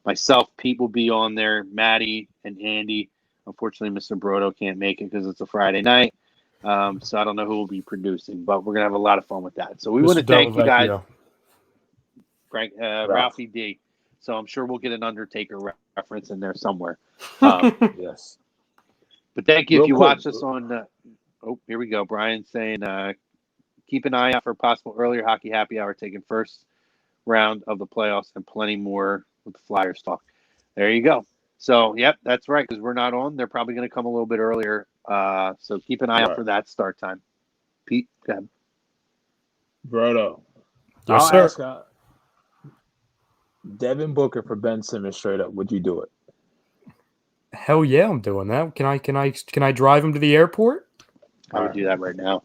myself, Pete will be on there, Maddie and Andy. Unfortunately, Mr. Brodo can't make it because it's a Friday night. So I don't know who will be producing, but we're going to have a lot of fun with that. So we want to thank you guys, Frank, Ralphie D. So I'm sure we'll get an Undertaker reference in there somewhere. Yes. But thank you if you watch us on here we go. Brian saying keep an eye out for possible earlier hockey happy hour taking first round of the playoffs and plenty more with the Flyers talk. There you go. So, yep, that's right, because we're not on. They're probably going to come a little bit earlier. So keep an eye out for that start time. Pete, go ahead. Brodo. Yes, sir. Devin Booker for Ben Simmons straight up. Would you do it? Hell yeah, I'm doing that. Can I drive him to the airport? I would do that right now.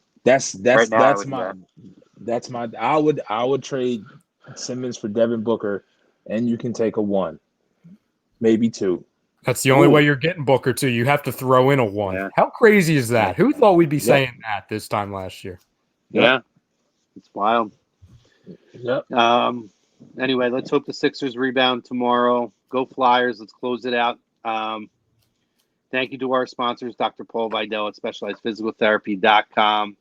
I would trade Simmons for Devin Booker, and you can take a 1, maybe 2. That's the only way you're getting Booker too. You have to throw in a 1. Yeah. How crazy is that? Who thought we'd be saying that this time last year? Yeah, it's wild. Yep. Anyway, let's hope the Sixers rebound tomorrow. Go Flyers. Let's close it out. Thank you to our sponsors, Dr. Paul Vidal at SpecializedPhysicalTherapy.com.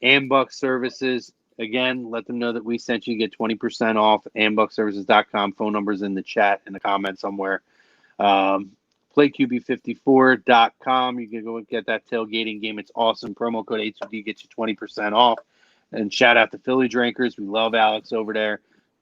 Ambuck Services. Again, let them know that we sent you. Get 20% off. AmbuckServices.com. Phone numbers in the chat in the comments somewhere. PlayQB54.com. You can go and get that tailgating game. It's awesome. Promo code A2D gets you 20% off. And shout out to Philly Drinkers. We love Alex over there.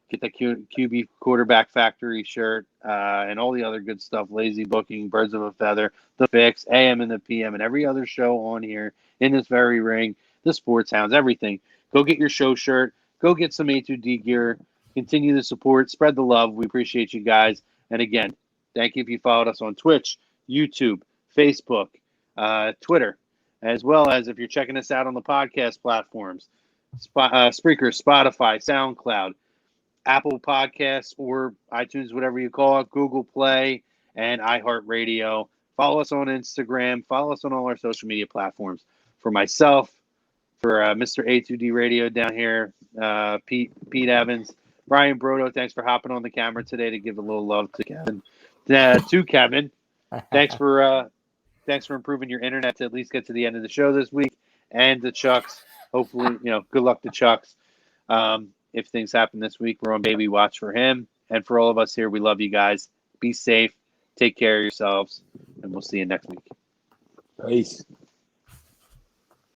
Get the QB Quarterback Factory shirt and all the other good stuff. Lazy Booking, Birds of a Feather, The Fix, AM and the PM, and every other show on here in this very ring, the Sports Hounds, everything. Go get your show shirt. Go get some A2D gear. Continue the support. Spread the love. We appreciate you guys. And again, thank you if you followed us on Twitch, YouTube, Facebook, Twitter, as well as if you're checking us out on the podcast platforms, Spreaker, Spotify, SoundCloud, Apple Podcasts, or iTunes, whatever you call it, Google Play, and iHeartRadio. Follow us on Instagram. Follow us on all our social media platforms. For myself, for Mr. A2D Radio down here, Pete Evans, Brian Brodo, thanks for hopping on the camera today to give a little love to Kevin. Kevin, thanks for improving your internet to at least get to the end of the show this week. And to Chucks, hopefully, good luck to Chucks. If things happen this week, we're on baby watch for him. And for all of us here, we love you guys. Be safe. Take care of yourselves. And we'll see you next week. Peace.